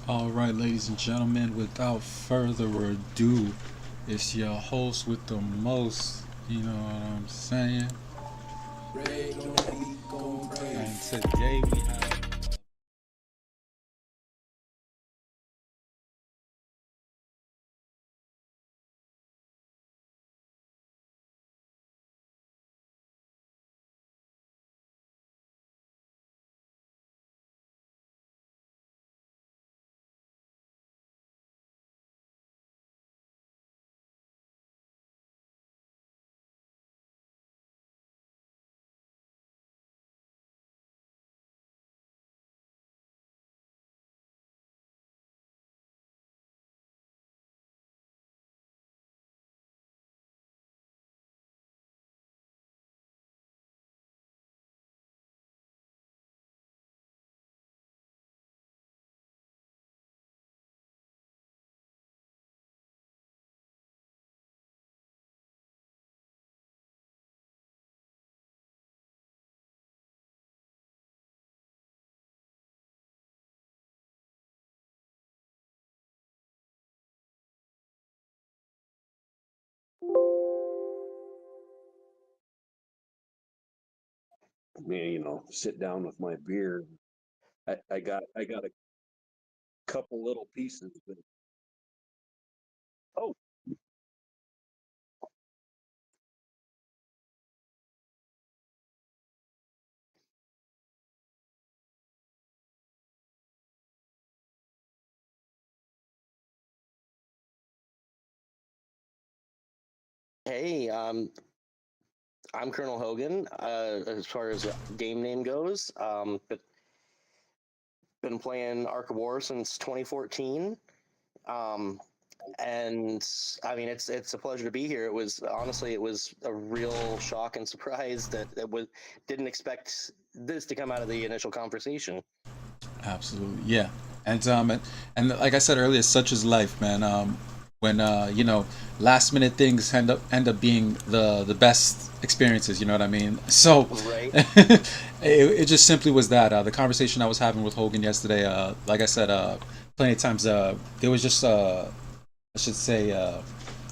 All right, ladies and gentlemen, without further ado, it's your host with the most, you know what I'm saying? And today we have. Me, sit down with my beer. I got a couple little pieces, but oh, Hey, I'm Colonel Hogan. As far as game name goes, but been playing Ark of War since 2014. Um, and I mean, it's a pleasure to be here. It was a real shock and surprise that didn't expect this to come out of the initial conversation. Absolutely, yeah. And like I said earlier, such is life, man. When last minute things end up being the best experiences. You know what I mean? So Right. it just simply was that the conversation I was having with Hogan yesterday. Like I said, plenty of times, there was just I should say there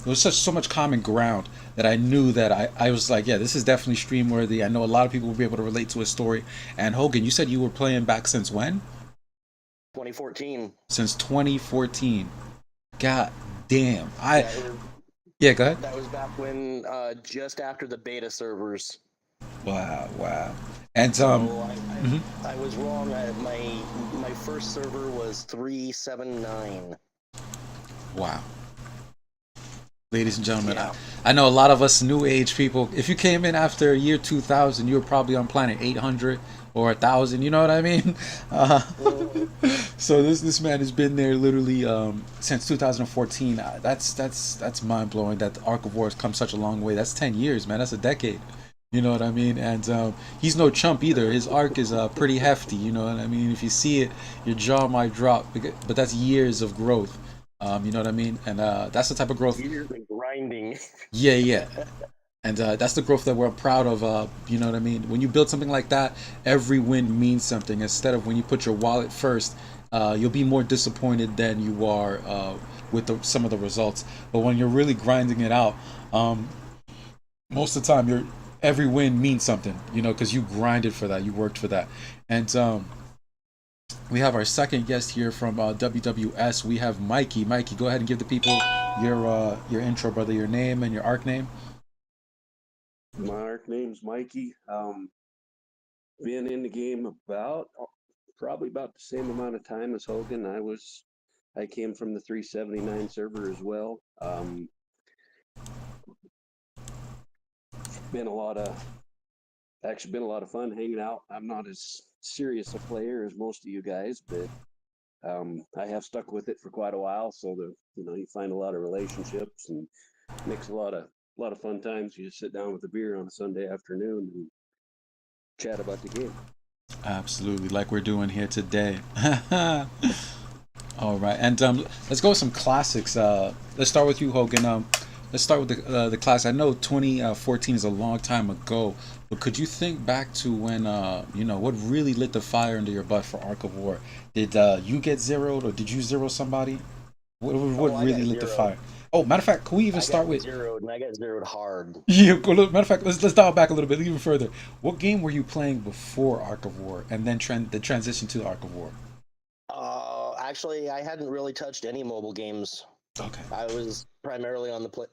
was such so much common ground that I knew that I was like, yeah, this is definitely stream worthy. I know a lot of people will be able to relate to his story. And Hogan, you said you were playing back since when? 2014. Since 2014. God damn. I Yeah, Yeah, go ahead. that was back when just after the beta servers. Wow, wow. And So mhm. I was wrong. My first server was 379. Wow. Ladies and gentlemen, Yeah. I know a lot of us new age people. If you came in after year 2000, you were probably on planet 800 or 1000. You know what I mean? Uh, Mhm. so this man has been there literally since 2014. That's mind blowing. That the Arc of War has come such a long way. That's 10 years, man. That's a decade. You know what I mean? And he's no chump either. His arc is pretty hefty. You know what I mean? If you see it, your jaw might drop. But that's years of growth. You know what I mean? And that's the type of growth. Years of grinding. Yeah, yeah. And that's the growth that we're proud of. You know what I mean? When you build something like that, every win means something. Instead of when you put your wallet first, you'll be more disappointed than you are with some of the results. But when you're really grinding it out, um, most of the time, every win means something. You know, because you grinded for that, you worked for that. And we have our second guest here from WWS. We have Mikey. Mikey, go ahead and give the people your intro, brother, your name and your arc name. my name's Mikey. Been in the game probably about the same amount of time as Hogan. I came from the 379 server as well. Been a lot of Actually been a lot of fun hanging out. I'm not as serious a player as most of you guys, but I have stuck with it for quite a while. So you find a lot of relationships and makes a lot of fun times. You just sit down with a beer on a Sunday afternoon and chat about the game. Absolutely, like we're doing here today. All right, and let's go with some classics. Let's start with you, Hogan. Let's start with the class. I know 2014 is a long time ago, but could you think back to when what really lit the fire under your butt for Ark of War? Did you get zeroed, or did you zero somebody? What I really got lit the zeroed. fire? Oh, matter of fact, can we even I start got with? zeroed, and I got zeroed hard. Yeah, matter of fact, let's dial back a little bit, even further. What game were you playing before Ark of War, and then the transition to Ark of War? Actually, I hadn't really touched any mobile games. Okay. I was primarily on the play.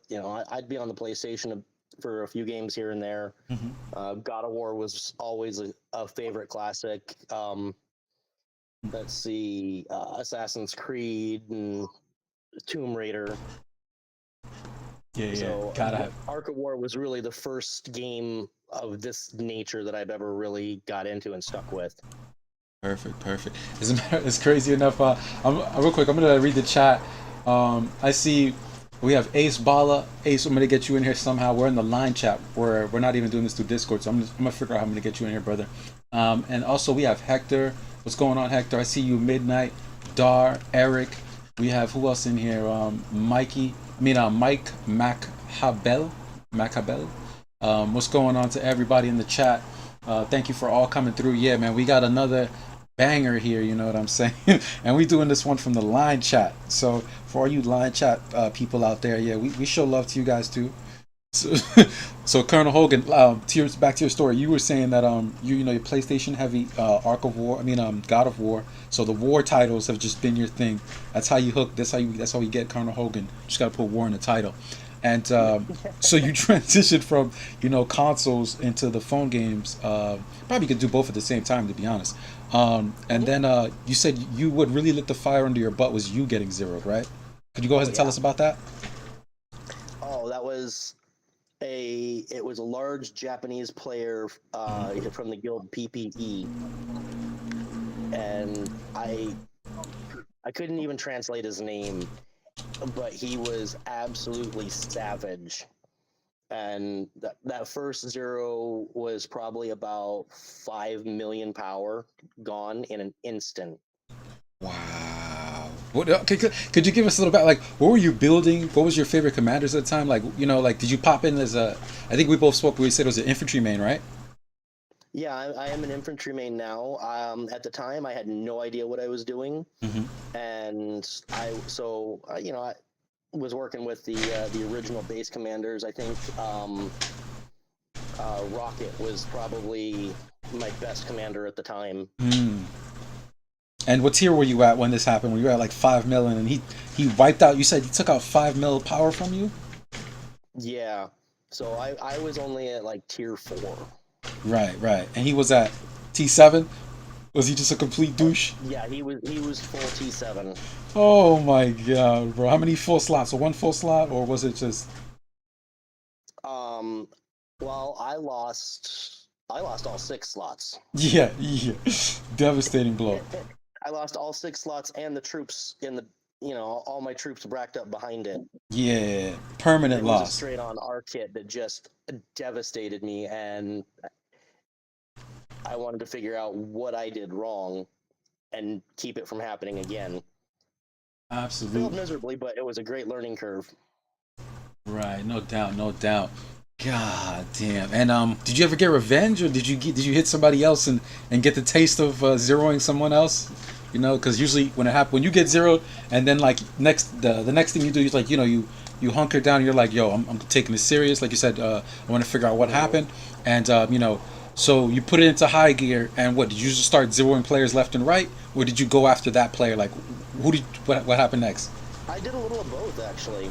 I'd be on the PlayStation for a few games here and there. God of War was always a favorite classic. Let's see, Assassin's Creed and Tomb Raider. Yeah, So gotta have. Ark of War was really the first game of this nature that I've ever really got into and stuck with. Perfect. As a matter, it's crazy enough. Real quick, I'm gonna read the chat. I see we have Ace Bala. Ace, I'm gonna get you in here somehow. We're in the line chat. We're not even doing this through Discord, so I'm gonna figure out how I'm gonna get you in here, brother. And also we have Hector. What's going on, Hector? I see you. Midnight, Dar, Eric. We have who else in here? Mike Machabel. What's going on to everybody in the chat? Thank you for all coming through. Yeah, man, we got another banger here, you know what I'm saying? And we doing this one from the line chat. So for all you line chat people out there, yeah, we show love to you guys too. So, so Colonel Hogan, back to your story. You were saying that your PlayStation heavy Ark of War, God of War. So the war titles have just been your thing. That's how you hook. That's how you get Colonel Hogan. Just gotta put war in the title. And so you transitioned from consoles into the phone games. Probably could do both at the same time, to be honest. And then you said what really lit the fire under your butt was you getting zeroed, right? Could you go ahead and tell us about that? Oh, that was it was a large Japanese player from the guild PPE, and I couldn't even translate his name, but he was absolutely savage. And that first zero was probably about 5 million power gone in an instant. Wow. Could you give us a little bit, like, what were you building? What was your favorite commanders at the time? Like, did you pop in as I think we both spoke, we said it was an infantry main, right? Yeah, I am an infantry main now. At the time, I had no idea what I was doing. And I was working with the original base commanders. I think Rocket was probably my best commander at the time. And what tier were you at when this happened? Were you at like 5 million and he wiped out? You said he took out 5 mil power from you? Yeah. So I was only at like tier 4. Right. And he was at T7? Was he just a complete douche? Yeah, he was full T7. Oh my god, bro. How many full slots? So one full slot, or was it just Well, I lost all 6 slots. Yeah. Devastating blow. I lost all 6 slots and the troops in the all my troops racked up behind it. Yeah. Permanent loss. It was loss. a straight on R kit that just devastated me, and I wanted to figure out what I did wrong and keep it from happening again. Absolutely. Failed miserably, but it was a great learning curve. Right, no doubt. God damn. And did you ever get revenge, or did you hit somebody else and get the taste of zeroing someone else? Because usually when you get zeroed, and then like the next thing you do is like you hunker down and you're like, yo, I'm taking this serious. Like you said, I want to figure out what happened, and so you put it into high gear. And what did you just start zeroing players left and right, or did you go after that player? Like, what happened next? I did a little of both, actually.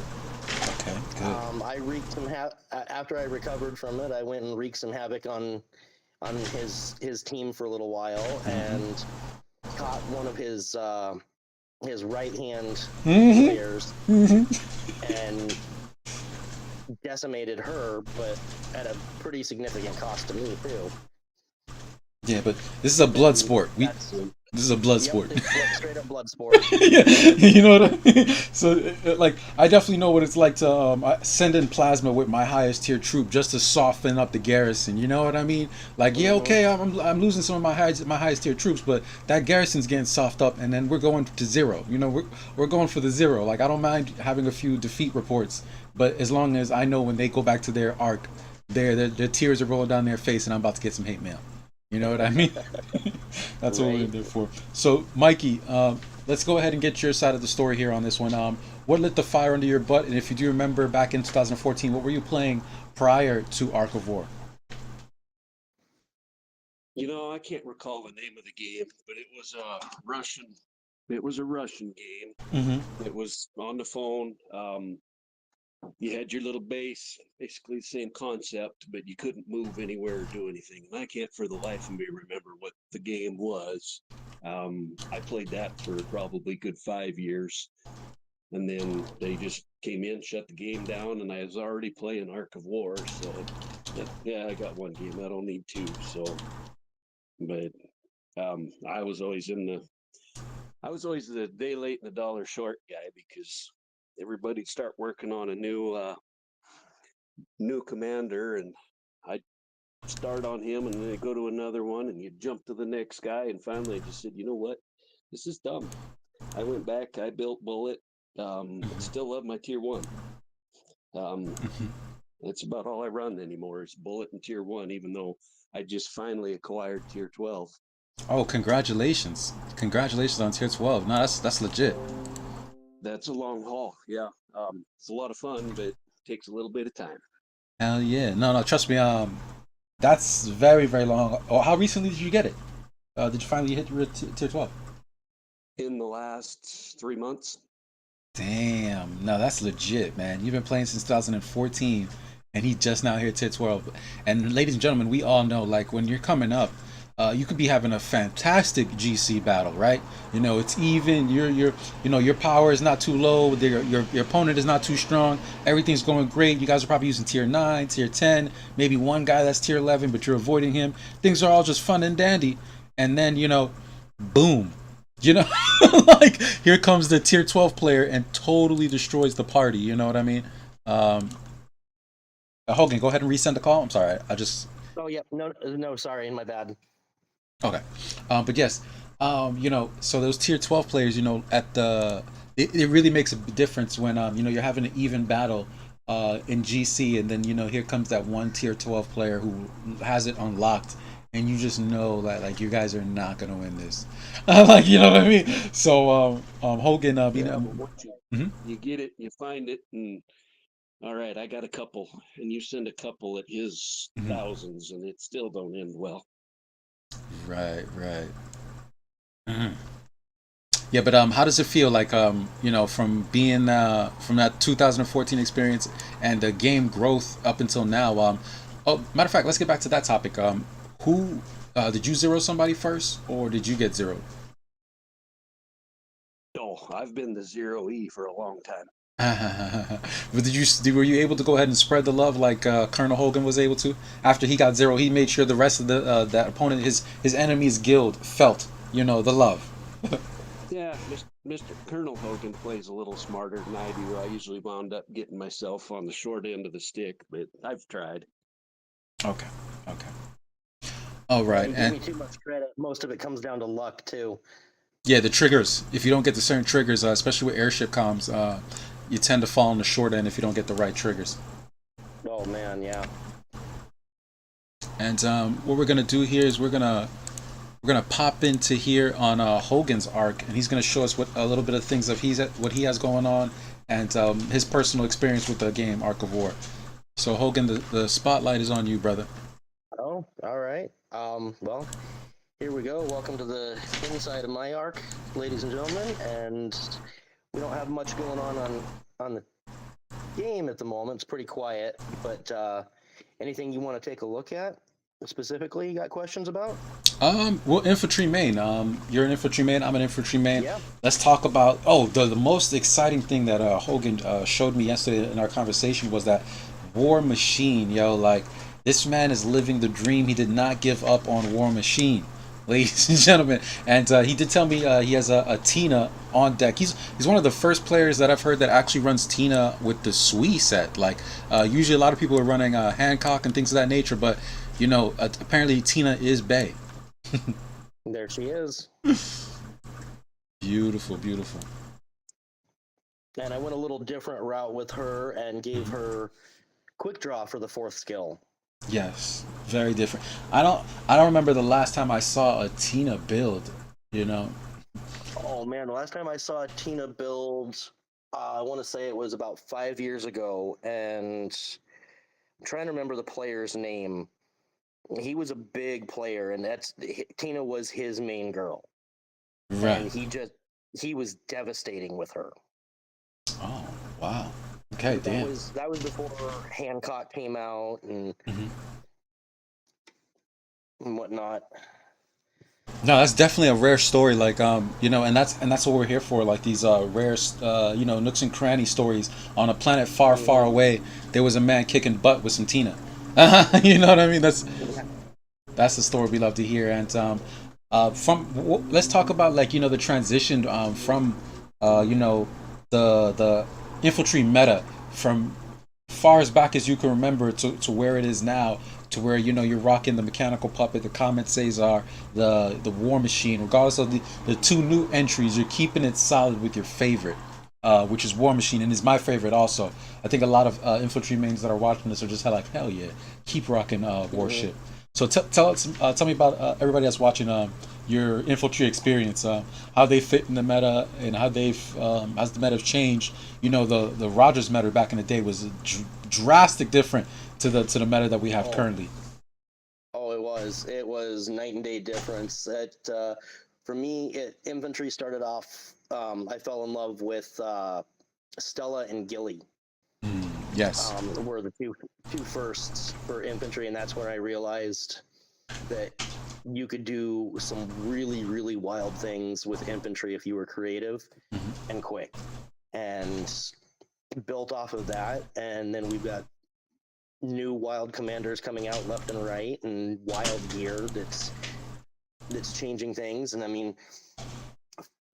Okay, good. I wreaked some after I recovered from it. I went and wreaked some havoc on his team for a little while, and caught one of his right hand players and decimated her, but at a pretty significant cost to me too. Yeah, but this is a blood sport. This is a blood sport. Straight up blood sport. Yeah, you know what I mean? So, like, I definitely know what it's like to send in plasma with my highest tier troop just to soften up the garrison. You know what I mean? Like, yeah, okay, I'm losing some of my highest tier troops, but that garrison's getting soft up, and then we're going to 0. You know, we're going for the 0. Like, I don't mind having a few defeat reports, but as long as I know when they go back to their arc, their tears are rolling down their face, and I'm about to get some hate mail. You know what I mean? That's what we're there for. So, Mikey, let's go ahead and get your side of the story here on this one. What lit the fire under your butt? And if you do remember back in 2014, what were you playing prior to Arc of War? You know, I can't recall the name of the game, but it was a Russian. It was a Russian game. Mm-hmm. It was on the phone. You had your little base, basically the same concept, but you couldn't move anywhere or do anything. And I can't for the life of me remember what the game was. I played that for probably good 5 years. And then they just came in, shut the game down, and I was already playing Arc of War. So, yeah, I got one game. I don't need 2. So, but I was always the day late and the dollar short guy because everybody'd start working on a new commander, and I'd start on him, and then I'd go to another one, and you'd jump to the next guy, and finally I just said, you know what, this is dumb. I went back, I built Bullet, still love my tier 1. That's about all I run anymore is Bullet and tier 1, even though I just finally acquired tier 12. Oh, congratulations on tier 12. No, that's legit. That's a long haul. Yeah. It's a lot of fun, but it takes a little bit of time. Hell yeah. No, trust me. That's very, very long. Oh, how recently did you get it? Did you finally hit your tier 12? In the last 3 months. Damn. No, that's legit, man. You've been playing since 2014, and he just now hit tier 12. And ladies and gentlemen, we all know, like, when you're coming up, you could be having a fantastic GC battle, right? You know, it's even. Your power is not too low. Your opponent is not too strong. Everything's going great. You guys are probably using tier 9, tier 10, maybe one guy that's tier 11, but you're avoiding him. Things are all just fun and dandy, and then boom. Like here comes the tier 12 player and totally destroys the party. You know what I mean? Hogan, go ahead and resend the call. I'm sorry, I just. Oh yeah, no, sorry, my bad. Okay, but yes, so those tier 12 players, it really makes a difference when you're having an even battle in GC, and then here comes that one tier 12 player who has it unlocked, and you just know that like you guys are not gonna win this, like you know what I mean. So Hogan, you get it, you find it, and all right, I got a couple, and you send a couple at his thousands, and it still don't end well. Right. Yeah, but how does it feel like from being from that 2014 experience and the game growth up until now? Oh, matter of fact, let's get back to that topic. Who did you 0 somebody first, or did you get 0? Oh, I've been the 0E for a long time. But were you able to go ahead and spread the love like Colonel Hogan was able to? After he got 0, he made sure the rest of that opponent, his enemy's guild, felt the love. Yeah, Mr. Colonel Hogan plays a little smarter than I do. I usually wound up getting myself on the short end of the stick, but I've tried. Okay. All right. Give me too much credit. Most of it comes down to luck too. Yeah, the triggers. If you don't get the certain triggers, especially with airship comms, you tend to fall on the short end if you don't get the right triggers. Oh man, yeah. And what we're gonna do here is we're gonna pop into here on Hogan's arc, and he's gonna show us what a little bit of things of what he has going on, and his personal experience with the game Arc of War. So Hogan, the spotlight is on you, brother. Oh, all right. Well, here we go. Welcome to the inside of my arc, ladies and gentlemen. And we don't have much going on the game at the moment. It's pretty quiet. But anything you want to take a look at specifically? You got questions about? Well, infantry main. You're an infantry main. I'm an infantry main. Yeah. Let's talk about. The most exciting thing that Hogan showed me yesterday in our conversation was that War Machine. Like, this man is living the dream. He did not give up on War Machine. ladies and gentlemen. And he did tell me he has a Tina on deck. He's one of the first players that I've heard that actually runs Tina with the Sui set. Like usually a lot of people are running Hancock and things of that nature, but you know apparently Tina is Bay. There she is. Beautiful, beautiful. And I went a little different route with her and gave her quick draw for the 4th skill. Yes, very different. I don't remember the last time I saw a Tina build, you know. Oh man, the last time I saw a Tina build, I want to say it was about 5 years ago, and I'm trying to remember the player's name. He was a big player, and Tina was his main girl. Right. And he was devastating with her. Oh, wow. Okay, damn. That was before Hancock came out and whatnot. No, that's definitely a rare story. Like, you know, and that's what we're here for. Like these rare, you know, nooks and cranny stories. On a planet far, far away, there was a man kicking butt with some Tina. You know what I mean? That's the story we love to hear. And let's talk about, like, you know, the transition from you know, the infantry meta from far as back as you can remember to where it is now, to where, you know, you're rocking the mechanical puppet, the Comet Cesar, the War Machine. Regardless of the 2 new entries, you're keeping it solid with your favorite, which is War Machine, and is my favorite also. I think a lot of infantry mains that are watching this are just like, hell yeah, keep rocking Warship. So tell me about everybody that's watching your infantry experience, how they fit in the meta, and how as the meta have changed. You know, the Rogers meta back in the day was drastic different to the meta that we have currently. Oh, it was night and day difference. For me, infantry started off. I fell in love with Stella and Gilly. Yes. Were the two firsts for infantry, and that's where I realized that you could do some really, really wild things with infantry if you were creative and quick. And built off of that, and then we've got new wild commanders coming out left and right, and wild gear that's changing things. And I mean,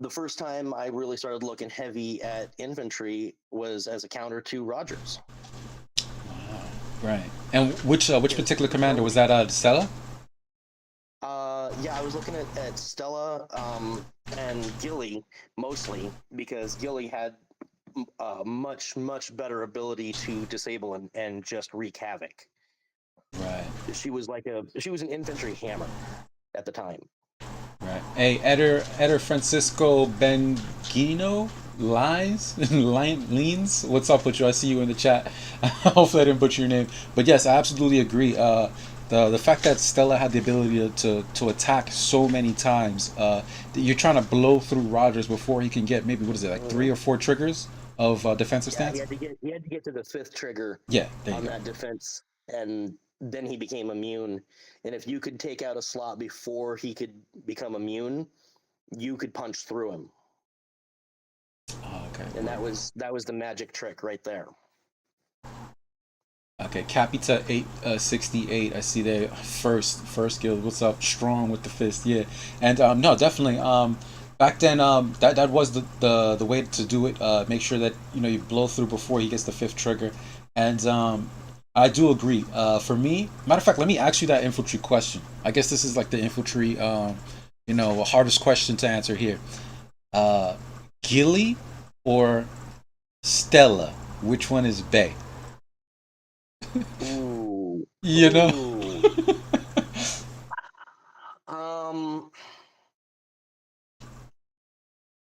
the first time I really started looking heavy at infantry was as a counter to Rogers. Wow. Right. And which particular commander was that? Stella? Yeah, I was looking at Stella and Gilly mostly, because Gilly had a much better ability to disable and just wreak havoc. Right. She was an infantry hammer at the time. Right. Hey, Eder Francisco Benguino Leans. What's up with you? I see you in the chat. Hopefully I didn't butcher your name. But yes, I absolutely agree. The fact that Stella had the ability to attack so many times, you're trying to blow through Rogers before he can get maybe, what is it, like 3 or 4 triggers of defensive stance? He had to get to the 5th trigger on that defense, and then he became immune. And if you could take out a slot before he could become immune, you could punch through him. Oh, okay. And that was the magic trick right there. Okay, Capita 868. I see there. First guild. What's up? Strong with the fist. Yeah, and no, definitely. Back then, that was the way to do it. Make sure that, you know, you blow through before he gets the 5th trigger. And I do agree. For me, matter of fact, let me ask you that infantry question. I guess this is like the infantry, you know, hardest question to answer here. Gilly or Stella? Which one is Bay? Ooh. You know.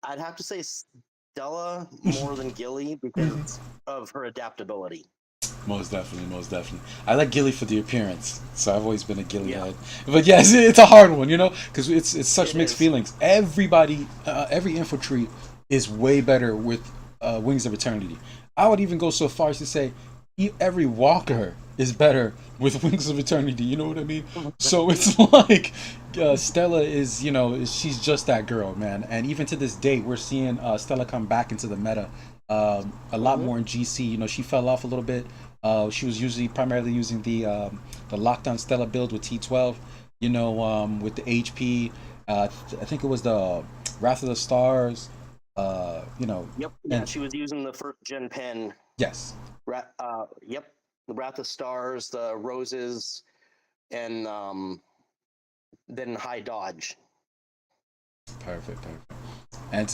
I'd have to say Stella more than Gilly because of her adaptability. Most definitely. I like Gilly for the appearance, so I've always been a Gilly head. But yes, it's a hard one, you know, because it's such mixed feelings. Everybody, every infantry is way better with Wings of Eternity. I would even go so far as to say every Walker is better with Wings of Eternity. You know what I mean? So it's like Stella is, you know, she's just that girl, man. And even to this day, we're seeing Stella come back into the meta a lot more in GC. You know, she fell off a little bit. She was primarily using the lockdown Stella build with T12. with the HP. I think it was the Wrath of the Stars. Yep. Yeah, And she was using the first gen pen. yes, Yep. The Wrath of Stars, the Roses, and then High Dodge. perfect, perfect. And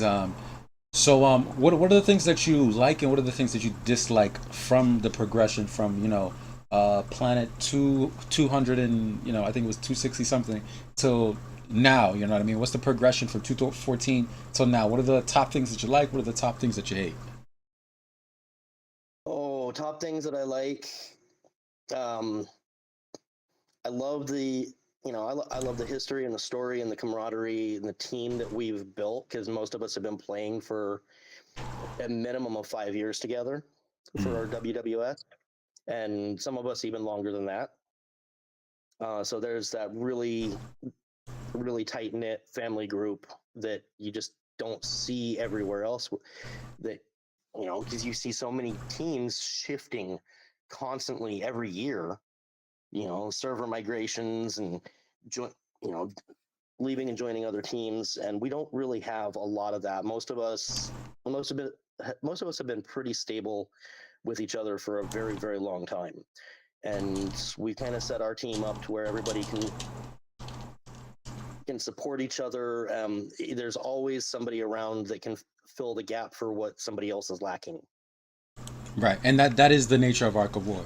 so what are the things that you like and what are the things that you dislike from the progression from Planet 200 and I think it was 260 something till now? You know what I mean? What's the progression from 214 till now? What are the top things that you like? What are the top things that you hate? Oh, top things that I like. Um, I love I love the history and the story and the camaraderie and the team that we've built because most of us have been playing for a minimum of 5 years together for our WWS, and some of us even longer than that. So there's that really, really tight knit family group that you just don't see everywhere else. That because you see so many teams shifting constantly every year. Server migrations and join, you know, leaving and joining other teams, and we don't really have a lot of that. Most of us have been pretty stable with each other for a very, very long time, and we kind of set our team up to where everybody can support each other. There's always somebody around that can fill the gap for what somebody else is lacking. Right, and that is the nature of Arc of War.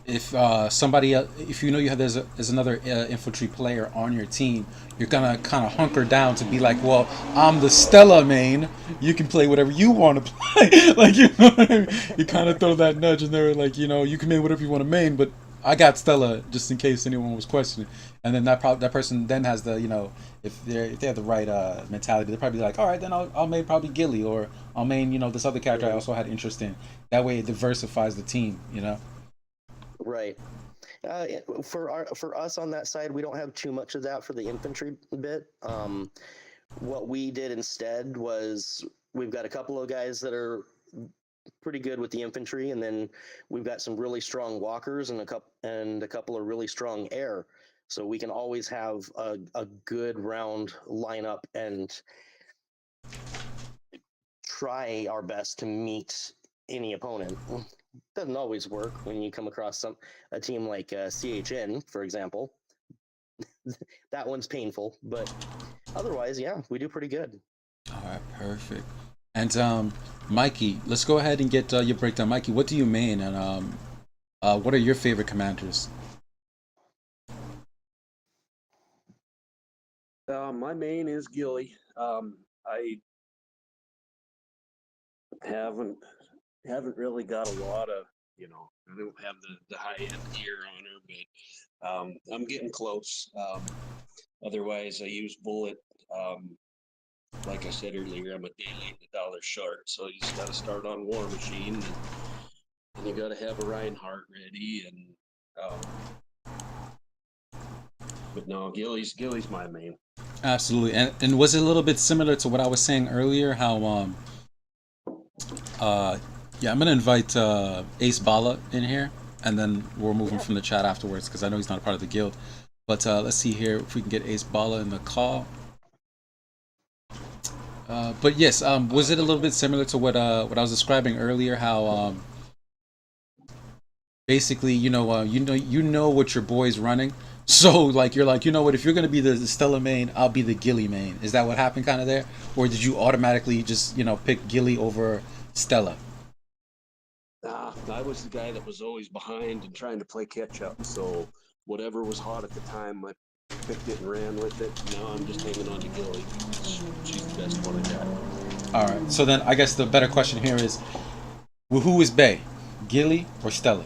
If somebody, if you have there's another infantry player on your team, you're gonna kind of hunker down to be like, well, I'm the Stella main. You can play whatever you want to play. Like what I mean? You kind of throw that nudge in there, like you can main whatever you want to main, but I got Stella just in case anyone was questioning. And then that person then has the if they have the right mentality, they'll probably be like, all right, then I'll main probably Gilly or I'll main this other character I also had interest in. That way it diversifies the team. Right. For us on that side, we don't have too much of that for the infantry bit. What we did instead was we've got a couple of guys that are pretty good with the infantry, and then we've got some really strong walkers and a couple of really strong air. So we can always have a good round lineup and try our best to meet any opponent. Doesn't always work when you come across a team like CHN, for example. That one's painful, but otherwise, yeah, we do pretty good. All right, perfect. And Mikey, let's go ahead and get your breakdown. Mikey, what do you main, and what are your favorite commanders? My main is Gilly. I haven't really got a lot of I don't have the high end gear on her, but I'm getting close. Otherwise, I use Bullet. Like I said earlier, I'm a day late and a dollar short, so you just got to start on War Machine, and you got to have a Reinhardt ready. But no, Gilly's my main. Absolutely, and was it a little bit similar to what I was saying earlier? How yeah, I'm gonna invite Ace Bala in here, and then we'll move him from the chat afterwards because I know he's not a part of the guild. But let's see here if we can get Ace Bala in the call. But yes, was it a little bit similar to what I was describing earlier? How basically, you know what your boy's running. So like you're like, you know what, if you're gonna be the Stella main, I'll be the Gilly main. Is that what happened kind of there, or did you automatically just pick Gilly over Stella? I was the guy that was always behind and trying to play catch up. So whatever was hot at the time, I picked it and ran with it. Now I'm just hanging on to Gilly. She's the best one I got. All right. So then I guess the better question here is, well, who is Bay, Gilly or Stella?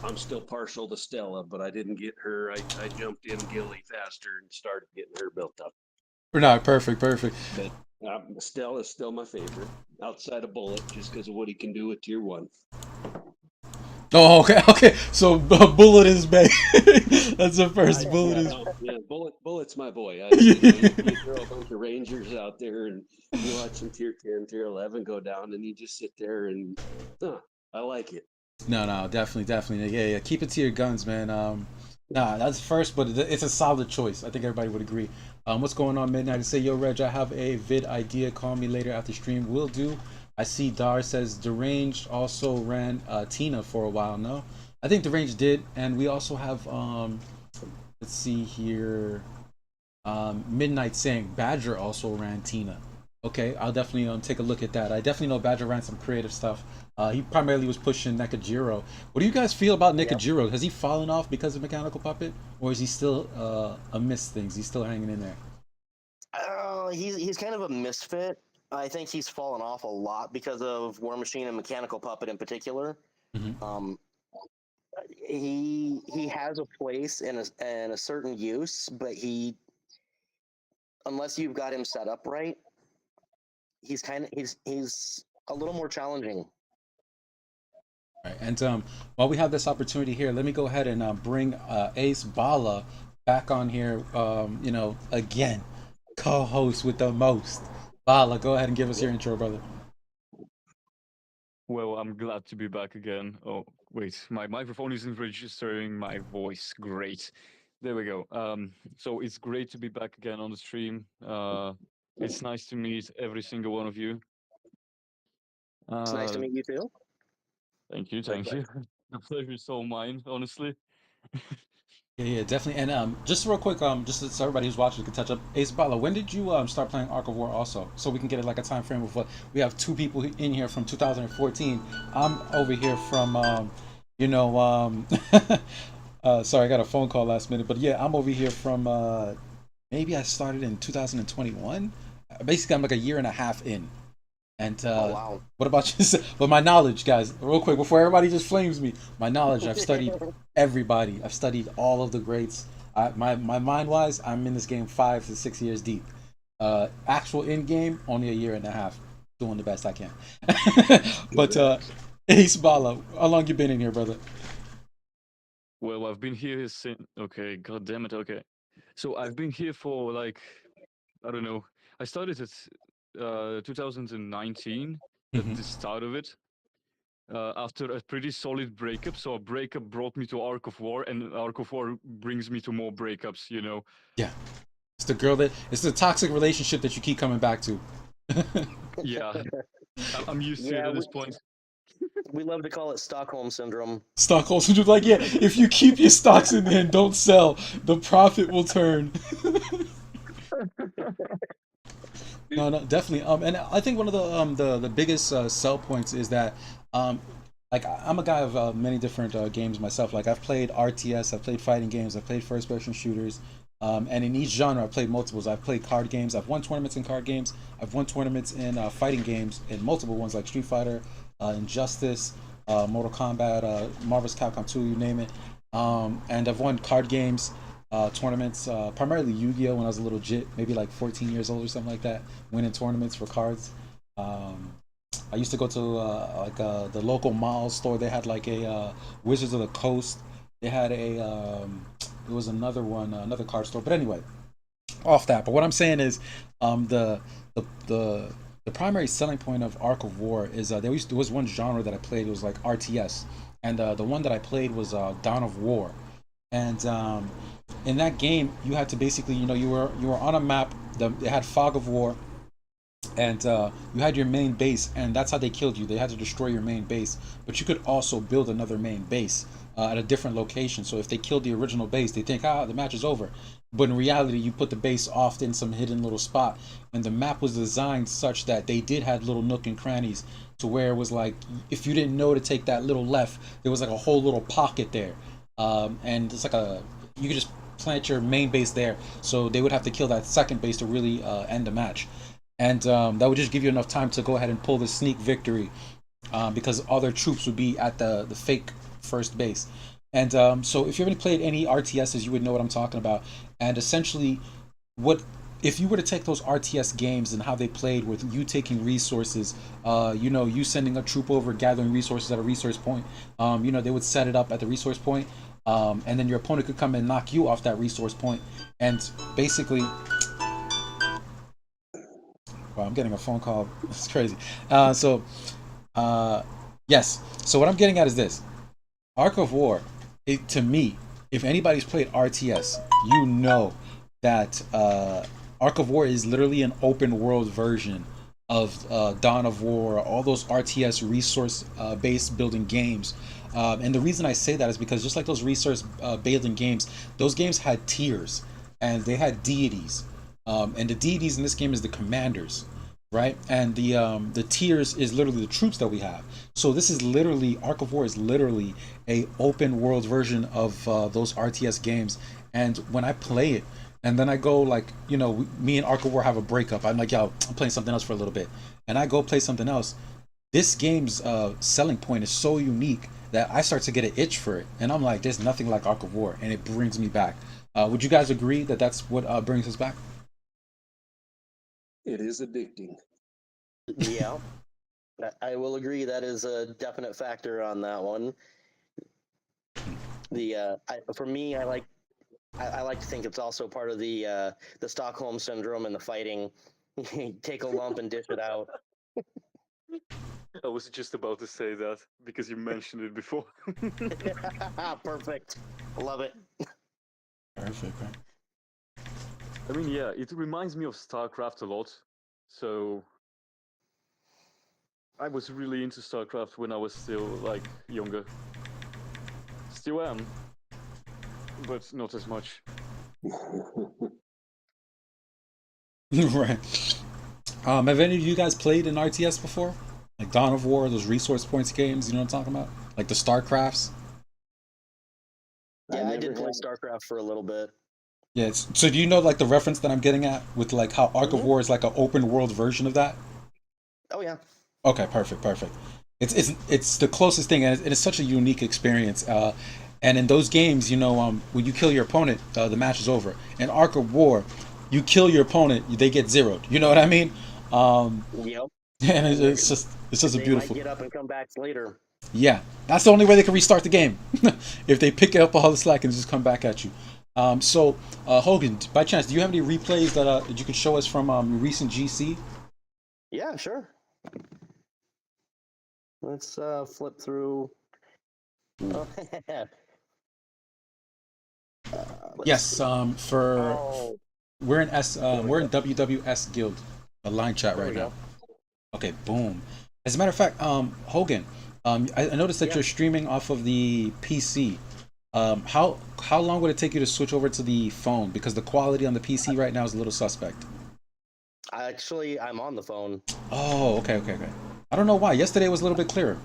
I'm still partial to Stella, but I didn't get her. I jumped in Gilly faster and started getting her built up. No, perfect. But Stella's still my favorite, outside of Bullet, just because of what he can do with Tier 1. Oh, okay. So Bullet is Bay. That's the first. Bullet is. Yeah, Bullet's my boy. You throw a bunch of Rangers out there, and you watch some Tier 10, Tier 11 go down, and you just sit there and I like it. No, definitely. Yeah. Keep it to your guns, man. Nah, that's first, but it's a solid choice. I think everybody would agree. What's going on, Midnight? To say, yo, Reg, I have a vid idea. Call me later after stream. Will do. I see Dar says Deranged also ran Tina for a while. No, I think Deranged did, and we also have let's see here. Midnight saying Badger also ran Tina. Okay, I'll definitely take a look at that. I definitely know Badger ran some creative stuff. He primarily was pushing Nekajiro. What do you guys feel about Nekajiro? Has he fallen off because of Mechanical Puppet, or is he still amidst things? He's still hanging in there. He's kind of a misfit. I think he's fallen off a lot because of War Machine and Mechanical Puppet in particular. Mm-hmm. He has a place and a certain use, but unless you've got him set up right, he's a little more challenging. Right. And while we have this opportunity here, let me go ahead and bring Ace Bala back on here. Again, co-host with the most. Bala, go ahead and give us your intro, brother. Well, I'm glad to be back again. Oh, wait, my microphone isn't registering my voice. Great. There we go. So it's great to be back again on the stream. It's nice to meet every single one of you. It's nice to meet you too. Thank you. The pleasure is all mine, honestly. Yeah, definitely. And just real quick, just so everybody who's watching can touch up. Ace Bala, when did you start playing Ark of War also? So we can get it like a time frame of what we have. Two people in here from 2014. I'm over here from sorry, I got a phone call last minute, but yeah, I'm over here from maybe I started in 2021. Basically, I'm like a year and a half in. And wow. What about you? But my knowledge, guys, real quick, before everybody just flames me, my knowledge, I've studied everybody. I've studied all of the greats. My mind wise, I'm in this game 5 to 6 years deep. Actual in game, only a year and a half, doing the best I can. But Ace Bala, how long you been in here, brother? Well, I've been here since. Okay, god damn it. Okay, so I've been here for like, I don't know. I started at 2019 at the start of it. After a pretty solid breakup. So a breakup brought me to Ark of War, and Ark of War brings me to more breakups, Yeah. It's the toxic relationship that you keep coming back to. Yeah. I'm used to it at this point. We love to call it Stockholm Syndrome. Stockholm Syndrome, like, yeah, if you keep your stocks in there and don't sell, the profit will turn. No, definitely. And I think one of the biggest sell points is that like I'm a guy of many different games myself. Like I've played RTS, I've played fighting games, I've played first person shooters, and in each genre I've played multiples. I've played card games, I've won tournaments in card games, I've won tournaments in fighting games, in multiple ones like Street Fighter, Injustice, Mortal Kombat, Marvel's Capcom 2, you name it. And I've won card games. Tournaments, primarily Yu-Gi-Oh! When I was a little jit, maybe like 14 years old or something like that, winning tournaments for cards. I used to go to the local mall store. They had like a Wizards of the Coast. They had there was another one, another card store. But anyway, off that. But what I'm saying is, the primary selling point of Ark of War is there was one genre that I played. It was like RTS, and the one that I played was Dawn of War, and in that game, you had to basically, you were on a map. It had Fog of War, and you had your main base, and that's how they killed you. They had to destroy your main base, but you could also build another main base at a different location. So if they killed the original base, they think, the match is over. But in reality, you put the base off in some hidden little spot, and the map was designed such that they did have little nook and crannies to where it was like, if you didn't know to take that little left, there was like a whole little pocket there, and it's like you could just plant your main base there, so they would have to kill that second base to really end the match, and that would just give you enough time to go ahead and pull the sneak victory, because all their troops would be at the fake first base. And so if you ever played any RTSs, you would know what I'm talking about. And essentially, what if you were to take those RTS games and how they played with you taking resources, you sending a troop over, gathering resources at a resource point, they would set it up at the resource point, and then your opponent could come and knock you off that resource point, and basically, wow, I'm getting a phone call. It's crazy. Yes. So what I'm getting at is this: Arc of War. To me, if anybody's played RTS, you know that Arc of War is literally an open world version of Dawn of War, all those RTS resource based building games. And the reason I say that is because just like those resource building games, those games had tiers and they had deities. And the deities in this game is the commanders, right? And the tiers is literally the troops that we have. So this is literally Arc of War is literally a open world version of those RTS games. And when I play it, and then I go like, me and Arc of War have a breakup. I'm like, yo, I'm playing something else for a little bit, and I go play something else. This game's selling point is so unique that I start to get an itch for it, and I'm like, there's nothing like Arc of War, and it brings me back. Would you guys agree that that's what brings us back? It is addicting. Yeah, I will agree. That is a definite factor on that one. For me, I like to think it's also part of the Stockholm syndrome and the fighting. Take a lump and dish it out. I was just about to say that because you mentioned it before. Perfect. Love it. Perfect. Right? I mean, yeah, it reminds me of StarCraft a lot. So I was really into StarCraft when I was still like younger. Still am, but not as much. Right. Have any of you guys played an RTS before? Like Dawn of War, those resource points games, you know what I'm talking about? Like the StarCrafts? Yeah, I did play StarCraft for a little bit. Yeah, so do you know like the reference that I'm getting at with like how Arc of War is like an open world version of that? Oh yeah. Okay, perfect. It's the closest thing, and it's such a unique experience. And in those games, when you kill your opponent, the match is over. In Arc of War, you kill your opponent, they get zeroed. You know what I mean? Yep. And it's just a beautiful. They might get up and come back later. Yeah, that's the only way they can restart the game. If they pick up all the slack and just come back at you. So Hogan, by chance, do you have any replays that you could show us from recent GC? Yeah, sure. Let's flip through. Yes. We're in WWS Guild, a line chat right now. Okay, boom. As a matter of fact, Hogan, I noticed that you're streaming off of the PC. How long would it take you to switch over to the phone? Because the quality on the PC right now is a little suspect. Actually, I'm on the phone. Oh, okay. I don't know why. Yesterday it was a little bit clearer.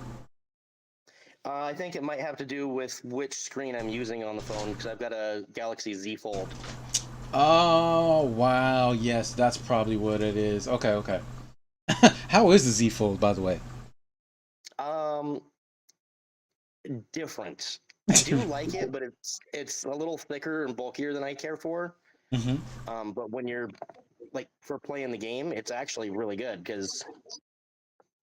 I think it might have to do with which screen I'm using on the phone, because I've got a Galaxy Z Fold. Oh, wow. Yes, that's probably what it is. Okay. How is the Z Fold, by the way? Different. I do like it, but it's a little thicker and bulkier than I care for. Mm-hmm. But when you're like for playing the game, it's actually really good because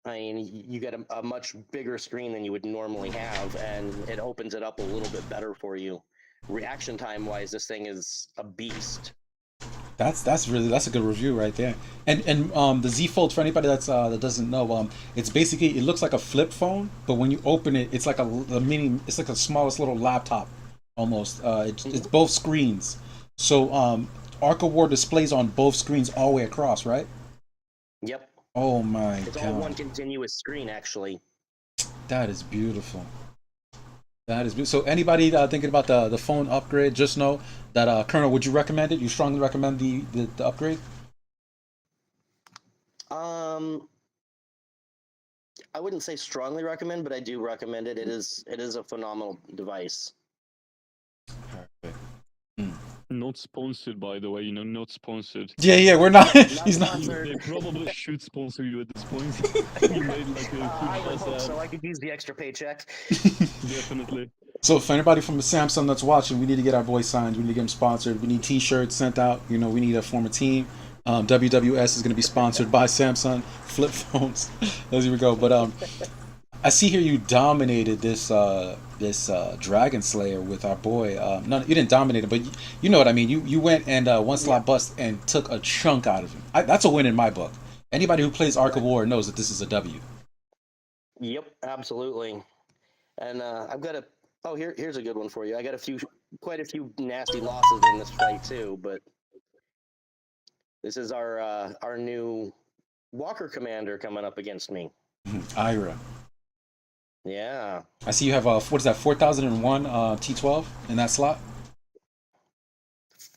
I mean you get a much bigger screen than you would normally have, and it opens it up a little bit better for you. Reaction time wise, this thing is a beast. That's a good review right there. And the Z Fold, for anybody that doesn't know, it's basically, it looks like a flip phone, but when you open it, it's like it's like the smallest little laptop almost. It's both screens. So Arc of War displays on both screens all the way across, right? Yep. Oh my god. It's all one continuous screen, actually. That is beautiful. So anybody thinking about the phone upgrade, just know that Colonel, would you recommend it? You strongly recommend the upgrade? I wouldn't say strongly recommend, but I do recommend it. It is a phenomenal device. Perfect. Not sponsored, by the way. Not sponsored. Yeah, we're not. He's not. They probably should sponsor you at this point. You made like a I would hope so. I could use the extra paycheck. Definitely. So for anybody from Samsung that's watching, we need to get our boy signed. We need to get him sponsored. We need T-shirts sent out. We need to form a team. WWS is going to be sponsored by Samsung. Flip phones. There we go. But I see here you dominated this Dragon Slayer with our boy. No, you didn't dominate him, but you know what I mean. You went and one slot bust and took a chunk out of him. That's a win in my book. Anybody who plays Arc of War knows that this is a W. Yep, absolutely. And I've got a. Oh, here's a good one for you. I got quite a few nasty losses in this fight too. But this is our new Walker commander coming up against me. Ira. Yeah. I see you have what is that? 4001 T12 in that slot.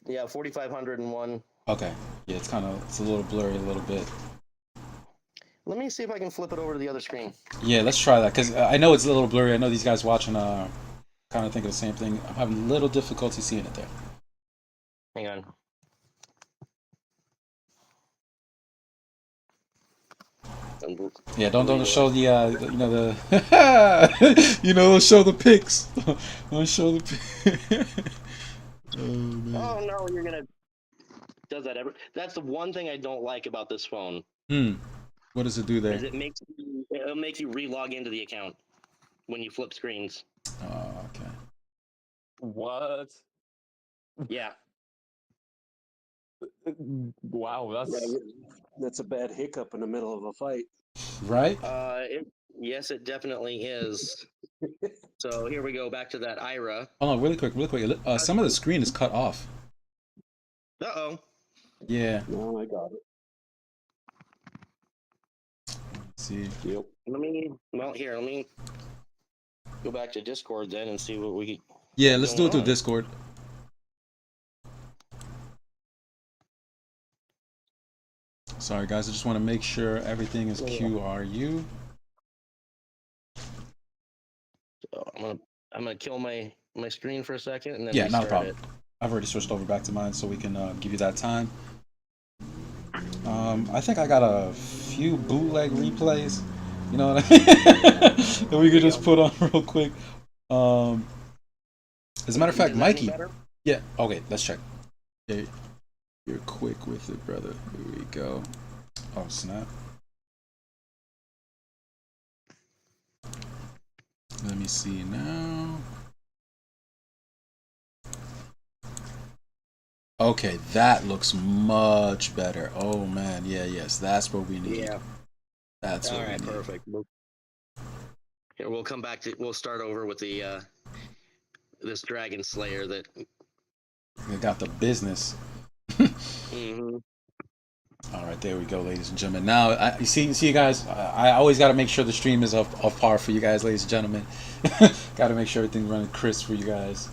Yeah, 4,501. Okay. Yeah, it's a little blurry a little bit. Let me see if I can flip it over to the other screen. Yeah, let's try that because I know it's a little blurry. I know these guys watching kind of think of the same thing. I'm having a little difficulty seeing it there. Hang on. Yeah, don't show the show the pics. Don't show the pics. Oh man. Oh no, you're gonna. Does that ever? That's the one thing I don't like about this phone. What does it do there? Is it'll make you re-log into the account when you flip screens. Oh, okay. What? Yeah. Wow, That's a bad hiccup in the middle of a fight. Right? Yes, it definitely is. So here we go back to that Ira. Hold on, really quick. Some of the screen is cut off. Uh-oh. Yeah. No, I got it. Let's see. Yep. Let me go back to Discord then and see what we. Yeah, let's do it through Discord. Sorry, guys. I just want to make sure everything is QRU. So I'm gonna kill my screen for a second and then Yeah, not a restart problem. I've already switched over back to mine, so we can give you that time. I think I got a few bootleg replays. You know what I mean? That we could just put on real quick. As a matter of fact, Mikey. Yeah. Okay, let's check. Yeah, you're quick with it, brother. Here we go. Oh snap. Let me see now. Okay, that looks much better. Oh man, yes, that's what we need. Yeah. That's what we need. Perfect. Here, we'll start over with the this Dragon Slayer that They got the business. mm-hmm. All right, there we go, ladies and gentlemen. Now, you see, you guys. I always got to make sure the stream is of par for you guys, ladies and gentlemen. Got to make sure everything's running crisp for you guys.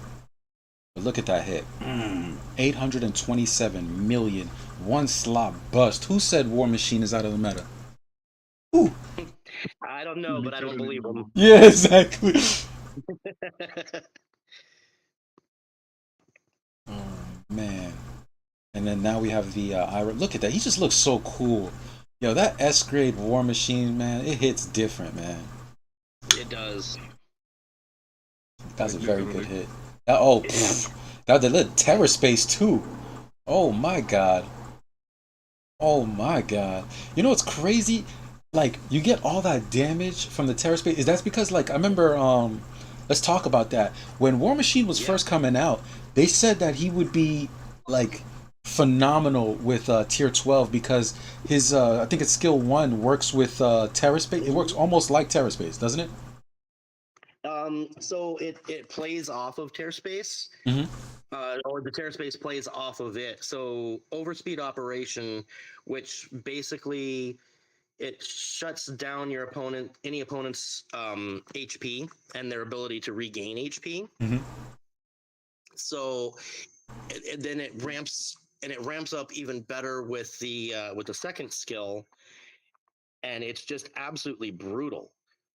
But look at that hit. 827 million. One slot bust. Who said War Machine is out of the meta? Who? I don't know, but I don't believe him. Yeah, exactly. Oh man. And then now we have the Ira. Look at that. He just looks so cool. Yo, that S grade War Machine, man, it hits different, man. It does. That's a very good hit. That they lit Terror Space too. Oh my god. Oh my god. You know what's crazy? Like, you get all that damage from the Terror Space. That's because, like, I remember, let's talk about that. When War Machine was first coming out, they said that he would be, like, phenomenal with tier 12 because his, I think it's skill 1 works with Terror Space. It works almost like Terror Space, doesn't it? So it plays off of Terror Space. Or the Terror Space plays off of it. So overspeed operation, which basically it shuts down any opponent's HP and their ability to regain HP. So then it ramps up even better with the second skill, and it's just absolutely brutal.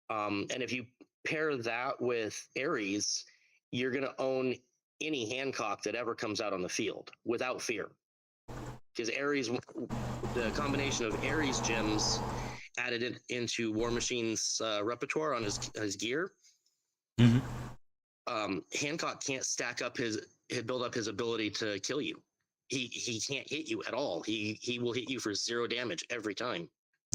And if you pair that with Ares, you're gonna own any Hancock that ever comes out on the field without fear. Because Ares, the combination of Ares gems added it into War Machine's repertoire on his gear. Hancock can't stack up build up his ability to kill you. He can't hit you at all. He will hit you for 0 damage every time.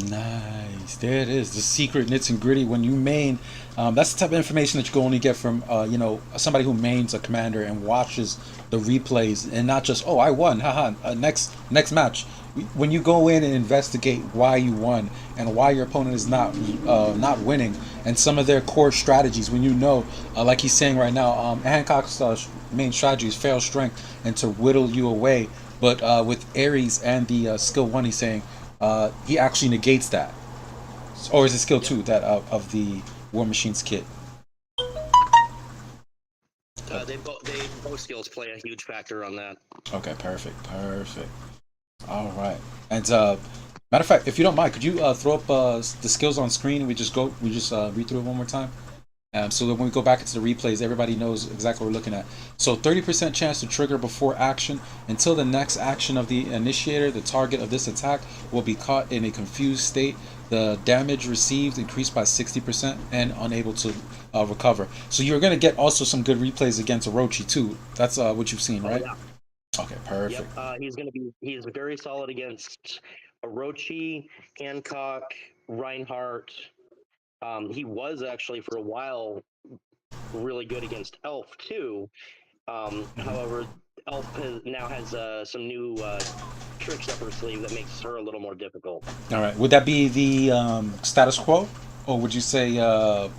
Nice. There it is. The secret nits and gritty. When you main, that's the type of information that you can only get from, somebody who mains a commander and watches the replays and not just, oh, I won, haha. Next match. When you go in and investigate why you won and why your opponent is not winning and some of their core strategies, when you know, like he's saying right now, Hancock's main strategy is fail strength and to whittle you away. But with Ares and the skill 1, he's saying, he actually negates that, or is it skill 2 that of the War Machine's kit? They both skills play a huge factor on that. Okay, perfect. All right, and matter of fact, if you don't mind, could you throw up the skills on screen? And we just read through it one more time. So that when we go back into the replays, everybody knows exactly what we're looking at. So 30% chance to trigger before action. Until the next action of the initiator, the target of this attack will be caught in a confused state. The damage received increased by 60% and unable to recover. So you're going to get also some good replays against Orochi too. That's what you've seen, right? Oh, yeah. Okay, perfect. Yep. He's very solid against Orochi, Hancock, Reinhardt. He was actually for a while really good against Elf too. However, Elf has some new tricks up her sleeve that makes her a little more difficult. All right. Would that be the status quo, or would you say? Yeah.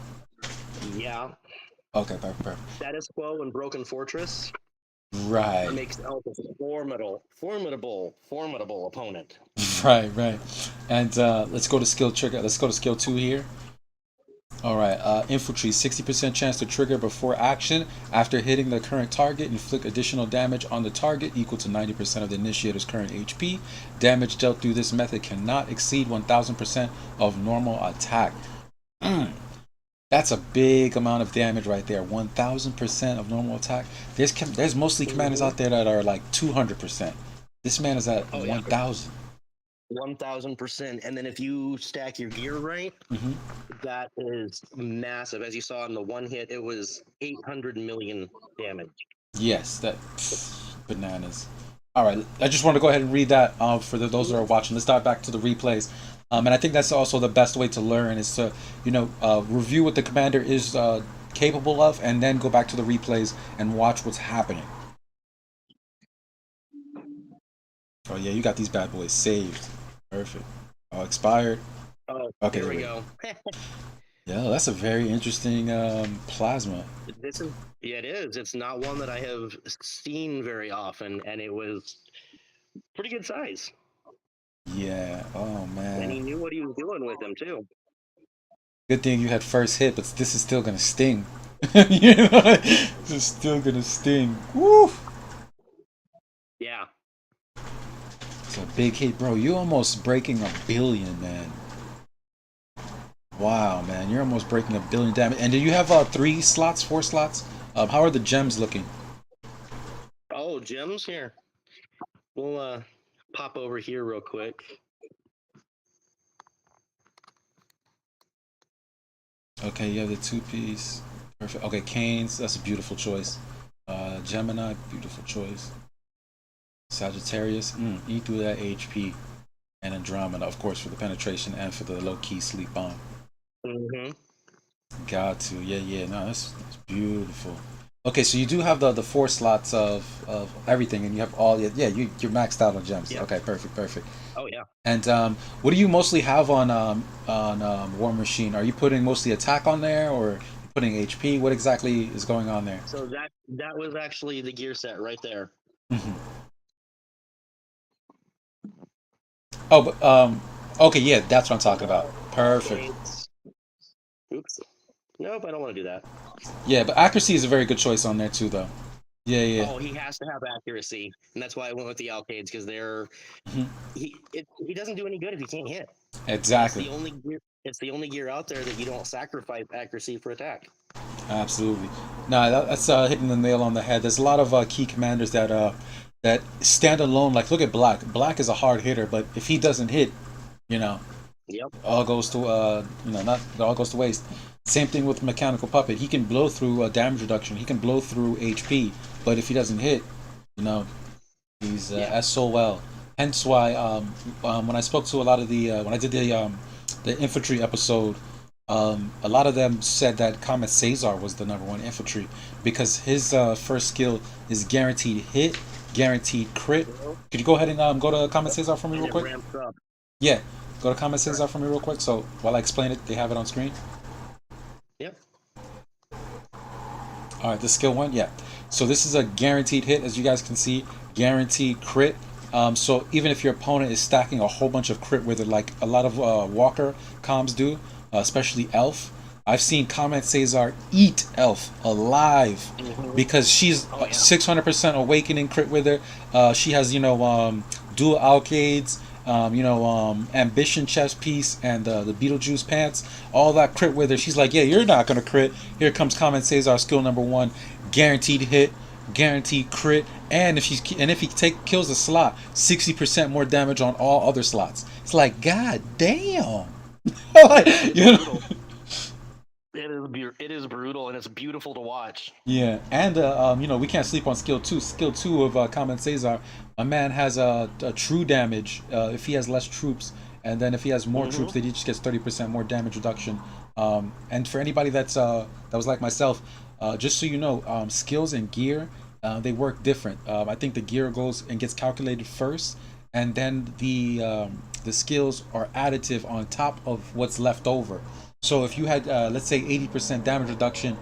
Okay, perfect. Status quo and Broken Fortress. Right. Makes Elf a formidable opponent. Right. And let's go to skill trigger. Let's go to skill 2 here. All right, infantry, 60% chance to trigger before action. After hitting the current target, inflict additional damage on the target equal to 90% of the initiator's current HP. Damage dealt through this method cannot exceed 1000% of normal attack. That's a big amount of damage right there. 1000% of normal attack. There's mostly commanders out there that are like 200%. This man is at 1000. 1000%. And then if you stack your gear right, that is massive. As you saw in the one hit, it was 800 million damage. Yes, that bananas. All right, I just want to go ahead and read that for those that are watching. Let's dive back to the replays. And I think that's also the best way to learn is to, review what the commander is capable of and then go back to the replays and watch what's happening. Oh, yeah, you got these bad boys saved. Perfect. Oh, expired. Oh, okay, here we go. Yeah, that's a very interesting plasma. It is. It's not one that I have seen very often, and it was pretty good size. Yeah. Oh, man. And he knew what he was doing with them, too. Good thing you had first hit, but this is still going to sting. This is still going to sting. Woo! Yeah. It's a big hit, bro. You're almost breaking 1 billion, man. Wow, man. You're almost breaking 1 billion damage. And do you have 4 slots? How are the gems looking? Oh, gems? Here. We'll pop over here real quick. Okay, you have the 2-piece. Perfect. Okay, Canes. That's a beautiful choice. Gemini, beautiful choice. Sagittarius, eat through that HP. And Andromeda, of course, for the penetration and for the low-key sleep bomb. Got to. Yeah. No, that's beautiful. Okay, so you do have the 4 slots of everything, and you have all. Yeah, you're maxed out on gems. Yep. Okay, perfect. Oh yeah. And what do you mostly have on War Machine? Are you putting mostly attack on there, or putting HP? What exactly is going on there? So that was actually the gear set right there. Oh, but okay, yeah, that's what I'm talking about. Perfect. Oops. Nope, I don't want to do that. Yeah, but accuracy is a very good choice on there too, though. Yeah. Oh, he has to have accuracy, and that's why I went with the Alcades because they're he doesn't do any good if he can't hit. Exactly. It's the only gear out there that you don't sacrifice accuracy for attack. Absolutely. No, that's hitting the nail on the head. There's a lot of key commanders that stand alone. Like look at Black. Black is a hard hitter, but if he doesn't hit, Yep. all goes to all goes to waste. Same thing with Mechanical Puppet. He can blow through damage reduction. He can blow through HP, but if he doesn't hit, he's SOL. Hence why when I spoke to a lot of the when I did the infantry episode, a lot of them said that Comet Cesar was the number one infantry because his first skill is guaranteed hit, guaranteed crit. Could you go ahead and go to Comet Cesar for me And real it quick? ramps up. Yeah, go to Comet Cesar for me real quick. So while I explain it, they have it on screen. Yep. All right, the skill one, yeah. So this is a guaranteed hit, as you guys can see, guaranteed crit. So even if your opponent is stacking a whole bunch of crit with it, like a lot of Walker comms do, especially Elf, I've seen Comet Cesar eat Elf alive because she's 600% awakening crit with her. She has, dual alcades, ambition chest piece, and the Beetlejuice pants. All that crit with her. She's like, yeah, you're not gonna crit. Here comes Comet Cesar, skill number one, guaranteed hit, guaranteed crit, and if he kills a slot, 60% more damage on all other slots. It's like, god damn. Like, you know? It is brutal, and it's beautiful to watch. Yeah, and we can't sleep on skill two. Skill two of Comet Cesar, a man has a true damage if he has less troops, and then if he has more troops, then he just gets 30% more damage reduction. And for anybody that was like myself, just so you know, skills and gear they work different. I think the gear goes and gets calculated first, and then the skills are additive on top of what's left over. So if you had, let's say, 80% damage reduction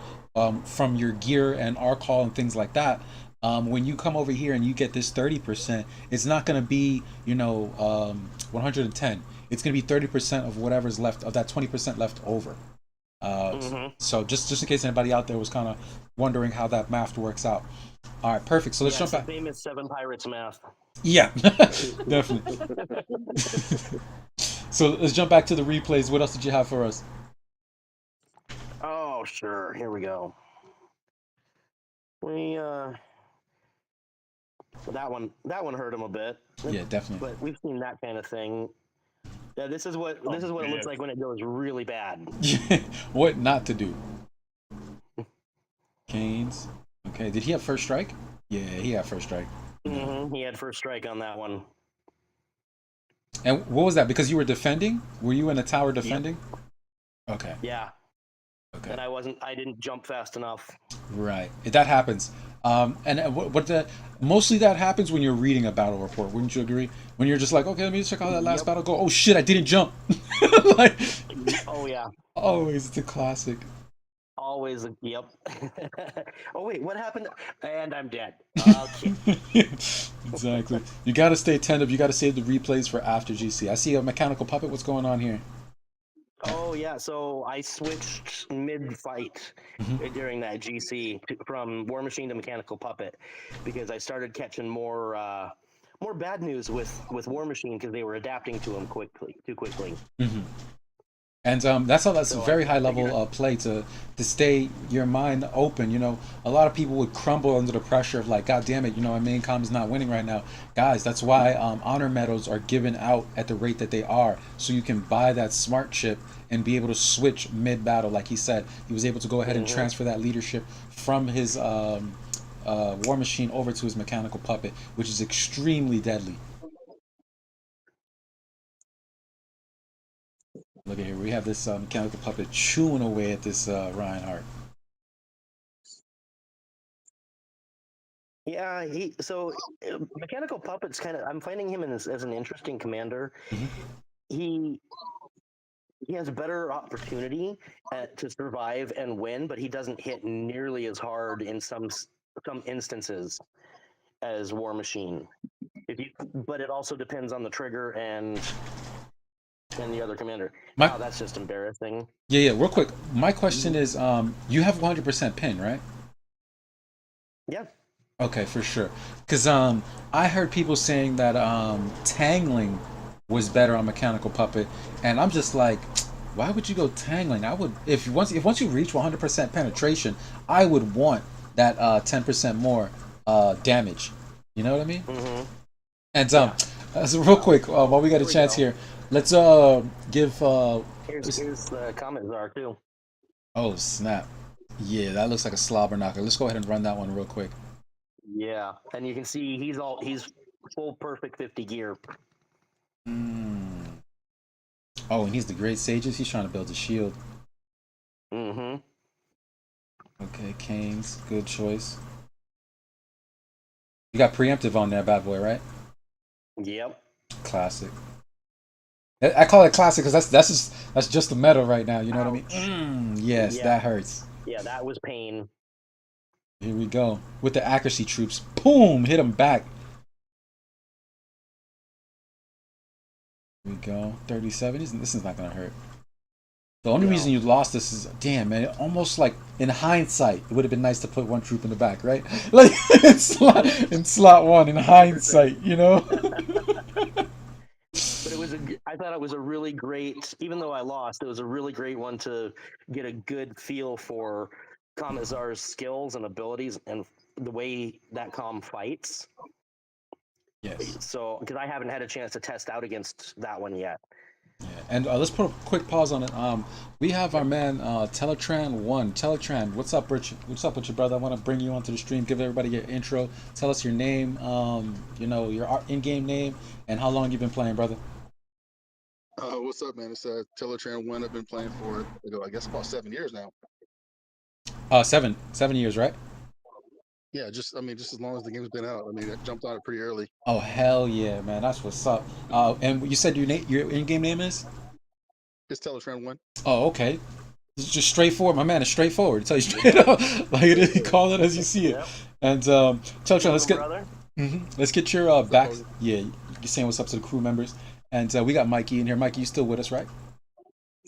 from your gear and Arcall and things like that, when you come over here and you get this 30%, it's not going to be, 110. It's going to be 30% of whatever's left, of that 20% left over. So just in case anybody out there was kind of wondering how that math works out. All right, perfect. So let's jump back. Famous Seven Pirates math. Yeah, definitely. So let's jump back to the replays. What else did you have for us? Oh, sure. Here we go. That one hurt him a bit. Yeah, definitely. But we've seen that kind of thing. Yeah, this is what it looks like when it goes really bad. What not to do? Canes. Okay, did he have first strike? Yeah, he had first strike. He had first strike on that one. And what was that? Because you were defending? Were you in a tower defending? Yep. Okay. Yeah. Okay. And I didn't jump fast enough. Right. That happens. Mostly that happens when you're reading a battle report. Wouldn't you agree? When you're just like, okay, let me check out that last battle. Go, oh shit, I didn't jump. Like, oh yeah. Always the classic. Always, yep. Oh wait, what happened? And I'm dead. Okay. Exactly. You got to stay attentive. You got to save the replays for after GC. I see a mechanical puppet. What's going on here? Oh yeah, so I switched mid-fight during that GC from War Machine to Mechanical Puppet because I started catching more bad news with War Machine because they were adapting to him too quickly. And that's a very high level play to stay your mind open. A lot of people would crumble under the pressure of like, God damn it, my main comm is not winning right now. Guys, that's why honor medals are given out at the rate that they are, so you can buy that smart chip and be able to switch mid battle. Like he said, he was able to go ahead and transfer that leadership from his War Machine over to his Mechanical Puppet, which is extremely deadly. Look at here, we have this Mechanical Puppet chewing away at this Reinhardt. Yeah, Mechanical Puppet's I'm finding him as an interesting commander. He has a better opportunity to survive and win, but he doesn't hit nearly as hard in some instances as War Machine. But it also depends on the trigger and the other commander. Wow, that's just embarrassing. Yeah, real quick. My question is, you have 100% pin, right? Yeah. Okay, for sure. Because I heard people saying that tangling was better on Mechanical Puppet, and I'm just like, why would you go tangling? I would, if once you reach 100% penetration, I would want that 10% more damage. You know what I mean? And so real quick, while we got a chance here, let's give. Here's the comment czar too. Oh snap! Yeah, that looks like a slobber knocker. Let's go ahead and run that one real quick. Yeah, and you can see he's full perfect 50 gear. Oh, and he's the Great Sages. He's trying to build a shield. Mm-hmm. Okay, Canes, good choice. You got preemptive on there, bad boy, right? Yep. Classic. I call it classic because that's just the meta right now. You know what I mean? Yes, Yeah. that hurts. Yeah, that was pain. Here we go with the accuracy troops. Boom! Hit him back. Here we go. 37. This is not gonna hurt. The only reason you lost this is, damn man, almost like in hindsight, it would have been nice to put one troop in the back, right? Like in slot one, in hindsight, you know. But I thought it was a really great, even though I lost, it was a really great one to get a good feel for Commissar's skills and abilities and the way that Com fights. Yes. So, because I haven't had a chance to test out against that one yet. Yeah. And let's put a quick pause on it. We have our man Teleran-1. Teleran, what's up, Rich? What's up with you, brother? I want to bring you onto the stream. Give everybody your intro. Tell us your name, your in-game name, and how long you've been playing, brother. What's up, man? It's Teleran-1. I've been playing for, I guess, about 7 years now. 7 years, right? Yeah, just as long as the game's been out. I mean, I jumped on it pretty early. Oh hell yeah, man! That's what's up. And you said your in-game name is? It's Teleran-1. Oh, okay. It's just straightforward. My man is straightforward. Tell you straight up, like it is. You call it as you see it. Yep. And Teleran, let's get brother. let's get your back. Yeah, you're saying what's up to the crew members. And we got Mikey in here. Mikey, you still with us, right?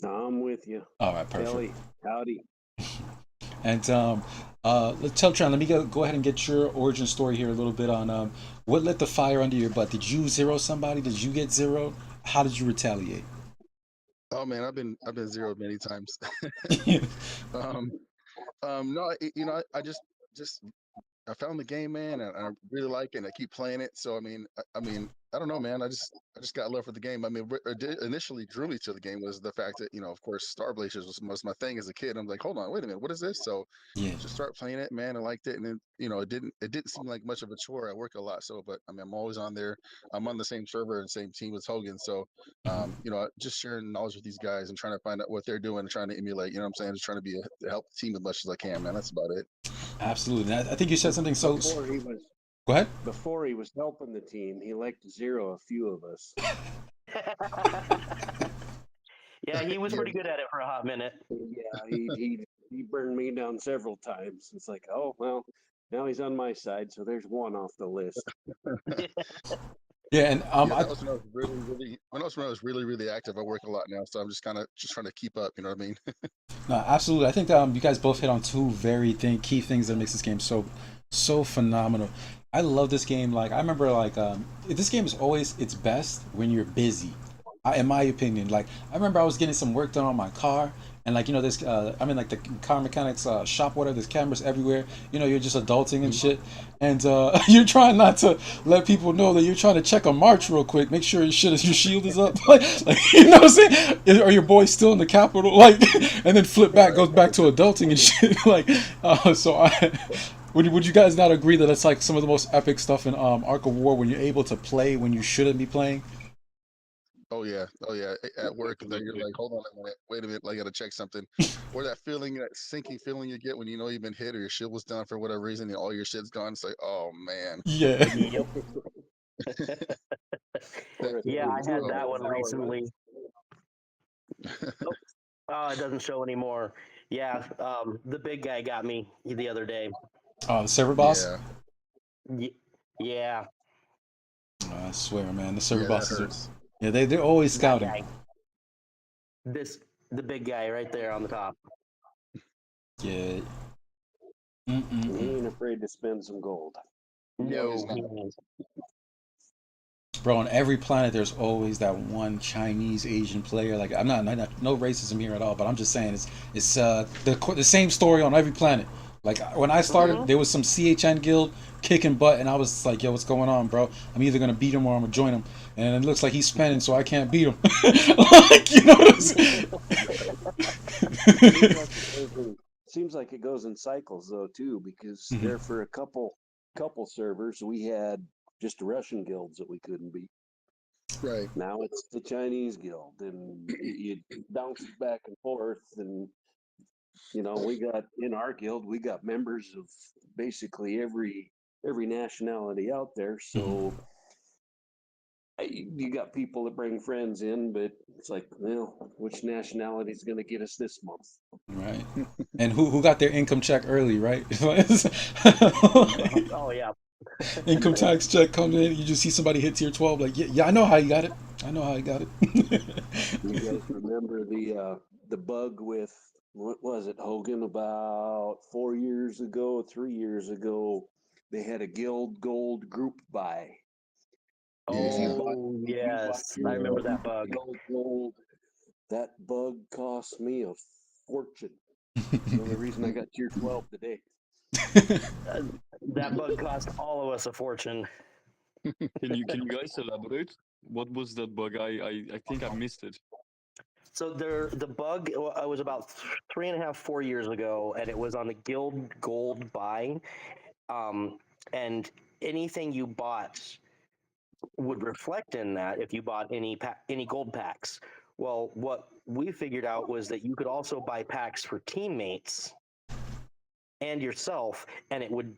I'm with you. All right, perfect. Kelly, howdy. And Teleran, let me go ahead and get your origin story here a little bit on what lit the fire under your butt. Did you zero somebody? Did you get zeroed? How did you retaliate? Oh man, I've been zeroed many times. No, I just I found the game, man, and I really like it, and I keep playing it. So I mean, I don't know, man. I just got love for the game. I mean, what initially drew me to the game was the fact that, of course, Star Blazers was my thing as a kid. I'm like, hold on, wait a minute, what is this? So Yeah. just start playing it, man. I liked it, and then it didn't seem like much of a chore. I work a lot, so but I mean, I'm always on there. I'm on the same server and same team with Hogan, so just sharing knowledge with these guys and trying to find out what they're doing and trying to emulate. You know what I'm saying? Just trying to to help the team as much as I can, man. That's about it. Absolutely. I think you said something so. Go ahead. Before he was helping the team, he liked to zero a few of us. Yeah, he was pretty good at it for a hot minute. Yeah, he burned me down several times. It's like, oh well, now he's on my side, so there's one off the list. Yeah, and that was when I was really active. I work a lot now, so I'm just trying to keep up. You know what I mean? No, absolutely. I think you guys both hit on two very key things that makes this game so phenomenal. I love this game. Like I remember, this game is always its best when you're busy. In my opinion, like I remember I was getting some work done on my car, and there's I'm in the car mechanics shop, whatever. There's cameras everywhere. You're just adulting and shit, and you're trying not to let people know that you're trying to check a march real quick, make sure your shield is up, like you know what I'm saying? Are your boys still in the Capitol? Like, and then flip back, goes back to adulting and shit. Would you guys not agree that it's like some of the most epic stuff in Ark of War when you're able to play when you shouldn't be playing? Oh yeah. At work, and then you're like, hold on a minute, wait a minute, I gotta check something. Or that feeling, that sinking feeling you get when you've been hit or your shit was down for whatever reason, and all your shit's gone. It's like, oh man. Yeah. Yeah, I had that one recently. It doesn't show anymore. Yeah, the big guy got me the other day. The server boss? Yeah. I swear, man, the server bosses they're always scouting. The big guy right there on the top. Yeah. He ain't afraid to spend some gold. No. Bro, on every planet there's always that one Chinese Asian player. Like I'm not no racism here at all, but I'm just saying it's the same story on every planet. Like when I started, there was some CHN guild kicking butt, and I was like, "Yo, what's going on, bro? I'm either gonna beat him or I'm gonna join him." And it looks like he's spending, so I can't beat him. Like, you know what I'm saying? Seems like it goes in cycles though too, because there for a couple servers we had just the Russian guilds that we couldn't beat. Right. Now it's the Chinese guild, and you bounce back and forth. And we got in our guild, we got members of basically every nationality out there. So you got people that bring friends in, but it's like, which nationality is going to get us this month? Right. And who got their income check early, right? Oh yeah. Income tax check comes in, you just see somebody hit tier 12, like, yeah, I know how you got it. I know how you got it. You guys remember the bug with, what was it, Hogan, about 4 years ago, 3 years ago? They had a guild gold group buy. If you bought, Oh if you bought yes, your I remember that bug. gold, that bug cost me a fortune. The only reason I got tier 12 today. That bug cost all of us a fortune. Can you guys elaborate? What was that bug? I think I missed it. So the bug was about 3.5, 4 years ago, and it was on the Guild Gold buy, and anything you bought would reflect in that if you bought any gold packs. Well, what we figured out was that you could also buy packs for teammates and yourself, and it would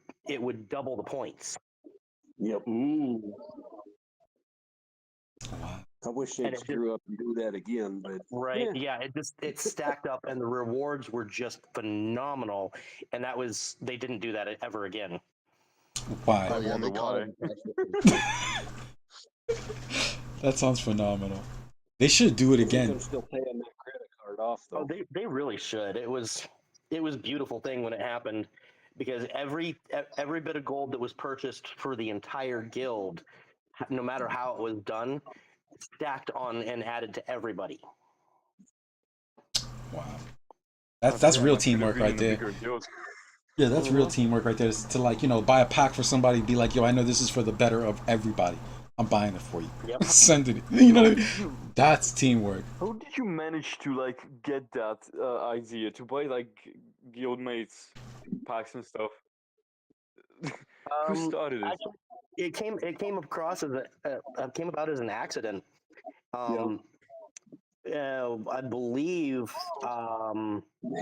double the points. Yep. Ooh. I wish they'd screw up and do that again, but right, yeah, it stacked up, and the rewards were just phenomenal, and they didn't do that ever again. Why? Oh yeah, they caught why. it. That sounds phenomenal. They should do it again. I'm still paying that credit card off though. Oh, they really should. It was a beautiful thing when it happened, because every bit of gold that was purchased for the entire guild, no matter how it was done, stacked on and added to everybody. Wow. That's real I could have teamwork been right in a there. bigger guild. Yeah, that's real teamwork right there. To buy a pack for somebody, be like, yo, I know this is for the better of everybody. I'm buying it for you. Yep. Sending it. You know what I mean? That's teamwork. How did you manage to get that idea to buy guildmates packs and stuff? Who started it? Actually, it came across as came about as an accident. I believe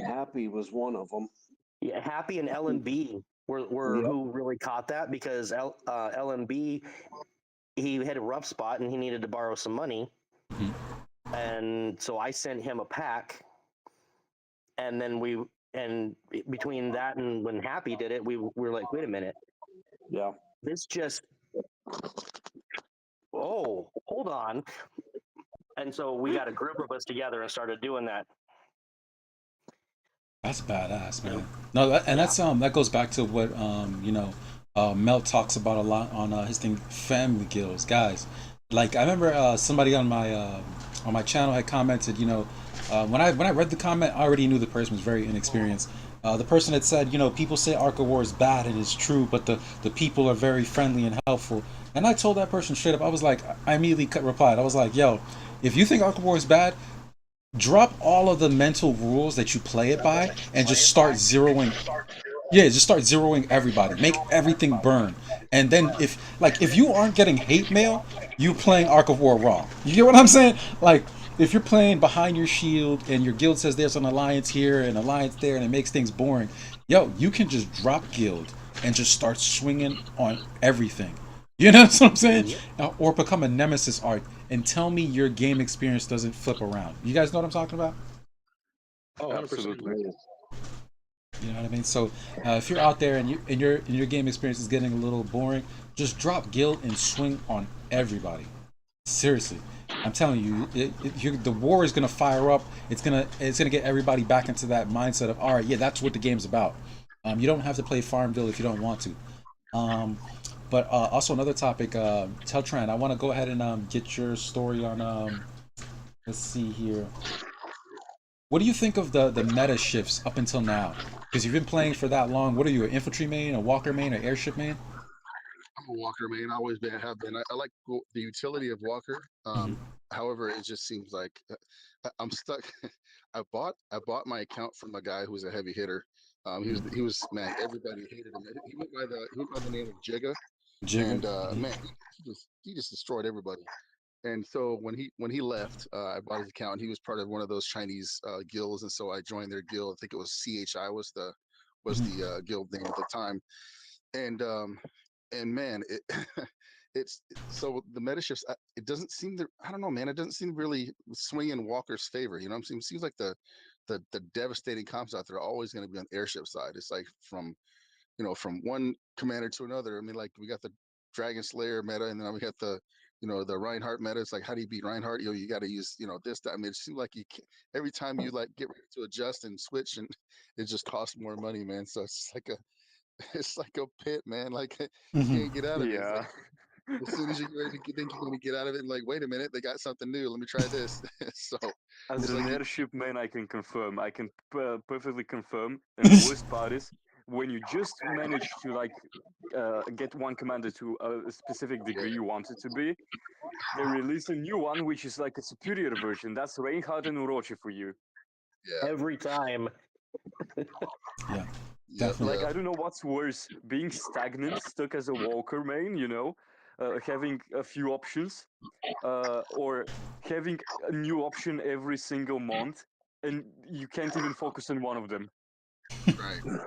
Happy was one of them. Yeah, Happy and LMB were who really caught that, because LMB, he had a rough spot and he needed to borrow some money, and so I sent him a pack, and then between that and when Happy did it, we were like, wait a minute, this just hold on, and so we got a group of us together and started doing that. That's badass, man. No, that's that goes back to what Mel talks about a lot on his thing, family guilds, guys. Like, I remember somebody on my channel had commented, when I read the comment, I already knew the person was very inexperienced. The person had said, people say Arc of War is bad, and it's true, but the people are very friendly and helpful. And I told that person straight up, I immediately replied, I was like, yo, if you think Arc of War is bad, drop all of the mental rules that you play it by and just start zeroing. Yeah, just start zeroing everybody. Make everything burn. And then if you aren't getting hate mail, you playing Arc of War wrong. You get what I'm saying? Like, if you're playing behind your shield and your guild says there's an alliance here and alliance there and it makes things boring, yo, you can just drop guild and just start swinging on everything. You know what I'm saying? Or become a nemesis arc and tell me your game experience doesn't flip around. You guys know what I'm talking about? Oh, Absolutely. You know what I mean? So if you're out there and your game experience is getting a little boring, just drop guild and swing on everybody. Seriously, I'm telling you, the war is gonna fire up. It's gonna get everybody back into that mindset of, all right, yeah, that's what the game's about. You don't have to play Farmville if you don't want to. But also another topic, Teleran, I want to go ahead and get your story on. Let's see here. What do you think of the meta shifts up until now? Because you've been playing for that long. What are you, an infantry main, a walker main, or airship main? I'm a Walker main. I always have been. I like the utility of Walker. However, it just seems like I'm stuck. I bought my account from a guy who was a heavy hitter. He was man. Everybody hated him. He went by the name of Jigga. and man, he just destroyed everybody. And so when he left, I bought his account. He was part of one of those Chinese guilds, and so I joined their guild. I think it was CHI was the guild name at the time. And man, it's so the meta shifts. It doesn't seem to. I don't know, man. It doesn't seem really swing in Walker's favor. You know what I'm saying? It seems like the devastating comps out there are always going to be on airship side. It's like from one commander to another. I mean, like we got the Dragon Slayer meta, and then we got the Reinhardt meta. It's like, how do you beat Reinhardt? You got to use this. That. I mean, it seems like every time you like get ready to adjust and switch, and it just costs more money, man. So it's like a pit, man. Like you can't get out of it. Yeah. Like, as soon as you get ready to think you're going to get out of it, and like, wait a minute, they got something new. Let me try this. So As it's an like airship man, I can confirm. I can perfectly confirm. And the worst part is when you just manage to like get one commander to a specific degree you want it to be, they release a new one which is like a superior version. That's Reinhardt and Orochi for you. yeah, Every time. Yeah, yeah, definitely. Like I don't know what's worse, being stagnant, stuck as a Walker main, having a few options, or having a new option every single month, and you can't even focus on one of them. right, right.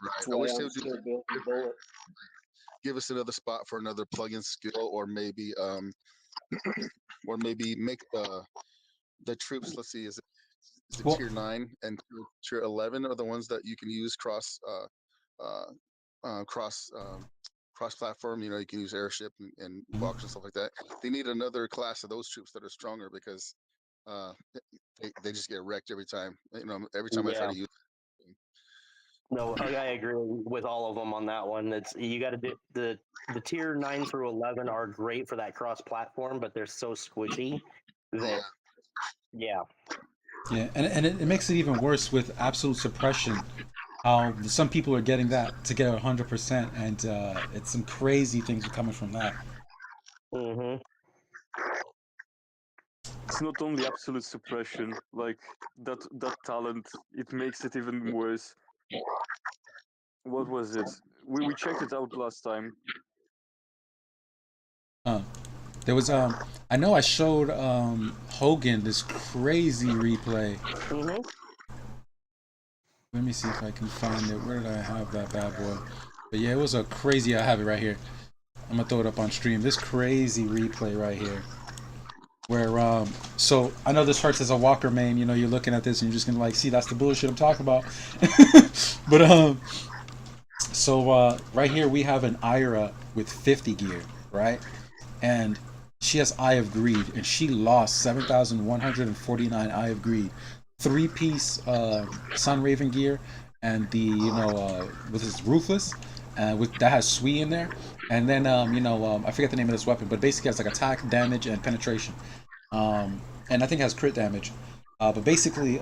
That's I why wish they I'm would do still building bullet. give us another spot for another plug-in skill, or maybe make the troops. Let's see, is it Well, tier 9 and tier 11 are the ones that you can use cross platform. You can use airship and walkers and stuff like that. They need another class of those troops that are stronger, because uh, they just get wrecked every time. Every time I try Yeah. to use. No, I agree with all of them on that one. It's you got to do the tier 9 through 11 are great for that cross platform, but they're so squishy that yeah. yeah, and it makes it even worse with absolute suppression. Some people are getting that to get 100%, and it's some crazy things are coming from that. Mm-hmm. It's not only absolute suppression, like that talent, it makes it even worse. What was it? We checked it out last time. There was I know I showed Hogan this crazy replay. Mm-hmm. Let me see if I can find it. Where did I have that bad boy? But yeah, it was a crazy. I have it right here. I'm gonna throw it up on stream. This crazy replay right here, where so I know this hurts as a Walker main. You're looking at this and you're just gonna like see that's the bullshit I'm talking about. But so right here we have an Ira with 50 gear, right? And she has Eye of Greed, and she lost 7,149 Eye of Greed, 3-piece Sun Raven gear, and the with his Ruthless, with that has Sui in there, and then I forget the name of this weapon, but basically has like attack, damage, and penetration, and I think it has crit damage, but basically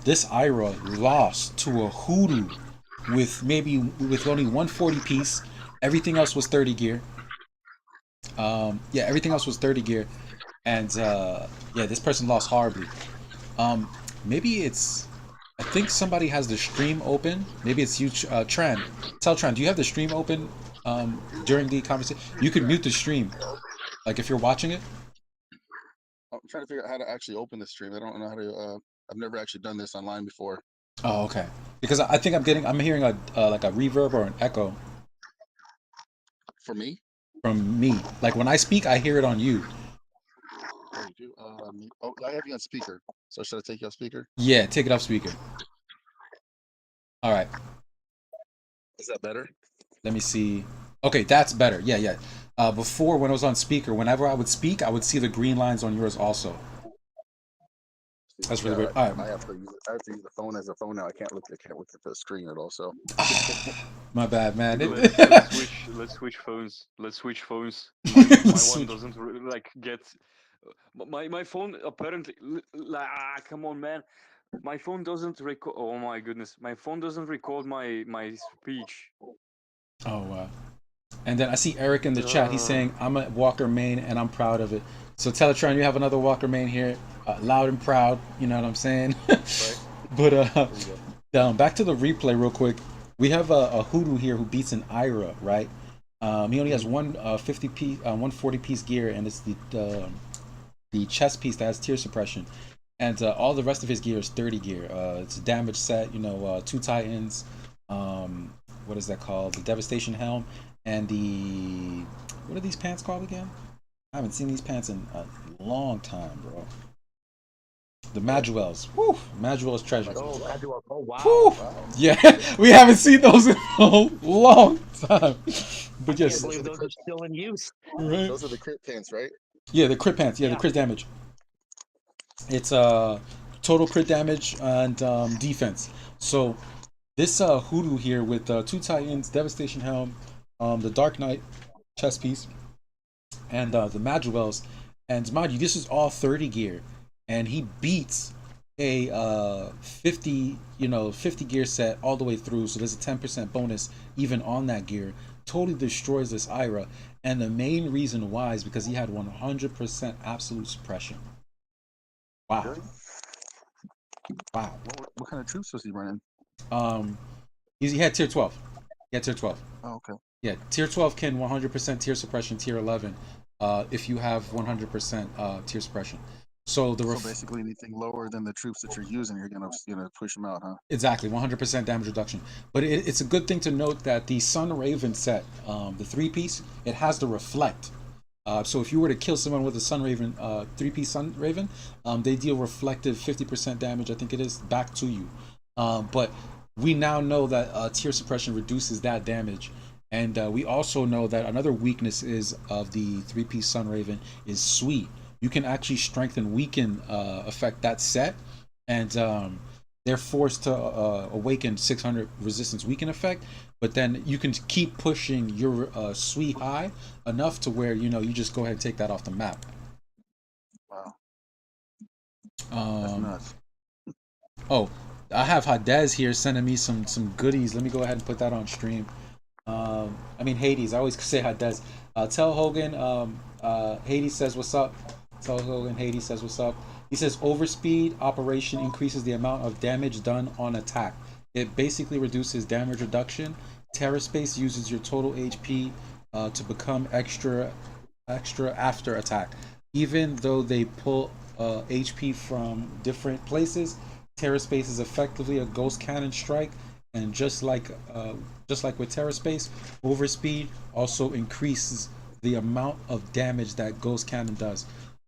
this Ira lost to a Hoodoo with only 140 piece. Everything else was 30 gear. Everything else was 30 gear, and this person lost horribly. Maybe it's, I think somebody has the stream open. Maybe it's you, Tran. Tell Tran, do you have the stream open during the conversation? You could mute the stream, like if you're watching it. I'm trying to figure out how to actually open the stream. I don't know how to. I've never actually done this online before. Oh, okay. Because I think I'm hearing a like a reverb or an echo. For me? From me. Like when I speak, I hear it on you. Oh, you do? I have you on speaker. So should I take you off speaker? Yeah, take it off speaker. All right. Is that better? Let me see. Okay, that's better. Yeah. Before, when I was on speaker, whenever I would speak, I would see the green lines on yours also. That's really weird. All right. I have to use the phone as a phone now. I can't look at the screen at all. So. My bad, man. Let's switch phones. Let's switch phones. My one doesn't like get. My phone apparently. Come on, man. My phone doesn't record. Oh my goodness, my phone doesn't record my speech. Oh wow. And then I see Eric in the chat. He's saying, "I'm a Walker main and I'm proud of it." So Teleran, you have another Walker main here, loud and proud. You know what I'm saying? Right. But back to the replay real quick. We have a Hoodoo here who beats an Ira, right? He only has one 50 piece, 140 piece gear, and it's the chest piece that has tear suppression, and all the rest of his gear is 30 gear. It's a damage set, two Titans. What is that called? The Devastation Helm, and the what are these pants called again? I haven't seen these pants in a long time, bro. The Maduels. Woo! Maduel's treasure. Oh, oh wow. Woo! Wow. Yeah, we haven't seen those in a long time. But I can't yes, believe those are still in use. right? Those are the crit pants, right? Yeah, the crit pants. Yeah, the Yeah. crit damage. It's total crit damage and defense. So this Hoodoo here with two Titans, Devastation Helm, the Dark Knight chest piece, and the Maduels. And mind you, this is all 30 gear, and he beats a 50 50 gear set all the way through. So there's a 10% bonus even on that gear. Totally destroys this Ira, and the main reason why is because he had 100% absolute suppression. Wow. Really? Wow. What kind of troops was he running? Um, he had tier 12. He had tier 12. Oh, okay. Yeah, tier 12 can 100% tear suppression. Tier 11, if you have 100% tear suppression. So So basically, anything lower than the troops that you're using, you're gonna push them out, huh? exactly 100% damage reduction. But it's a good thing to note that the Sun Raven set, the 3-piece, it has the reflect. So if you were to kill someone with a Sun Raven, 3-piece Sun Raven, they deal reflective 50% damage, I think it is, back to you. But we now know that tear suppression reduces that damage. And we also know that another weakness is of the 3-piece Sun Raven is sweet. You can actually strengthen, weaken affect that set, and they're forced to awaken 600 resistance weaken effect. But then you can keep pushing your sweet high enough to where you just go ahead and take that off the map. Wow, that's Um, nuts. oh, I have Hadez here sending me some goodies. Let me go ahead and put that on stream. I mean Hades. I always say Hadez. Tell Hogan. Hades says what's up. Tell Hogan. Hades says what's up. He says overspeed operation increases the amount of damage done on attack. It basically reduces damage reduction. TerraSpace uses your total HP to become extra after attack. Even though they pull HP from different places, TerraSpace is effectively a ghost cannon strike, and just like with TerraSpace, overspeed also increases the amount of damage that ghost cannon does.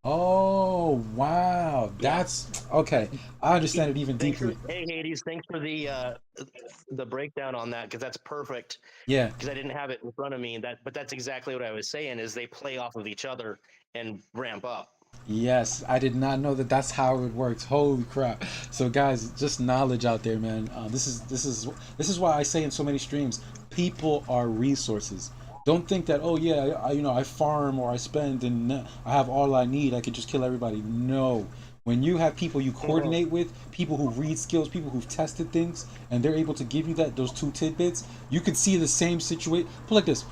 Oh wow, that's okay. I understand it even Thanks deeper. hey Hades, thanks for the breakdown on that because that's perfect. Yeah, Because I didn't have it in front of me. But that's exactly what I was saying. Is they play off of each other and ramp up. yes, I did not know that that's how it works. Holy crap! So guys, just knowledge out there, man. This is why I say in so many streams, people are resources. Don't think that I farm or I spend and I have all I need. I could just kill everybody. No. When you have people you coordinate with, people who read skills, people who've tested things, and they're able to give you those two tidbits, you could see the same situation. Put it like this: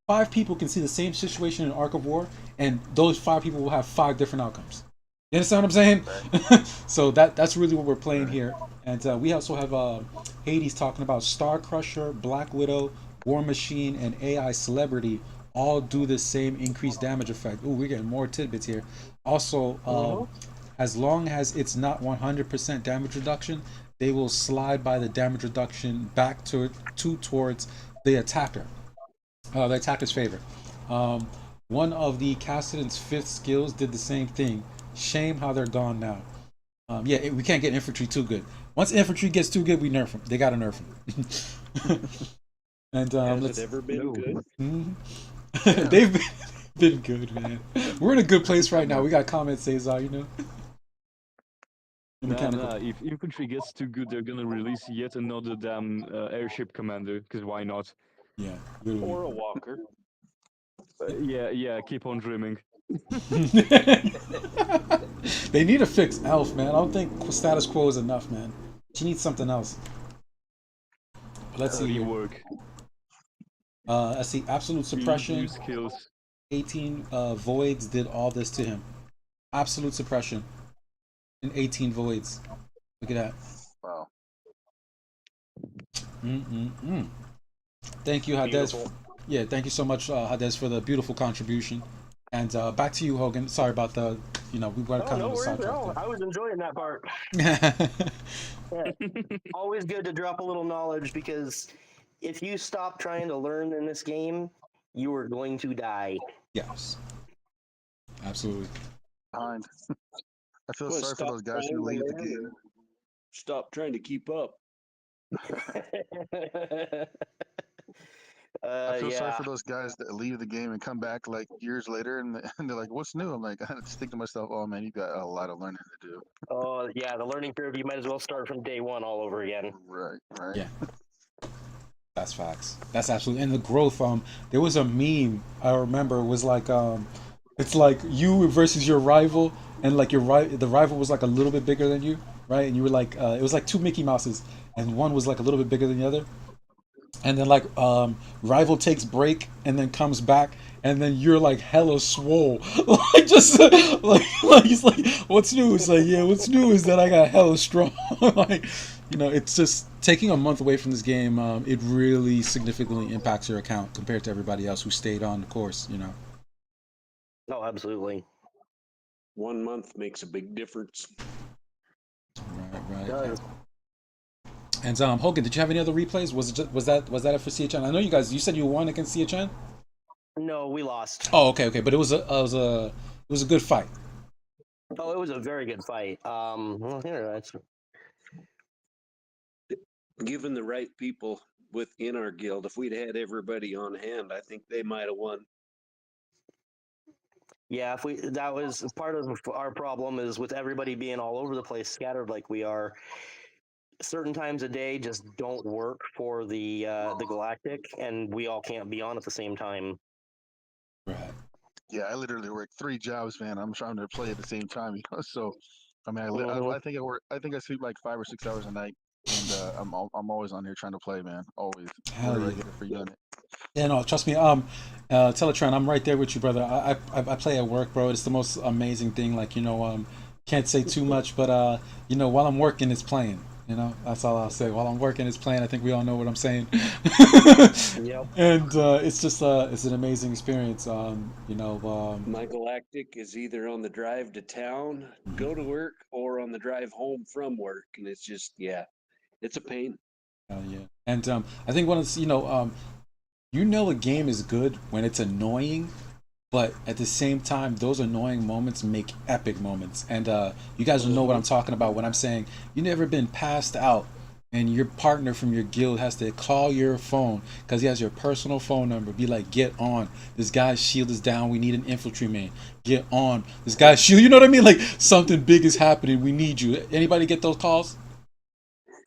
5 people can see the same situation in Ark of War, and those 5 people will have 5 different outcomes. You understand what I'm saying? So that's really what we're playing here. And we also have Hades talking about Star Crusher, Black Widow, War Machine, and AI Celebrity all do the same increased damage effect. Ooh, we're getting more tidbits here. Also, as long as it's not 100% damage reduction, they will slide by the damage reduction back towards the attacker. The attacker's favor. One of the Cassidon's 5th skills did the same thing. Shame how they're gone now. We can't get infantry too good. Once infantry gets too good, we nerf them. They gotta nerf them. And Has it ever been good? they've been good, man. We're in a good place right now. We got comments, Cesar, Nah, if infantry gets too good, they're gonna release yet another damn airship commander. Because why not? Yeah, literally. Or a walker? Yeah. Keep on dreaming. They need to fix Elf, man. I don't think status quo is enough, man. She needs something else. Let's see here. Rework. Let's see. Absolute suppression. New skills. 18 voids did all this to him. Absolute suppression. And 18 voids. Look at that. Wow. Mm-mm-mm. Thank you, Hades. Beautiful. Yeah, thank you so much, Hades, for the beautiful contribution. And back to you, Hogan. Sorry about the, we were Oh, kind of no on a worries. sidetrack No, I was enjoying that part. there. Yeah. Always good to drop a little knowledge because if you stop trying to learn in this game, you are going to die. Yes, absolutely. Behind. I feel Well, sorry for stop those guys trying who to leave the learn game. and stop trying to keep up. I feel sorry Yeah. for those guys that leave the game and come back like years later, and, and they're like, "What's new?" I'm like, I just think to myself, "Oh man, you got a lot of learning to do." Oh, yeah. The learning curve, you might as well start from day one all over again. Right, right. Yeah, that's facts. That's absolutely. And the growth. There was a meme I remember was like, it's like you versus your rival, and like the rival was like a little bit bigger than you, right? And you were like, it was like two Mickey Mouses, and one was like a little bit bigger than the other. And then like rival takes break and then comes back, and then you're like hella swole. Like just like he's like, what's new? It's like, yeah, what's new is that I got hella strong. Like, it's just taking a month away from this game. It really significantly impacts your account compared to everybody else who stayed on the course. Oh, absolutely. 1 month makes a big difference. Right. Does. And Hogan, did you have any other replays? Was that it for CHN? I know you said you won against CHN. No, we lost. Oh, okay, but it was a good fight. Oh, it was a very good fight. Well, here, that's Given the right people within our guild, if we'd had everybody on hand, I think they might have won. yeah. That was part of our problem is with everybody being all over the place, scattered like we are. Certain times a day just don't work for the Galactic, and we all can't be on at the same time. Right. Yeah, I literally work 3 jobs, man. I'm trying to play at the same time, So, I mean, Mhm. I think I work. I think I sleep like 5 or 6 hours a night, and I'm always on here trying to play, man. Always, Hell whenever I yeah. get a free unit. Yeah, no, trust me. Teleran, I'm right there with you, brother. I play at work, bro. It's the most amazing thing. Like, can't say too much, but while I'm working, it's playing. That's all I'll say. While I'm working, it's playing. I think we all know what I'm saying. Yep. And it's just it's an amazing experience. My Galactic is either on the drive to town, go to work, or on the drive home from work. And it's just, yeah, it's a pain. yeah. And I think a game is good when it's annoying, but at the same time, those annoying moments make epic moments. And you guys will know what I'm talking about when I'm saying you never been passed out and your partner from your guild has to call your phone because he has your personal phone number. Be like, get on. This guy's shield is down. We need an infantryman. Get on. This guy's shield. You know what I mean? Like something big is happening. We need you. Anybody get those calls?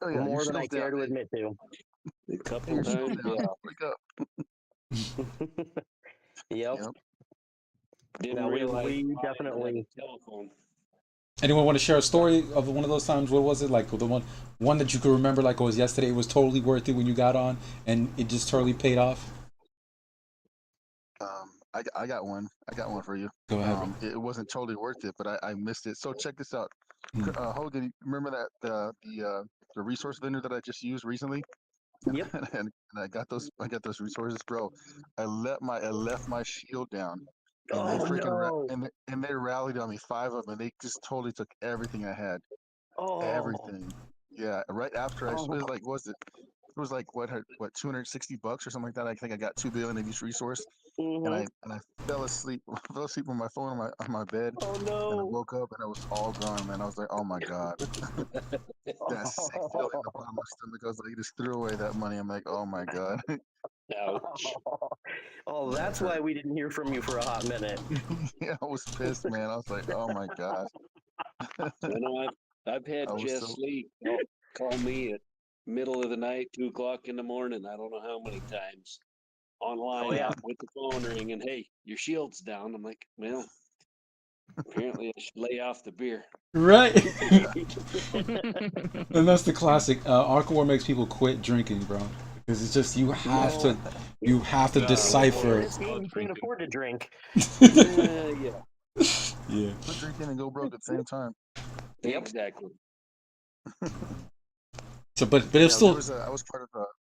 Oh yeah, your More than I shield's down. care to admit to. A Hey, couple your shield's times, down. yeah. Wake up. Yep. Yep. Didn't No, realize we I had definitely. a telephone. Anyone want to share a story of one of those times? What was it like? The one that you could remember, like it was yesterday. It was totally worth it when you got on, and it just totally paid off. I got one. I got one for you. Go ahead. Bro. It wasn't totally worth it, but I missed it. So check this out. Hogan, remember that the resource vendor that I just used recently? Yep. and I got those resources, bro. I left my shield down, and they Oh freaking no. and they rallied on me, 5 of them. They just totally took everything I had, Oh. everything. Yeah, right after it Oh. was like, it was like what $260 or something like that. I think I got 2 billion of each resource, and Mhm. I fell asleep fell asleep on my phone on my bed, Oh and I no. woke up and it was all gone, man. I was like, oh my god. That sick feeling in the bottom of my stomach. I was like, you just threw away that money. I'm like, oh my god. Ouch. Oh, Yeah, it that's why hurt. we didn't hear from you for a hot minute. Yeah, I was pissed, man. I was like, oh my god. You know, I've I had was Jess so Lee call me at middle of the night, 2 o'clock in the morning. I don't know how many times Oh online yeah. with the phone ringing. Hey, your shield's down. I'm like, well, apparently I should lay off the beer. Right. yeah. And that's the classic. Arc War makes people quit drinking, bro, because it's just No. you have to Nah, In decipher. this game, not you can't drinking. afford to drink. Yeah, Yeah. Quit drinking and go broke at the same time. Yep. exactly. So, but it Yeah, was still. I was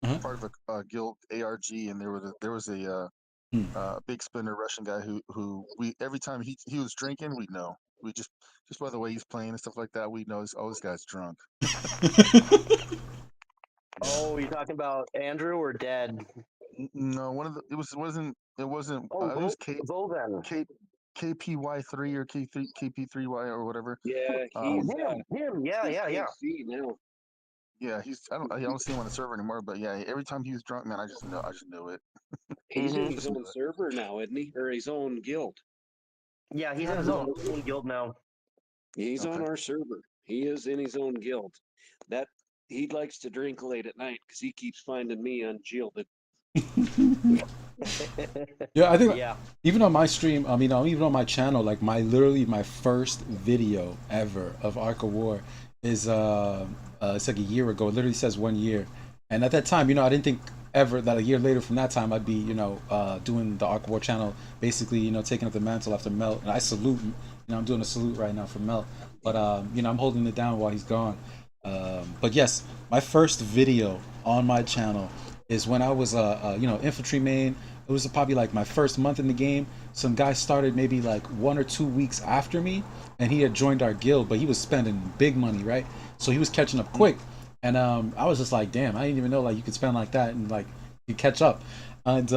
Uh-huh. part of a guild ARG, and there was a Hmm. big spender Russian guy who we every time he was drinking, we know. We just by the way he's playing and stuff like that, we know this guy's drunk. Yeah. Oh, you're talking about Andrew or Dad? No, one of the it wasn't Oh, it was K Voven. K KPY3 or KP3Y or whatever. Yeah, Oh, he's him. Yeah, he's yeah, yeah. KC now. Yeah, I don't see him on the server anymore, but yeah, every time he was drunk, man, I just knew it. He's in Mm-hmm. his Just knew own server now, isn't he? Or his own guild. Yeah, he's in it. his No, own guild now. He's on okay. our server. He is in his own guild. That he likes to drink late at night because he keeps finding me unshielded. Yeah, I think Yeah. even on my stream, I mean, even on my channel, like literally my first video ever of Arc of War is it's like a year ago. It literally says 1 year, and at that time, I didn't think ever that a year later from that time I'd be doing the Arc of War channel, basically taking up the mantle after Melt. And I salute, I'm doing a salute right now for Melt, but I'm holding it down while he's gone. But yes, my first video on my channel is when I was infantry main. It was probably like my first month in the game. Some guy started maybe like 1 or 2 weeks after me, and he had joined our guild, but he was spending big money, right? So he was catching up quick, and I was just like, damn, I didn't even know like you could spend like that and like you catch up. And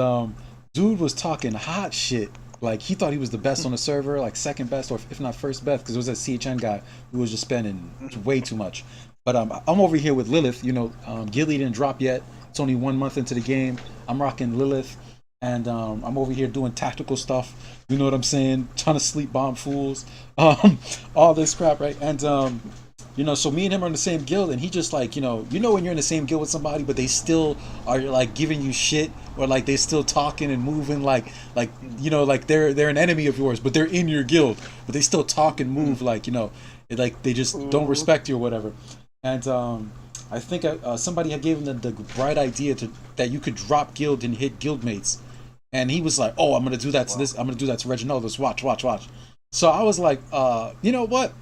dude was talking hot shit. Like he thought he was the best on the server, like second best or if not first best, because it was a CHN guy who was just spending way too much. But I'm over here with Lilith. Gilly didn't drop yet. It's only 1 month into the game. I'm rocking Lilith, and I'm over here doing tactical stuff. You know what I'm saying? Trying to sleep bomb fools, all this crap, right? And so me and him are in the same guild, and he just like when you're in the same guild with somebody, but they still are like giving you shit, or like they still talking and moving like they're an enemy of yours, but they're in your guild, but they still talk and move like they just don't respect you or whatever. And I think somebody had given the bright idea that you could drop guild and hit guildmates, and he was like, "Oh, I'm gonna do that to this. I'm gonna do that to Reginaldus. Watch, watch, watch." So I was like, you know what?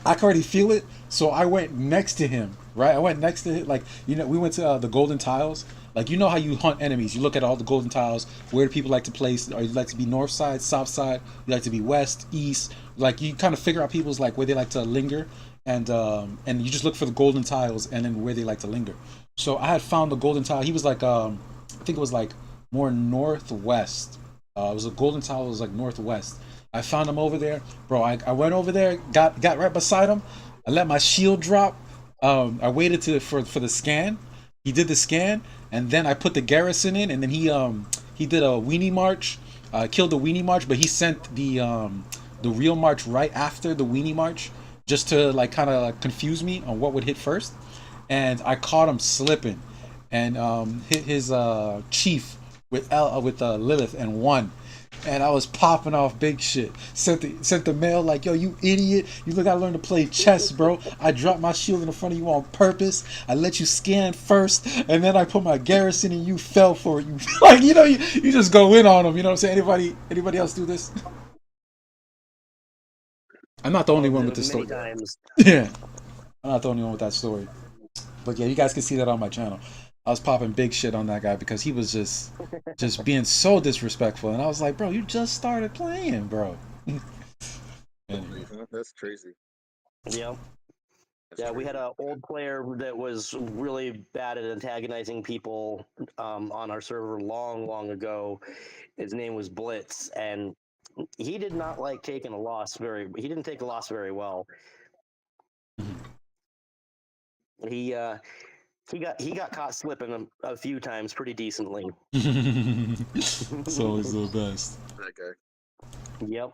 I can already feel it. So I went next to him, right? I went next to him, like we went to the golden tiles. Like how you hunt enemies. You look at all the golden tiles. Where do people like to place? Or you like to be north side, south side? You like to be west, east? Like you kind of figure out people's like where they like to linger, and you just look for the golden tiles and then where they like to linger. So I had found the golden tile. He was like I think it was like more northwest. It was a golden tile. It was like northwest. I found him over there, bro. I went over there, got right beside him. I let my shield drop. I waited for the scan. He did the scan, and then I put the garrison in, and then he did a weenie march. Killed the weenie march, but he sent the real march right after the weenie march, just to like kind of like confuse me on what would hit first. And I caught him slipping, and hit his chief with Lilith and won. And I was popping off big shit. Sent the mail like, yo, you idiot. You gotta learn to play chess, bro. I dropped my shield in front of you on purpose. I let you scan first, and then I put my garrison and you fell for it. You like, you just go in on them. You know what I'm saying? Anybody else do this? I'm not the only one with this story. Many times. Yeah. I'm not the only one with that story. But yeah, you guys can see that on my channel. I was popping big shit on that guy because he was just being so disrespectful, and I was like, bro, you just started playing, bro. Anyway. That's crazy. Yeah. Yeah, we had an old player that was really bad at antagonizing people on our server long ago. His name was Blitz, and he did not like taking a loss he didn't take a loss very well. He got caught slipping a few times pretty decently. It's always the best. That guy. Yep.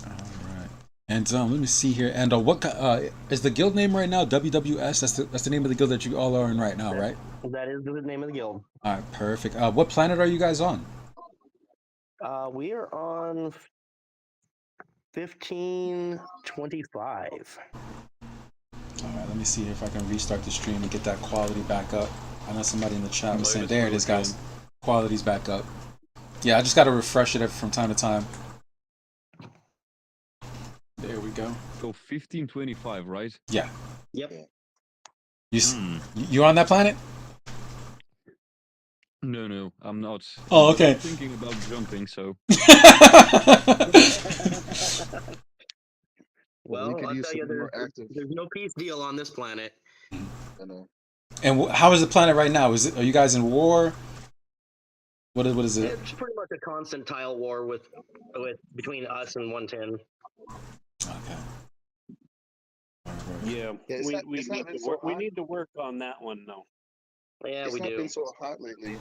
All right. And let me see here. And what is the guild name right now? WWS. That's the name of the guild that you all are in right now, right? That is the name of the guild. All right, perfect. What planet are you guys on? We are on 1525. All right, let me see if I can restart the stream and get that quality back up. I know somebody in the chat was saying, there it is, guys. Quality's back up. Yeah, I just got to refresh it from time to time. There we go. So 1525, right? Yeah. Yep. You're on that planet? No, I'm not. Oh, But okay. I'm thinking about jumping, so Well, we Well, could I'll use tell some you, more active. there's no peace deal on this planet. You know, And how is the planet right now? Are you guys in war? What is it? It's pretty much a constant tile war with between us and 110. Okay. Yeah, yeah, it's not been so we hot. need to work on that one though. Yeah, It's we not do. been so hot lately.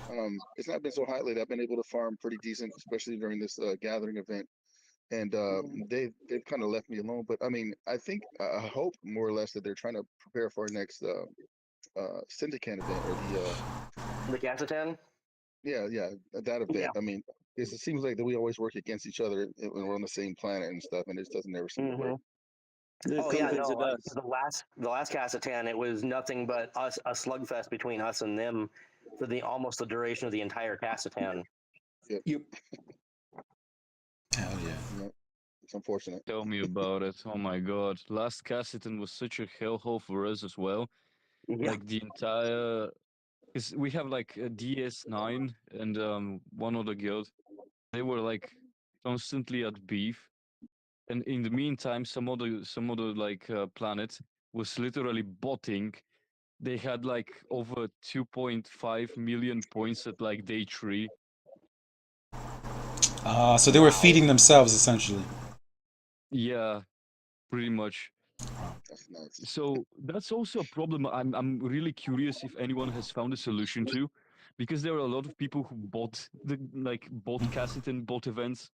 It's not been so hot lately. I've been able to farm pretty decent, especially during this gathering event. And they've kind of left me alone. But I mean, I hope more or less that they're trying to prepare for our next Syndicate event or The Gacetan? that Yeah. event. I mean, because it seems like that we always work against each other when we're on the same planet and stuff, and it just doesn't ever seem to work. Oh yeah, no. Visit us. The last Gacetan, it was nothing but a slugfest between us and them for almost the duration of the entire Gacetan. Yep. Hell yeah. Yeah, it's unfortunate. tell me about it. Oh my god. Last Cassiton was such a hellhole for us as well. Yeah. Like the entire because we have like a DS9 and one other guild. They were like constantly at beef. And in the meantime, some other like planet was literally botting. They had like over 2.5 million points at like day 3. So they were feeding themselves essentially. Yeah, pretty much. That's nuts. So that's also a problem. I'm really curious if anyone has found a solution to, because there are a lot of people who bought cassette and bought events.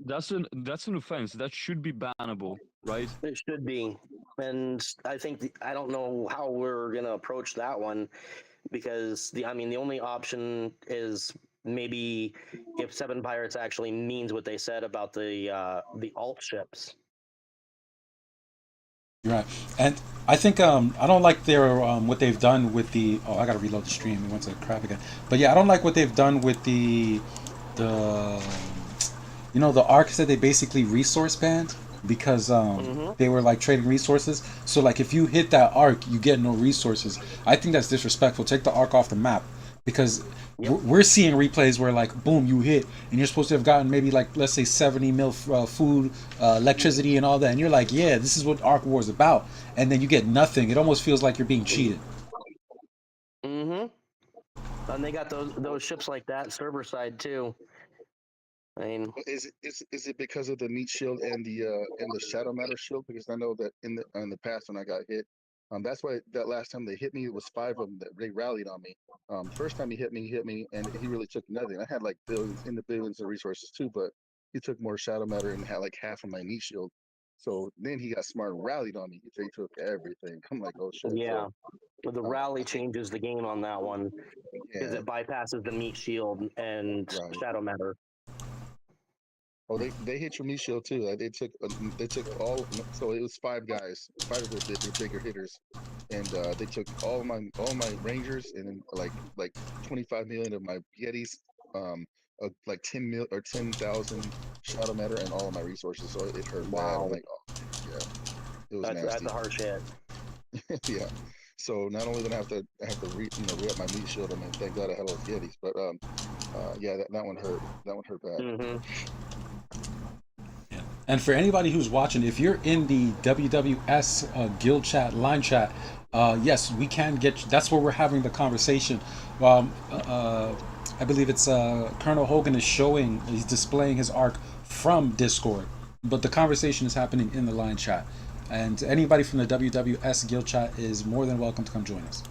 That's an offense. That should be bannable, right? It should be. And I think I don't know how we're gonna approach that one because the only option is maybe if Seven Pirates actually means what they said about the alt ships. Right. And I think I don't like their what they've done with the I gotta reload the stream. It went to crap again. But yeah, I don't like what they've done with the the arcs that they basically resource banned because they were like trading resources. So like if you hit that arc, you get no resources. I think that's disrespectful. Take the arc off the map because we're seeing replays where like boom you hit and you're supposed to have gotten maybe like let's say 70 mil food, electricity and all that, and you're like yeah this is what Arc War is about, and then you get nothing. It almost feels like you're being cheated. And they got those ships like that server side too. I mean, Is it because of the meat shield and the shadow matter shield? Because I know that in the past when I got hit, that's why that last time they hit me, it was 5 of them that they rallied on me. First time he hit me, and he really took nothing. I had like billions of resources too, but he took more shadow matter and had like half of my meat shield. So then he got smart and rallied on me. They took everything. I'm like, oh shit. yeah. So, The rally changes the game on that one because yeah, it bypasses the meat shield and right. shadow matter. Oh, they hit your meat shield too. They took all. So it was 5 guys, 5 of the bigger hitters, and they took all my rangers and then like 25 million of my yetis, like 10,000 shadow matter and all of my resources. So it hurt bad. I'm like, oh yeah, it was That's nasty. a harsh hit. Yeah. So not only did I have to re-up my meat shield. I mean, thank God I had all those yetis, but yeah, that one hurt. That one hurt bad. And for anybody who's watching, if you're in the WWS guild chat, line chat, yes, we can get you. That's where we're having the conversation. I believe it's Colonel Hogan is he's displaying his arc from Discord, but the conversation is happening in the line chat. And anybody from the WWS guild chat is more than welcome to come join us.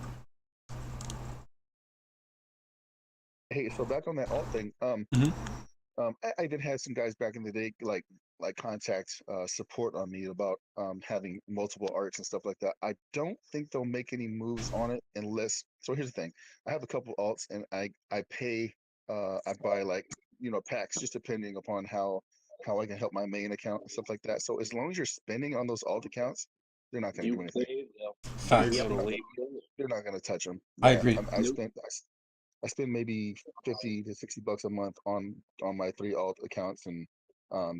Hey, so back on that alt thing, I did have some guys back in the day like contact support on me about having multiple arcs and stuff like that. I don't think they'll make any moves on it unless. So here's the thing: I have a couple alts, and I pay I buy like packs just depending upon how I can help my main account and stuff like that. So as long as you're spending on those alt accounts, they're not going to do anything. Facts. They're not going to touch them. I Yeah, agree. I spend maybe $50 to $60 a month on my 3 alt accounts, and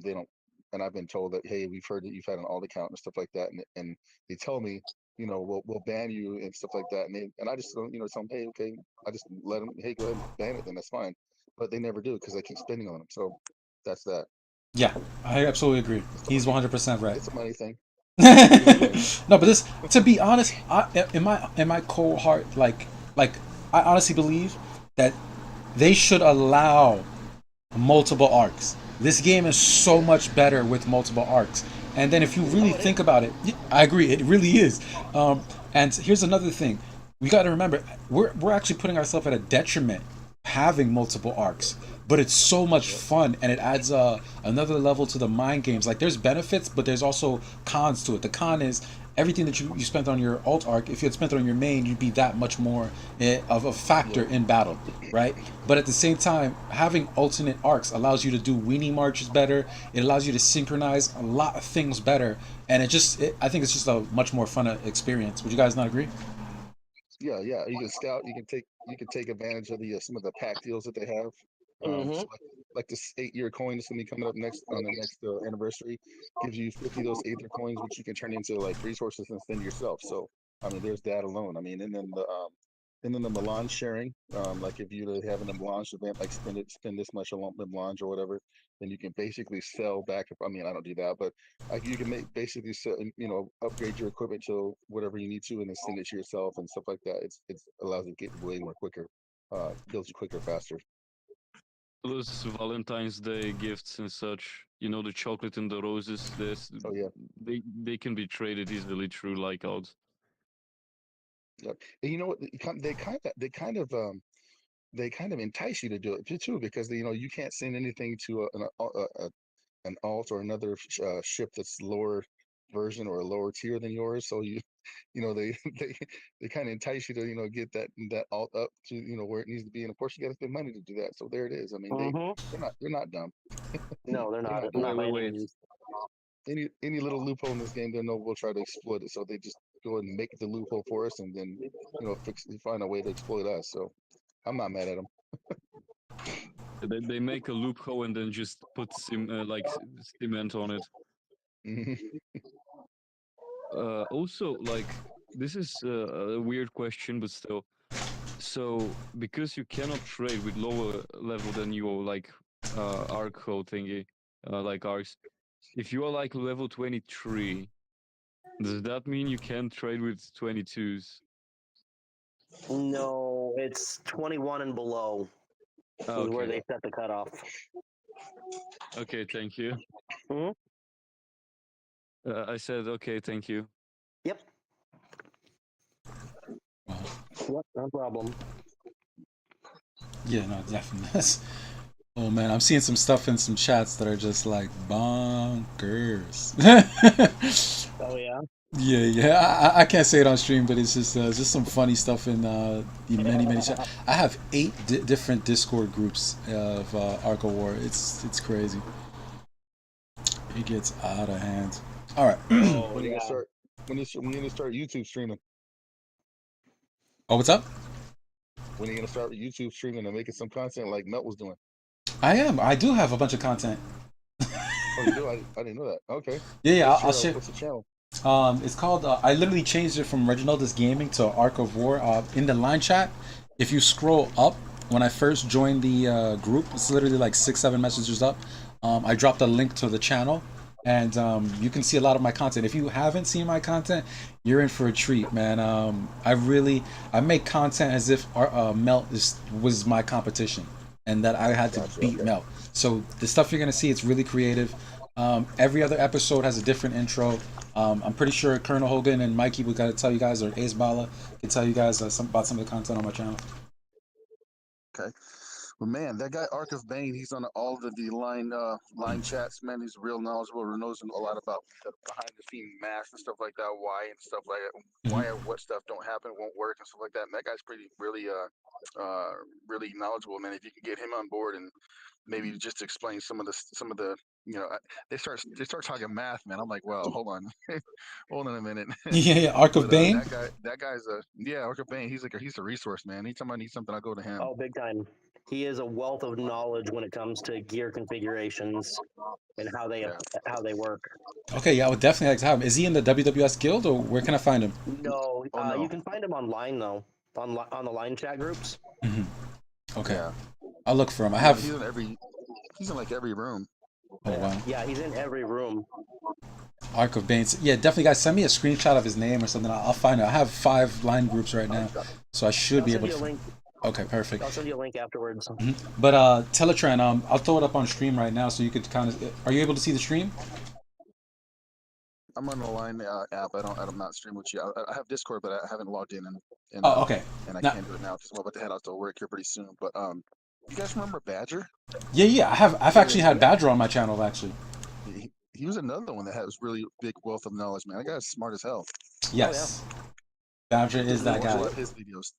they don't. And I've been told that hey, we've heard that you've had an alt account and stuff like that, and they tell me we'll ban you and stuff like that. And I just don't, tell them, hey, okay, I just let them, hey, go ahead and ban it, then that's fine. But they never do because I keep spending on them. So that's that. Yeah, I absolutely agree. He's 100% right. It's a money thing. No, but this, to be honest, in my cold heart, like I honestly believe that they should allow multiple arcs. This game is so much better with multiple arcs. And then if you really think about it, I agree, it really is. And here's another thing: we got to remember we're actually putting ourselves at a detriment having multiple arcs. But it's so much fun, and it adds another level to the mind games. Like there's benefits, but there's also cons to it. The con is everything that you spent on your alt arc. If you had spent it on your main, you'd be that much more of a factor in battle, right? But at the same time, having alternate arcs allows you to do weenie marches better. It allows you to synchronize a lot of things better, and I think it's just a much more fun experience. Would you guys not agree? Yeah. You can scout. You can take advantage of the some of the pack deals that they have. Mm-hmm. So like this 8-year coin that's gonna be coming up next on the next anniversary gives you 50 of those 8-year coins, which you can turn into like resources and spend yourself. So I mean, there's that alone. I mean, and then the melange sharing. Like if you have a melange event, like spend this much on melange or whatever, then you can basically sell back. I mean, I don't do that, but like you can make basically sell, upgrade your equipment to whatever you need to, and then send it to yourself and stuff like that. It allows you to get way more quicker, builds you quicker, faster. Those Valentine's Day gifts and such, the chocolate and the roses, Oh yeah, they can be traded easily through like odds. yep. And you know what? They kind of entice you to do it too, because you can't send anything to an alt or another ship that's lower version or a lower tier than yours. So they they kind of entice you to get that alt up to where it needs to be, and of course you got to spend money to do that. So there it is. I mean, Mm-hmm. they're not dumb. No, they're They're not. not dumb. Not Wait, by wait, any wait. means. Any little loophole in this game, they know we'll try to exploit it. So they just go and make the loophole for us, and then find a way to exploit us. So I'm not mad at them. They make a loophole and then just put cement on it. Also, like this is a weird question, but still. So because you cannot trade with lower level than you, like Arco thingy, like arcs. If you are like level 23, does that mean you can't trade with 22s? No, it's 21 and below is where Okay. they set the cutoff. Okay, thank you. Hmm. I said okay, thank you. Yep. Yep. No problem. Yeah, no, definitely. Oh man, I'm seeing some stuff in some chats that are just like bonkers. Oh yeah. Yeah. I can't say it on stream, but it's just some funny stuff in the many chats. I have 8 different Discord groups of Arco War. It's crazy. It gets out of hand. All right. Oh When are you gonna yeah. start? When you gonna start YouTube streaming? Oh, what's up? When are you gonna start YouTube streaming and making some content like Melt was doing? I am. I do have a bunch of content. Oh, you do? I didn't know that. Okay. Yeah. What's I'll your share. what's the channel? It's called. I literally changed it from Reginaldus Gaming to Arc of War. In the line chat, if you scroll up, when I first joined the group, it's literally like 6, 7 messages up. I dropped a link to the channel, and you can see a lot of my content. If you haven't seen my content, you're in for a treat, man. I make content as if Melt was my competition, and that I had to Gotcha. beat Okay. Melt. So the stuff you're gonna see, it's really creative. Every other episode has a different intro. I'm pretty sure Colonel Hogan and Mikey would gotta tell you guys, or Ace Bala can tell you guys about some of the content on my channel. Okay. Well, man, that guy Ark of Bane, he's on all of the line chats. Man, he's real knowledgeable. Knows a lot about the behind the scene math and stuff like that. Why and stuff like that. Why Mhm. what stuff don't happen, won't work, and stuff like that. And that guy's pretty really knowledgeable, man. If you can get him on board and maybe just explain some of the they start talking math, man. I'm like, well, hold on, hold on a minute. Yeah, Arc of But Bane. that guy's a Ark of Bane. He's a resource, man. Anytime I need something, I go to him. Oh, big time. he is a wealth of knowledge when it comes to gear configurations and how they work. Okay, yeah, I would definitely like to have him. Is he in the WWS guild, or where can I find him? No, Oh, no. you can find him online though, on the line chat groups. Okay, Yeah. I'll look for him. I Yeah, have. he's in like every room. Oh wow. Yeah, he's in every room. Arc of Banes. Yeah, definitely, guys. Send me a screenshot of his name or something. I'll find it. I have 5 line groups right now, so I should I'll be send able you a to. link. Okay, perfect. I'll send you a link afterwards. But Teletran, I'll throw it up on stream right now, so you could kind of. Are you able to see the stream? I'm on the line app. I'm not streaming with you. I have Discord, but I haven't logged in, Oh, okay. and I Now- can't do it now because I'm about to head out to work here pretty soon. But you guys remember Badger? Yeah. I've actually had Badger on my channel actually. He was another one that has really big wealth of knowledge, man. That guy's smart as hell. Yes. Badger is that Watch a guy. lot of his videos.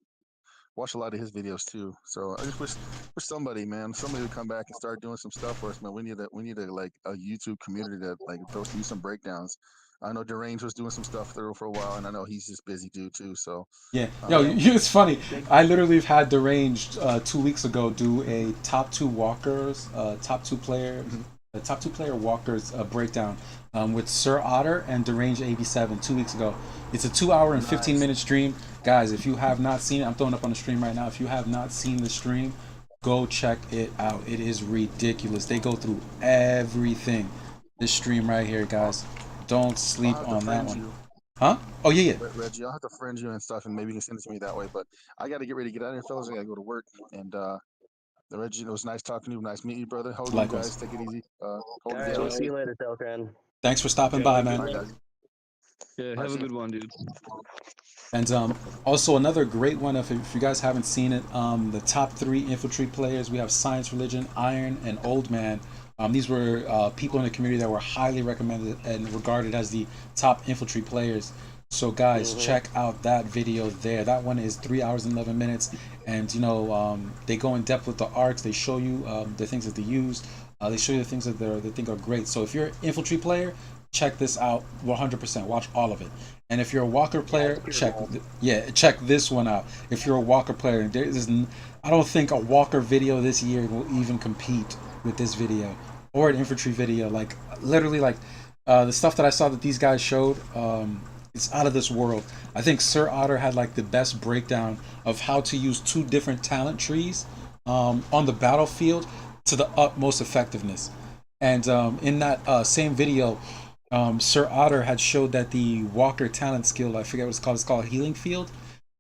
Watch a lot of his videos too. So I just wish somebody would come back and start doing some stuff for us, man. We need like a YouTube community that like those do some breakdowns. I know Deranged was doing some stuff there for a while, and I know he's just busy dude too. So Yeah. Yo, it's funny. I literally have had Deranged 2 weeks ago do a top 2 walkers, top 2 player walkers breakdown with Sir Otter and Deranged 87 2 weeks ago. It's a 2-hour and 15-minute stream. Guys, if you have not seen it, I'm throwing it up on the stream right now. If you have not seen the stream, go check it out. It is ridiculous. They go through everything. This stream right here, guys. Don't sleep on that one. Huh? Oh, yeah. Reggie, I'll have to friend you and stuff, and maybe you can send it to me that way. But I got to get ready to get out of here, fellas. I got to go to work. And Reggie, it was nice talking to you. Nice meeting you, brother. Hold on, Likewise. guys. Take it easy. All right, we'll see you later, Teletran. Thanks for stopping by, man. Bye, guys. Yeah, have a good one, dude. And also another great one, if you guys haven't seen it, the top 3 infantry players. We have Science, Religion, Iron, and Old Man. These were people in the community that were highly recommended and regarded as the top infantry players. So guys, check out that video there. That one is 3 hours and 11 minutes, and they go in depth with the arcs. They show you the things that they use. They show you the things that they think are great. So if you're an infantry player, check this out 100%. Watch all of it. And if you're a walker player, check this one out. If you're a walker player, I don't think a walker video this year will even compete with this video or an infantry video. Like literally, like the stuff that I saw that these guys showed, it's out of this world. I think Sir Otter had like the best breakdown of how to use 2 different talent trees on the battlefield to the utmost effectiveness. And in that same video, Sir Otter had showed that the Walker talent skill, I forget what it's called Healing Field,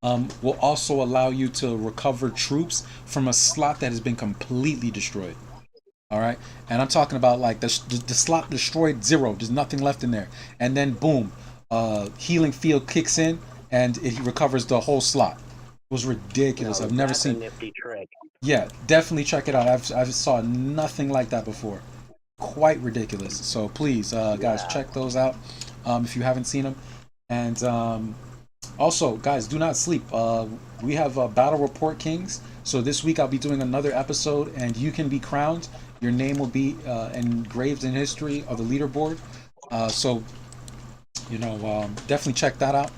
will also allow you to recover troops from a slot that has been completely destroyed. All right, and I'm talking about like the slot destroyed 0, there's nothing left in there, and then boom, Healing Field kicks in and it recovers the whole slot. It was ridiculous. I've never seen. A nifty trick. Yeah, definitely check it out. I've saw nothing like that before. Quite ridiculous. So please, guys, check those out if you haven't seen them. And also, guys, do not sleep. We have Battle Report Kings. So this week I'll be doing another episode, and you can be crowned. Your name will be engraved in history of the leaderboard. So definitely check that out.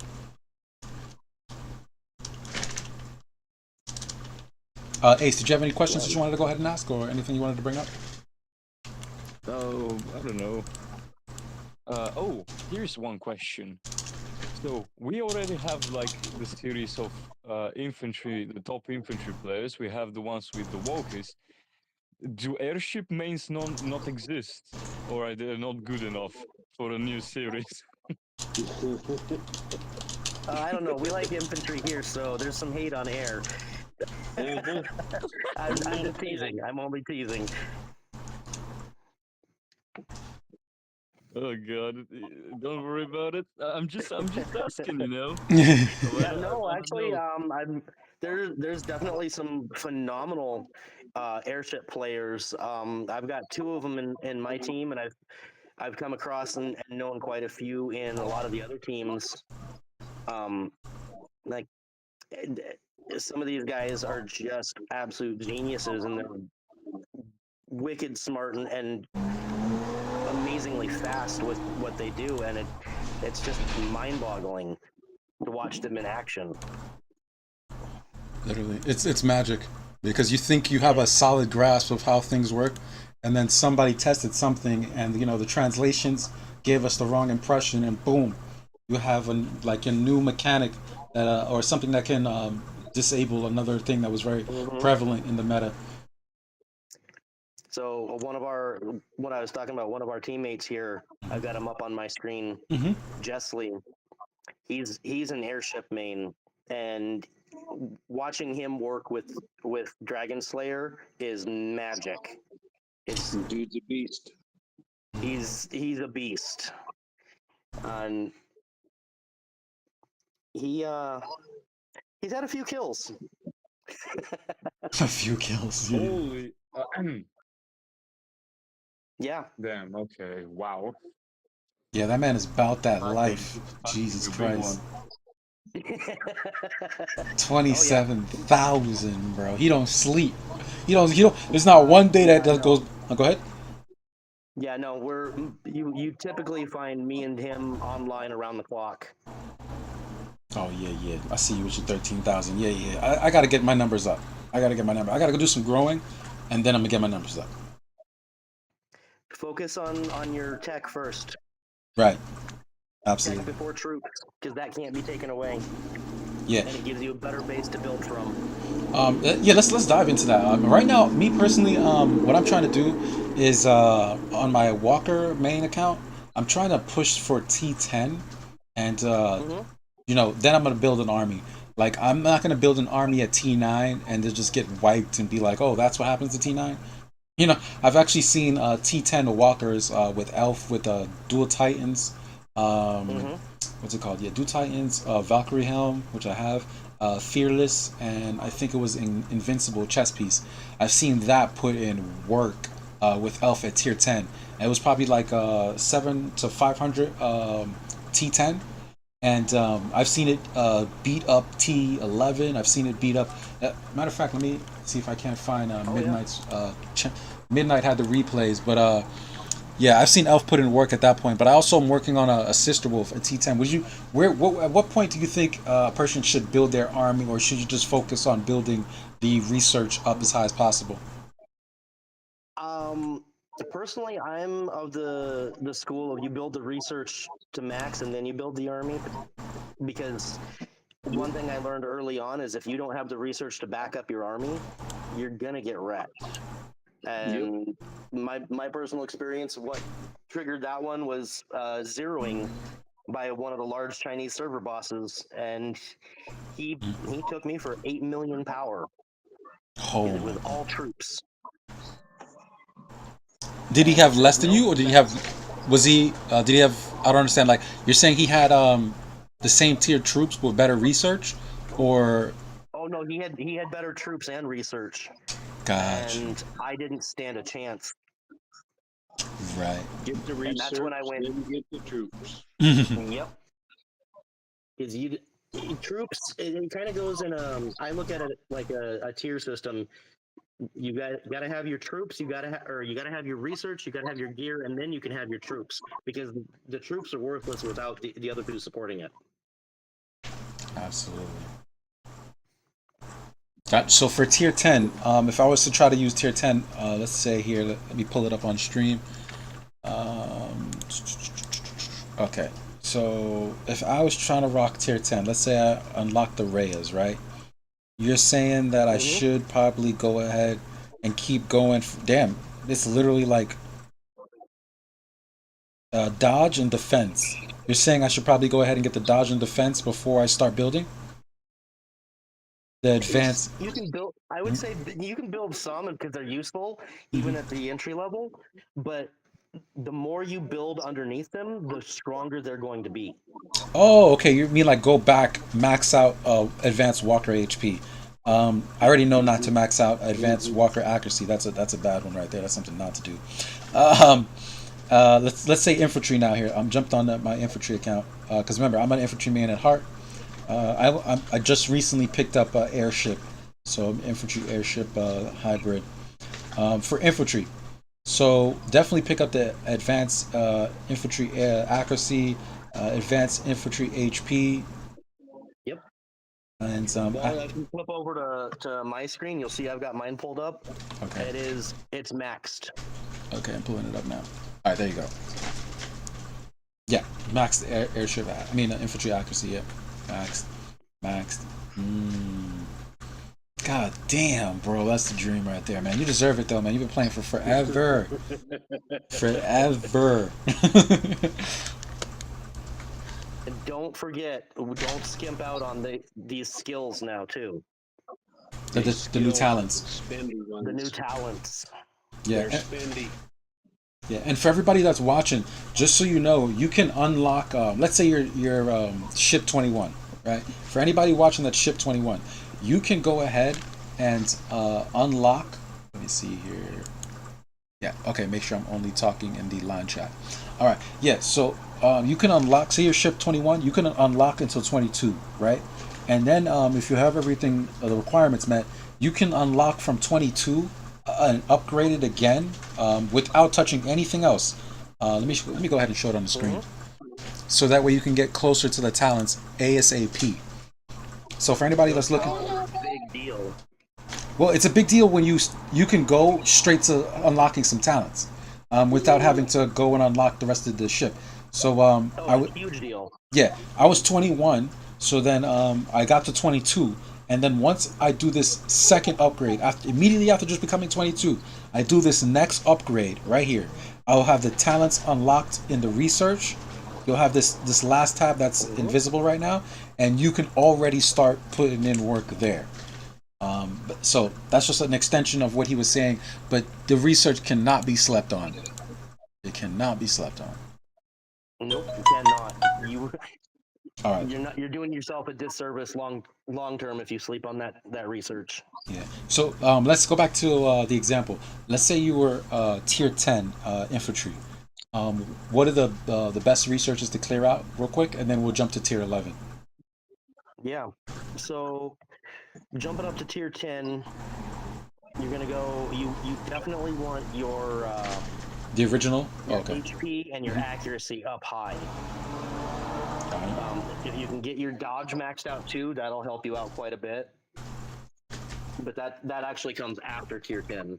Ace, did you have any questions that you wanted to go ahead and ask, or anything you wanted to bring up? Oh, I don't know. Here's one question. So we already have like the series of infantry, the top infantry players. We have the ones with the walkers. Do airship mains not exist, or are they not good enough for a new series? I don't know. We like infantry here, so there's some hate on air. I'm just teasing. I'm only teasing. Oh god, don't worry about it. I'm just asking, Yeah, no, actually, there's definitely some phenomenal airship players. I've got 2 of them in my team, and I've come across and known quite a few in a lot of the other teams. Like some of these guys are just absolute geniuses, and they're wicked smart and amazingly fast with what they do, and it's just mind-boggling to watch them in action. Literally, it's magic. because you think you have a solid grasp of how things work, and then somebody tested something, and the translations gave us the wrong impression, and boom, you have a new mechanic that or something that can disable another thing that was very Hmm. prevalent in the meta. So when I was talking about one of our teammates here, I've got him up on my screen. Hmm. Jessley, he's an airship main, and watching him work with Dragon Slayer is magic. It's Dude's a beast. he's a beast, and he's had a few kills. A few kills. Yeah. Holy. Yeah. Damn. Okay. Wow. Yeah, that man is about that Okay, life. that's Jesus a big Christ. Oh, 27,000, bro. He don't sleep. He don't. There's not one day that does goes. Go ahead. Yeah, no, you typically find me and him online around the clock. Oh yeah, yeah. I see you with your 13,000. Yeah, yeah. I gotta get my numbers up. I gotta go do some growing, and then I'm gonna get my numbers up. Focus on your tech first. Right. Tech Absolutely. before troops, because that can't be taken away, Yeah. and it gives you a better base to build from. Yeah. Let's dive into that. Right now, me personally, what I'm trying to do is on my Walker main account, I'm trying to push for T10, and Hmm. then I'm gonna build an army. Like I'm not gonna build an army at T9 and then just get wiped and be like, oh, that's what happens to T9. I've actually seen T10 walkers with Elf with dual Titans. Um, Hmm. what's it called? Yeah, dual Titans, Valkyrie Helm, which I have, Fearless, and I think it was Invincible chess piece. I've seen that put in work with Elf at tier 10. And it was probably like 7 to 500 T10. And I've seen it beat up T11. I've seen it beat up. Matter of fact, let me see if I can't find Oh, yeah. Midnight's. Midnight had the replays, but yeah, I've seen Elf put in work at that point. But I also am working on a Sister Wolf at T10. At what point do you think a person should build their army, or should you just focus on building the research up as high as possible? Um, Personally, I'm of the school of you build the research to max and then you build the army, because one thing I learned early on is if you don't have the research to back up your army, you're gonna get wrecked. And my personal experience, what triggered that one was zeroing by one of the large Chinese server bosses, and he took me for 8 million power, Oh and it my was God. all troops. Did he And have there's less than no you, or did he have? Was he? Did he have? I don't understand. Like you're saying, he had the same tier troops with better research, or Oh no, he had better troops and research, gotcha. and I didn't stand a chance. Right. Get the And that's research, when I went, then get the troops. yep, because troops. It kind of goes in. I look at it like a tier system. You got to have your troops. You got to have your research. You got to have your gear, and then you can have your troops, because the troops are worthless without the other two supporting it. Absolutely. So for tier 10, if I was to try to use tier 10, let's say here, let me pull it up on stream. Um, okay, so if I was trying to rock tier 10, let's say I unlock the Reyes, right? You're saying that I Mhm. should probably go ahead and keep going. Damn, it's literally like dodge and defense. You're saying I should probably go ahead and get the dodge and defense before I start building the advanced. You can build. I would say you can build some because they're useful, even at the entry level. But the more you build underneath them, the stronger they're going to be. Oh, okay. You mean like go back, max out advanced Walker HP. I already know not to max out advanced Walker accuracy. That's a bad one right there. That's something not to do. Um, let's say infantry now here. I'm jumped on my infantry account because remember I'm an infantryman at heart. I just recently picked up airship, so I'm infantry airship hybrid for infantry. So definitely pick up the advanced infantry accuracy, advanced infantry HP. Yep. And Well, if you flip over to my screen, you'll see I've got mine pulled up. okay, It's maxed. okay, I'm pulling it up now. All right, there you go. Yeah, maxed airship. I mean, infantry accuracy. Yeah, maxed. God damn, bro, that's the dream right there, man. You deserve it though, man. You've been playing for forever, forever. And don't forget, don't skimp out on these skills now too. the new talents. The new talents. Yeah. They're spendy. Yeah, and for everybody that's watching, just so you know, you can unlock. Let's say you're ship 21, right? For anybody watching that's ship 21, you can go ahead and unlock. Let me see here. Yeah, okay. Make sure I'm only talking in the line chat. All right. Yeah. So you can unlock. Say you're ship 21, you can unlock until 22, right? And then if you have everything, the requirements met, you can unlock from 22 and upgrade it again without touching anything else. Let me go ahead and show it on the screen, so that way you can get closer to the talents ASAP. So for anybody that's looking, Big deal. well, it's a big deal when you can go straight to unlocking some talents without having to go and unlock the rest of the ship. So Huge deal. yeah, I was 21, so then I got to 22, and then once I do this second upgrade, immediately after just becoming 22, I do this next upgrade right here. I'll have the talents unlocked in the research. You'll have this last tab that's invisible right now, and you can already start putting in work there. So that's just an extension of what he was saying, but the research cannot be slept on. It cannot be slept on. Nope, you cannot. All right. You're doing yourself a disservice long term if you sleep on that research. Yeah. So let's go back to the example. Let's say you were tier 10 infantry. What are the best researches to clear out real quick, and then we'll jump to tier 11. Yeah. So jumping up to tier 10, you're gonna go. You definitely want your The original. Okay. HP and your accuracy up high. If you can get your dodge maxed out too, that'll help you out quite a bit. But that actually comes after tier 10.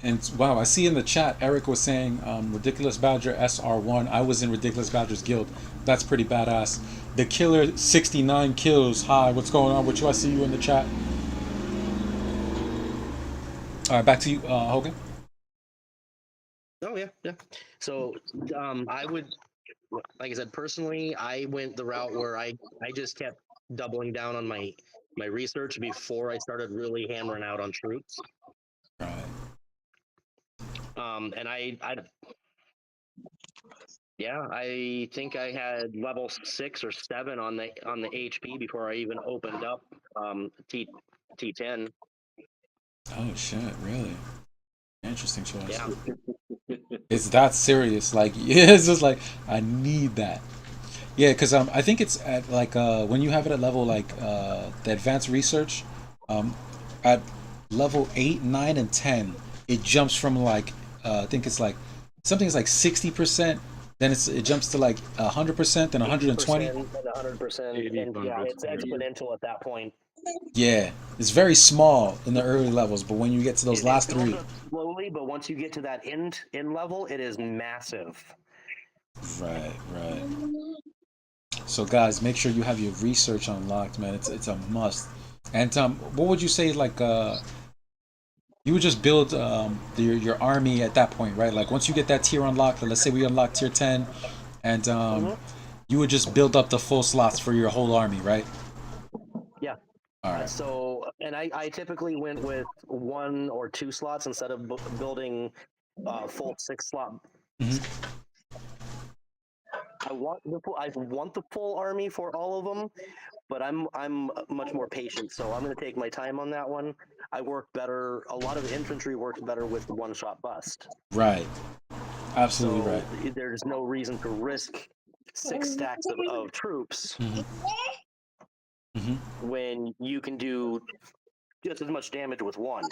And wow, I see in the chat Eric was saying Ridiculous Badger SR1. I was in Ridiculous Badger's guild. That's pretty badass. The Killer 69 kills. Hi, what's going on with you? I see you in the chat. All right, back to you, Hogan. Oh yeah. So I would, like I said, personally, I went the route where I just kept doubling down on my research before I started really hammering out on troops. Right. And I think I had level 6 or 7 on the HP before I even opened up T10. Oh shit! Really? Interesting choice. Yeah. It's that serious. Like, yeah, it's just like I need that. Yeah, because I think it's at like when you have it at level like the advanced research, at level 8, 9, and 10, it jumps from like I think it's like something's like 60%. Then it jumps to like 100%, then 120. 100%, and yeah, it's exponential at that point. Yeah, it's very small in the early levels, but when you get to those last builds 3, up slowly, but once you get to that end level, it is massive. Right. So guys, make sure you have your research unlocked, man. It's a must. And what would you say, like you would just build your army at that point, right? Like once you get that tier unlocked, let's say we unlock tier 10, and you would just build up the full slots for your whole army, right? Yeah. All right. So, and I typically went with 1 or 2 slots instead of building full 6 slot. Mm-hmm. I want the full army for all of them, but I'm much more patient, so I'm going to take my time on that one. I work better. A lot of infantry works better with one-shot bust. Right. Absolutely so right. There's no reason to risk 6 stacks of troops when you can do just as much damage with 1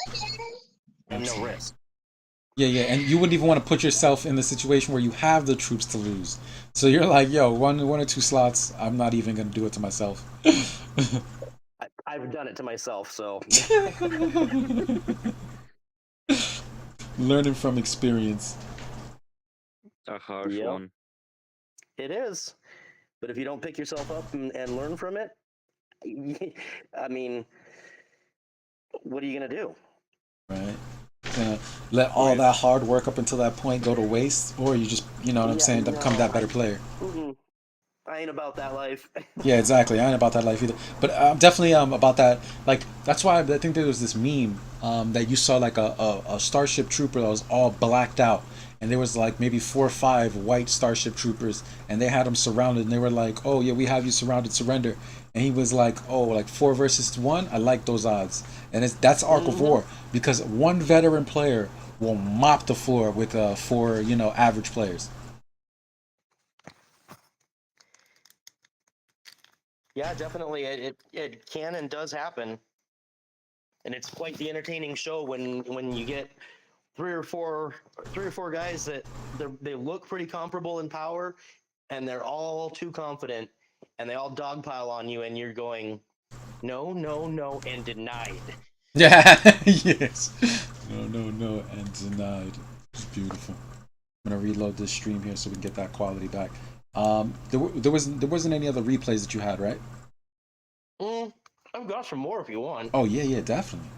and no risk. Yeah, and you wouldn't even want to put yourself in the situation where you have the troops to lose. So you're like, yo, one or two slots, I'm not even gonna do it to myself. I've done it to myself, so Learning from experience. A harsh yep, one. it is. But if you don't pick yourself up and learn from it, I mean, what are you gonna do? Right. Gonna let all that hard work up until that point go to waste, or you just, you know what I'm Yeah, saying, become that no, better player. I ain't about that life. Yeah, exactly. I ain't about that life either. But I'm definitely about that. Like that's why I think there was this meme that you saw like a Starship Trooper that was all blacked out, and there was like maybe 4 or 5 white Starship Troopers, and they had him surrounded, and they were like, "Oh yeah, we have you surrounded. Surrender." And he was like, "Oh, like 4 versus 1. I like those odds." And that's Arc of War because one veteran player will mop the floor with 4 average players. Yeah, definitely. It can and does happen, and it's quite the entertaining show when you get three or four guys that they look pretty comparable in power, and they're all too confident, and they all dogpile on you, and you're going, no, no, no, and denied. Yeah, yes. No, and denied. It's beautiful. I'm gonna reload this stream here so we can get that quality back. There wasn't any other replays that you had, right? I've got some more if you want. Oh yeah, definitely.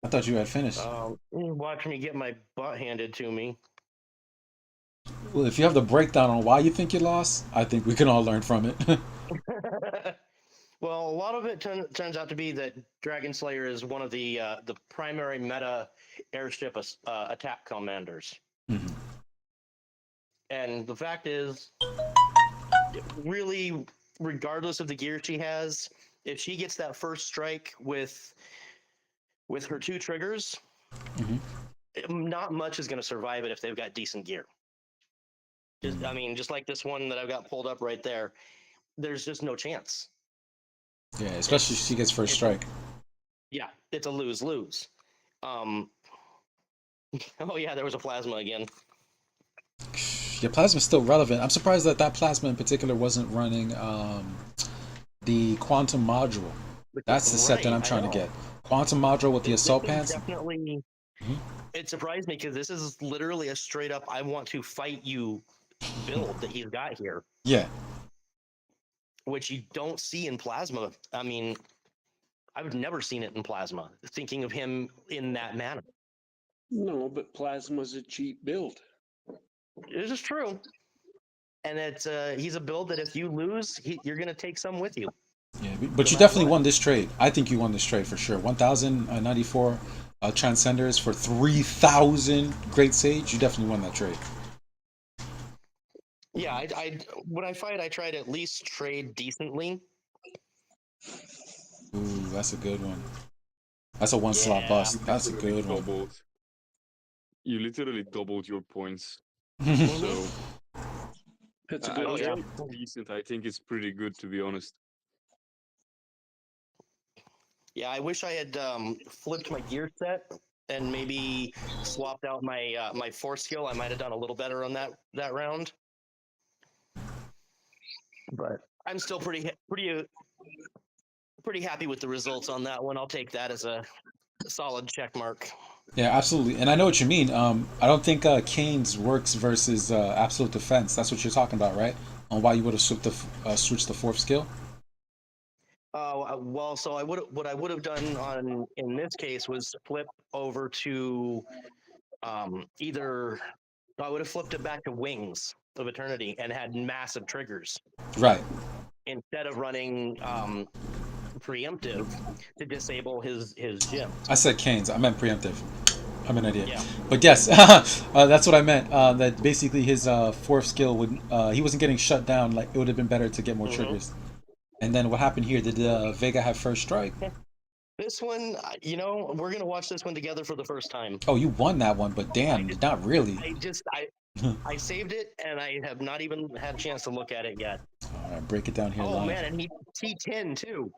I thought you had finished. Watch me get my butt handed to me. Well, if you have the breakdown on why you think you lost, I think we can all learn from it. Well, a lot of it turns out to be that Dragon Slayer is one of the primary meta airship attack commanders. Mhm. And the fact is, really, regardless of the gear she has, if she gets that first strike with her 2 triggers, Mhm. not much is going to survive it if they've got decent gear. I mean, just like this one that I've got pulled up right there, there's just no chance. Yeah, especially if she gets first strike. Yeah, it's a lose-lose. Oh yeah, there was a plasma again. Yeah, plasma's still relevant. I'm surprised that plasma in particular wasn't running the quantum module. That's the set that I'm trying to get. Quantum module with the assault pants. Definitely, it surprised me because this is literally a straight up "I want to fight you" build that he's got here. Yeah. Which you don't see in plasma. I mean, I've never seen it in plasma. Thinking of him in that manner. No, but plasma's a cheap build. This is true. And he's a build that if you lose, you're going to take some with you. Yeah, but you definitely won this trade. I think you won this trade for sure. 1,094 Transcenders for 3,000 Great Sage. You definitely won that trade. Yeah, I when I fight, I try to at least trade decently. Ooh, that's a good one. That's a one slot bust. That's a good one. You literally doubled your points. So That's a I good don't trade. think it's decent. I think it's pretty good, to be honest. Yeah, I wish I had flipped my gear set and maybe swapped out my my force skill. I might have done a little better on that round. But I'm still pretty happy with the results on that one. I'll take that as a solid check mark. yeah, absolutely. And I know what you mean. I don't think Kane's works versus Absolute Defense. That's what you're talking about, right? On why you would have switched the 4th skill. Well, so what I would have done in this case was flip over to either I would have flipped it back to Wings of Eternity and had massive triggers. Right. Instead of running preemptive to disable his gym. I said Kane's. I meant preemptive. I'm an idiot. Yeah. But yes, that's what I meant. That basically his 4th skill would he wasn't getting shut down. Like it would have been better to get more triggers. And then what happened here? Did Vega have first strike? This one, we're gonna watch this one together for the first time. Oh, you won that one, but damn, not really. I saved it, and I have not even had a chance to look at it yet. All right, break it down here. Oh live. man, and he T10 too.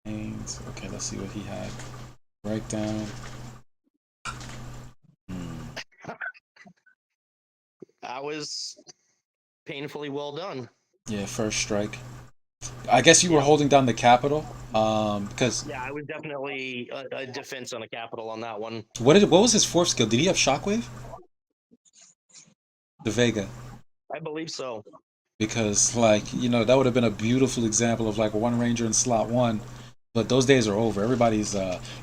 Okay, let's see what he had. Breakdown. That was painfully well done. Yeah, first strike. I guess you were Yeah. holding down the capital, because Yeah, I was definitely a defense on a capital on that one. what was his fourth skill? Did he have shockwave? The Vega. I believe so. Because like, that would have been a beautiful example of like one ranger in slot one, but those days are over. Everybody's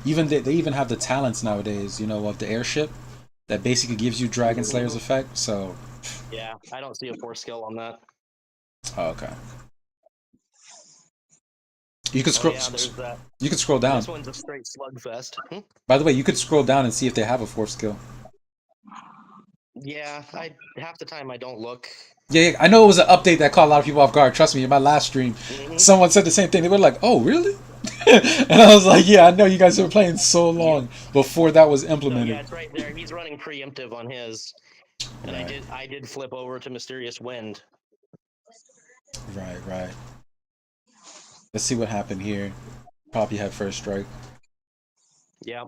even they even have the talents nowadays, of the airship that basically gives you Dragon Slayer's effect. So Yeah, I don't see a 4 skill on that. okay. You could scroll. Yeah, there's that. You could scroll down. This one's a straight slugfest. By the way, you could scroll down and see if they have a fourth skill. Yeah, half the time I don't look. Yeah, I know it was an update that caught a lot of people off guard. Trust me, in my last stream, someone said the same thing. They were like, "Oh, really?" And I was like, "Yeah, I know you guys were playing so long before that was implemented." Yeah, it's right there. He's running preemptive on his, and Right. I did flip over to Mysterious Wind. Right. Let's see what happened here. Probably had first strike. Yeah.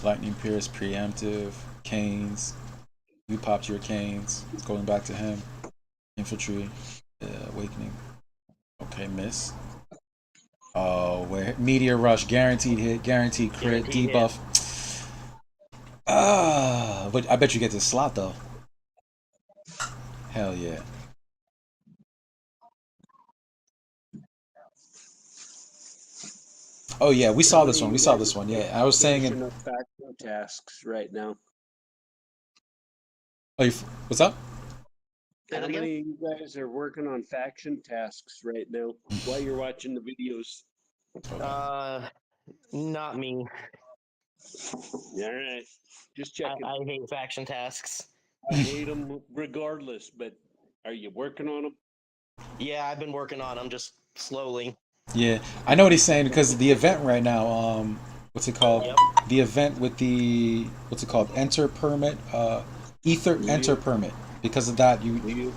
Lightning Pierce, preemptive, Canes. You popped your Canes. It's going back to him. Infantry, Awakening. Okay, miss. Oh, where Meteor Rush, guaranteed hit, guaranteed crit, Guaranteed debuff. But I bet you get this slot though. Hell yeah. Oh yeah, we saw this one. We saw this one. Yeah, I was saying it. Faction tasks right now. Oh, what's up? Say How that again? many of you guys are working on faction tasks right now while you're watching the videos? Not me. All right, just checking. I hate faction tasks. I hate them regardless, but are you working on them? Yeah, I've been working on them just slowly. Yeah, I know what he's saying because the event right now, what's it called? Yep. The event with the what's it called? Enter permit, Ether enter permit. Because of that, Yep.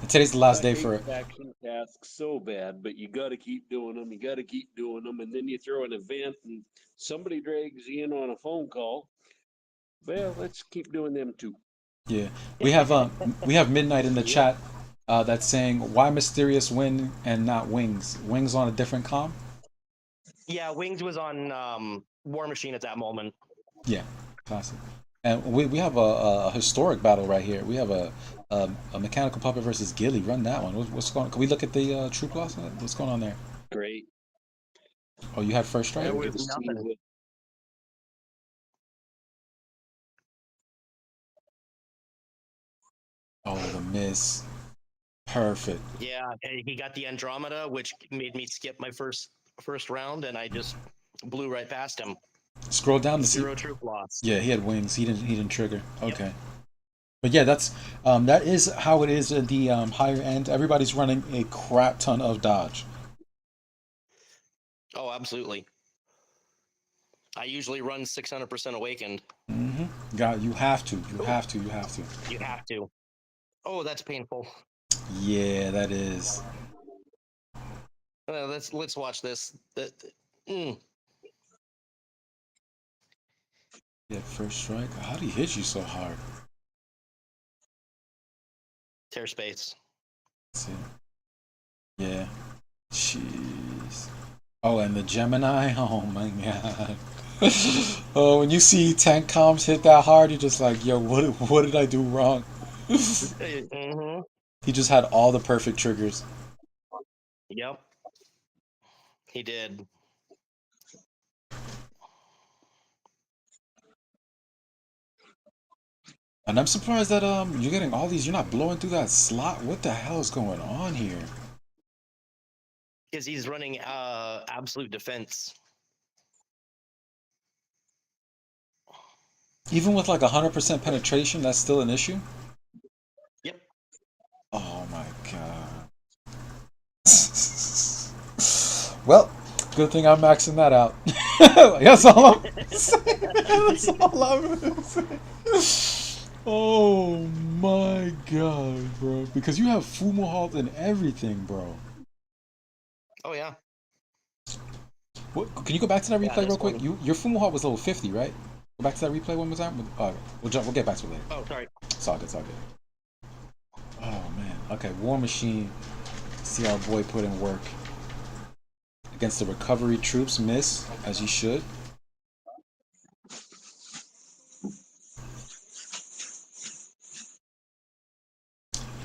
And today's the last day for it. Faction tasks so bad, but you got to keep doing them. You got to keep doing them, and then you throw an event, and somebody drags you in on a phone call. Well, let's keep doing them too. Yeah, we have Midnight in the chat that's saying why Mysterious Wind and not Wings? Wings on a different comm? Yeah, Wings was on War Machine at that moment. Yeah, classic. And we have a historic battle right here. We have a Mechanical Puppet versus Gilly. Run that one. What's going on? Can we look at the troop loss? What's going on there? Great. Oh, you had first strike? There was nothing. Oh, the miss. Perfect. Yeah, he got the Andromeda, which made me skip my first round, and I just blew right past him. Scroll down to see. 0 troop loss. Yeah, he had wings. He didn't trigger. Okay. Yep. But yeah, that is how it is at the higher end. Everybody's running a crap ton of dodge. Oh, absolutely. I usually run 600% awakened. Mm-hmm. God, you have to. You have to. You have to. Oh, that's painful. Yeah, that is. Let's watch this. Yeah, first strike. How did he hit you so hard? Tear space. Let's see. Yeah. Jeez. Oh, and the Gemini. Oh my god. Oh, when you see tank comms hit that hard, you're just like, yo, what did I do wrong? Mm-hmm. He just had all the perfect triggers. Yep. He did. And I'm surprised that you're getting all these. You're not blowing through that slot. What the hell is going on here? Because he's running absolute defense. Even with like 100% penetration, that's still an issue? Yep. Oh my god. Well, good thing I'm maxing that out. That's all I'm saying. That's all I'm saying. Oh my god, bro. Because you have Fumo Halt and everything, bro. Oh, yeah. Can you go back to that replay this real quick? one. Your Fumo Hawk was level 50, right? Go back to that replay one more time. Okay, we'll get back to it later. Oh, sorry. It's all good. It's all good. Oh man. Okay, War Machine. See our boy put in work against the recovery troops. Miss as you should.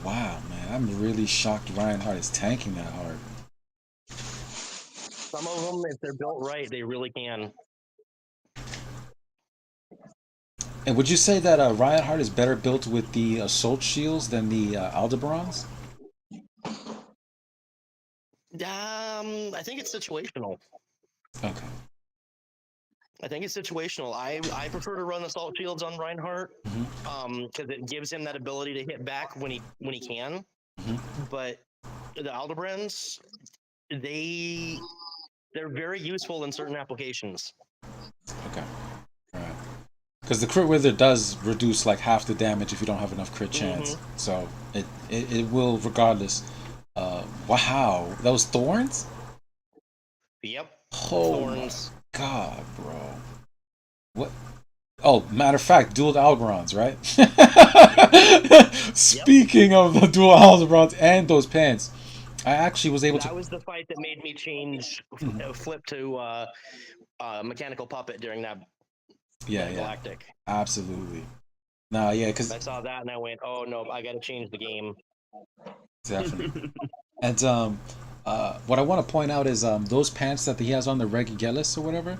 Wow, man, I'm really shocked Reinhardt is tanking that hard. Some of them, if they're built right, they really can. And would you say that Reinhardt is better built with the assault shields than the Aldebarans? I think it's situational. Okay. I think it's situational. I prefer to run assault shields on Reinhardt because it gives him that ability to hit back when he can. But the Aldebarans, they're very useful in certain applications. Okay. All right. Because the crit wither does reduce like half the damage if you don't have enough crit chance. So it will regardless. Wow, those thorns? Yep. Oh Thorns. my god, bro. What? Oh, matter of fact, dual Alderans, right? Speaking of the dual Alderans and those pants, I actually was able to. That was the fight that made me change, flip to mechanical puppet during that galactic. Absolutely. Nah, yeah, because I saw that and I went, oh no, I got to change the game. Definitely. And what I want to point out is those pants that he has on the Regigelis or whatever,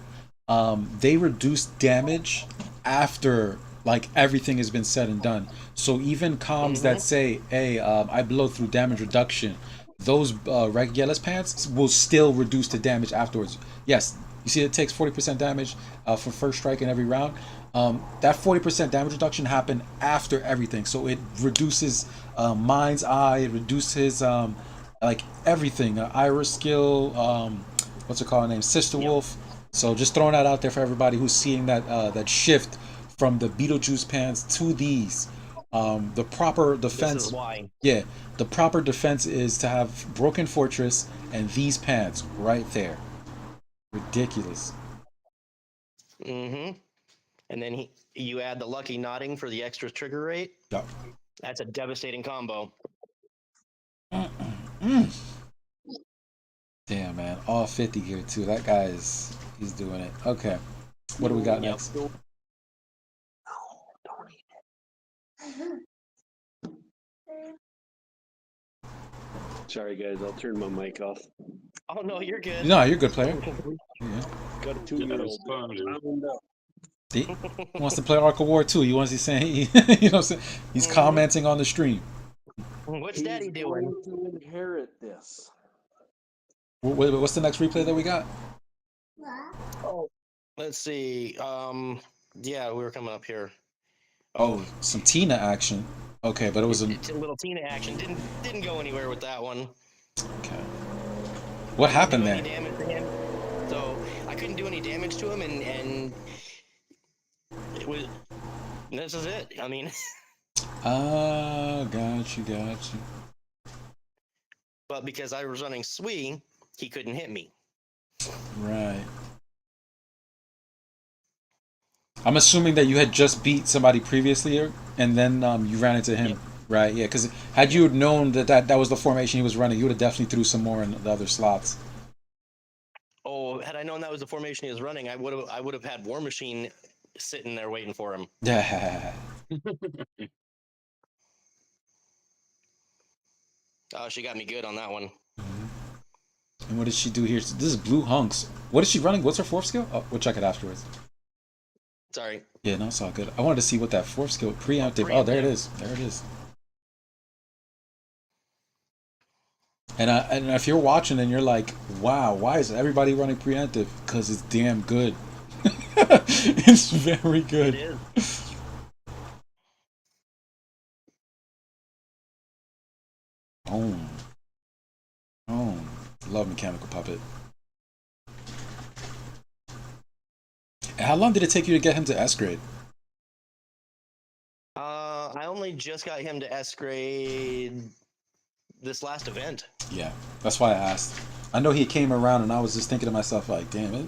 they reduce damage after like everything has been said and done. So even comms that say, "Hey, I blow through damage reduction," those Regigelis pants will still reduce the damage afterwards. Yes, you see, it takes 40% damage for first strike in every round. That 40% damage reduction happened after everything, so it reduces Mind's Eye, it reduces like everything, Iris skill, what's it called, name, Sister Wolf. So just throwing that out there for everybody who's seeing that that shift from the Beetlejuice pants to these. The proper defense. This is why. Yeah, the proper defense is to have Broken Fortress and these pants right there. Ridiculous. And then you add the lucky nodding for the extra trigger rate. Yep. That's a devastating combo. Damn, man, all 50 gear too. That guy he's doing it. Okay, what do we got next? No, don't eat it. Sorry, guys, I'll turn my mic off. Oh no, you're good. No, you're a good player. Yeah. Got a 2-year-old. He wants to play Ark of War too. He wants to say, you know what I'm saying? He's commenting on the stream. What's Daddy doing? Going to inherit this. What's the next replay that we got? Oh, let's see. Yeah, we were coming up here. Oh, some Tina action. Okay, but it was It's a little Tina action. Didn't go anywhere with that one. Okay. What happened there? Damage to him. So I couldn't do any damage to him, and it was. This is it. I mean. Got you. But because I was running Sui, he couldn't hit me. Right. I'm assuming that you had just beat somebody previously, and then you ran into him, right? Yeah, because had you known that was the formation he was running, you would have definitely threw some more in the other slots. Oh, had I known that was the formation he was running, I would have had War Machine sitting there waiting for him. Yeah. Oh, she got me good on that one. And what did she do here? This is Blue Hunks. What is she running? What's her fourth skill? Oh, we'll check it afterwards. Sorry. Yeah, no, it's all good. I wanted to see what that fourth skill, preemptive. Oh, there it is. And if you're watching and you're like, wow, why is everybody running preemptive? Because it's damn good. It's very good. It is. Love Mechanical Puppet. And how long did it take you to get him to S grade? I only just got him to S grade this last event. Yeah, that's why I asked. I know he came around, and I was just thinking to myself, like, damn it.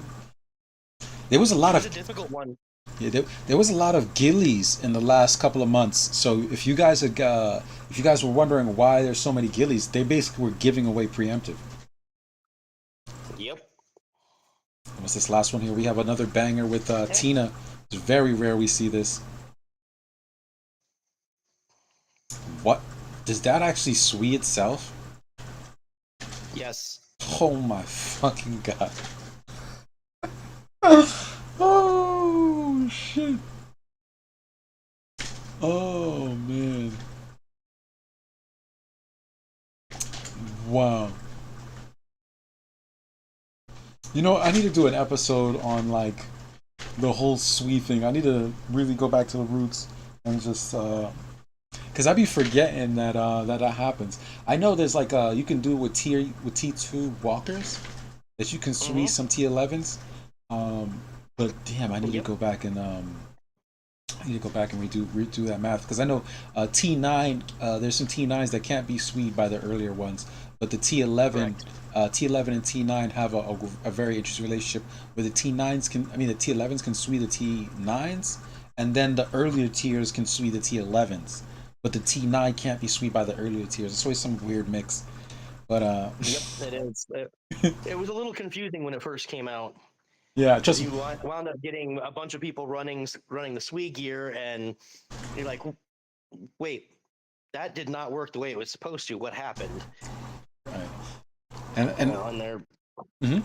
There was a lot It's of a difficult one. yeah, there was a lot of gillies in the last couple of months. So if you guys were wondering why there's so many gillies, they basically were giving away preemptive. Yep. What's this last one here? We have another banger with Tina. It's very rare we see this. What? Does that actually sweep itself? Yes. Oh my fucking god. Oh shit. Oh man. Wow. You know, I need to do an episode on like the whole sweep thing. I need to really go back to the roots and just because I be forgetting that happens. I know there's like you can do with T2 walkers that you can sweep some T11s. But damn, I need to go back and I need to go back and redo that math because I know T9 there's some T9s that can't be swept by the earlier ones, but the T11 T11 and T9 have a very interesting relationship where the T11s can sweep the T9s, and then the earlier tiers can sweep the T11s, but the T9 can't be swept by the earlier tiers. It's always some weird mix. But Yep, it is. It was a little confusing when it first came out. yeah, just You wound up getting a bunch of people running the Swee gear, and you're like, wait, that did not work the way it was supposed to. What happened? right. And they're Mhm.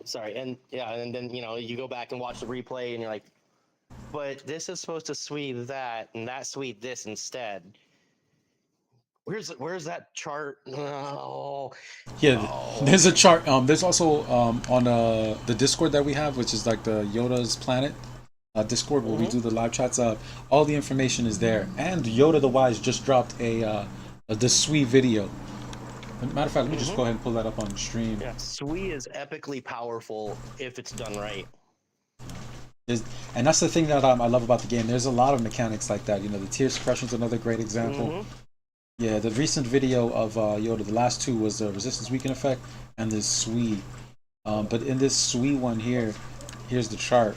sorry, and yeah, and then you go back and watch the replay, and you're like, but this is supposed to sweep that, and that sweep this instead. Where's that chart? Oh, There's a chart. There's also on the Discord that we have, which is like the Yoda's Planet Discord, where we do the live chats. All the information is there, and Yoda the Wise just dropped the Sui video. Matter of fact, let me just go ahead and pull that up on the stream. Yeah, Sui is epically powerful if it's done right. And that's the thing that I love about the game. There's a lot of mechanics like that. You know, the tier suppression is another great example. Yeah, the recent video of Yoda, the last two was the resistance weaken effect and this Sui. But in this Sui one here, here's the chart.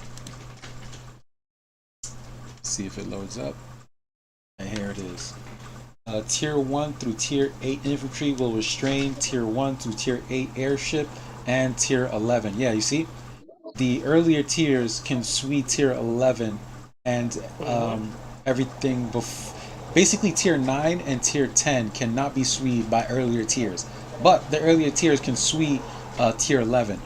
Let's see if it loads up. And here it is. Tier 1 through Tier 8 infantry will restrain Tier 1 through Tier 8 airship and Tier 11. Yeah, you see? The earlier tiers can sweep Tier 11 and everything before. Basically, Tier 9 and Tier 10 cannot be swept by earlier tiers. But the earlier tiers can sweep Tier 11.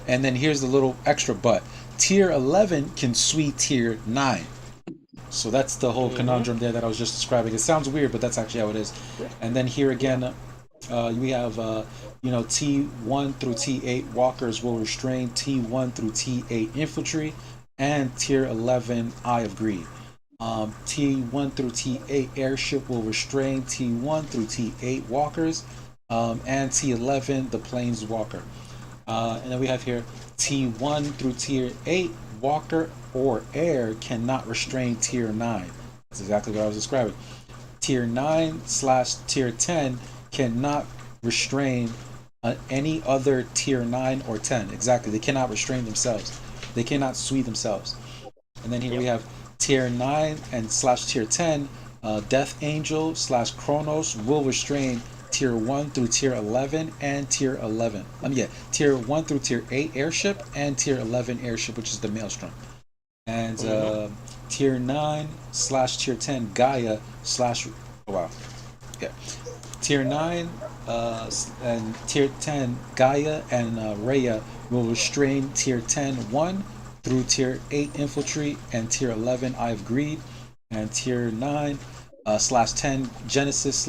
And then here's the little extra but. Tier 11 can sweep Tier 9. So that's the whole conundrum there that I was just describing. It sounds weird, but that's actually how it is. And then here again, we have T1 through T8 walkers will restrain T1 through T8 infantry and Tier 11 Eye of Greed. T1 through T8 airship will restrain T1 through T8 walkers and T11 the planeswalker. And then we have here T1 through Tier 8 walker or air cannot restrain Tier 9. That's exactly what I was describing. Tier 9/Tier 10 cannot restrain any other Tier 9 or 10. Exactly. They cannot restrain themselves. They cannot sweep themselves. And then here we have Tier 9 and /Tier 10. Death Angel / Kronos will restrain Tier 1 through Tier 11 and Tier 11. Tier 1 through Tier 8 airship and Tier 11 airship, which is the Maelstrom. And Tier 9/Tier 10 Gaia Tier 9 and Tier 10 Gaia and Rhea will restrain Tier 10 1 through Tier 8 infantry and Tier 11 Eye of Greed, and Tier 9/10 Genesis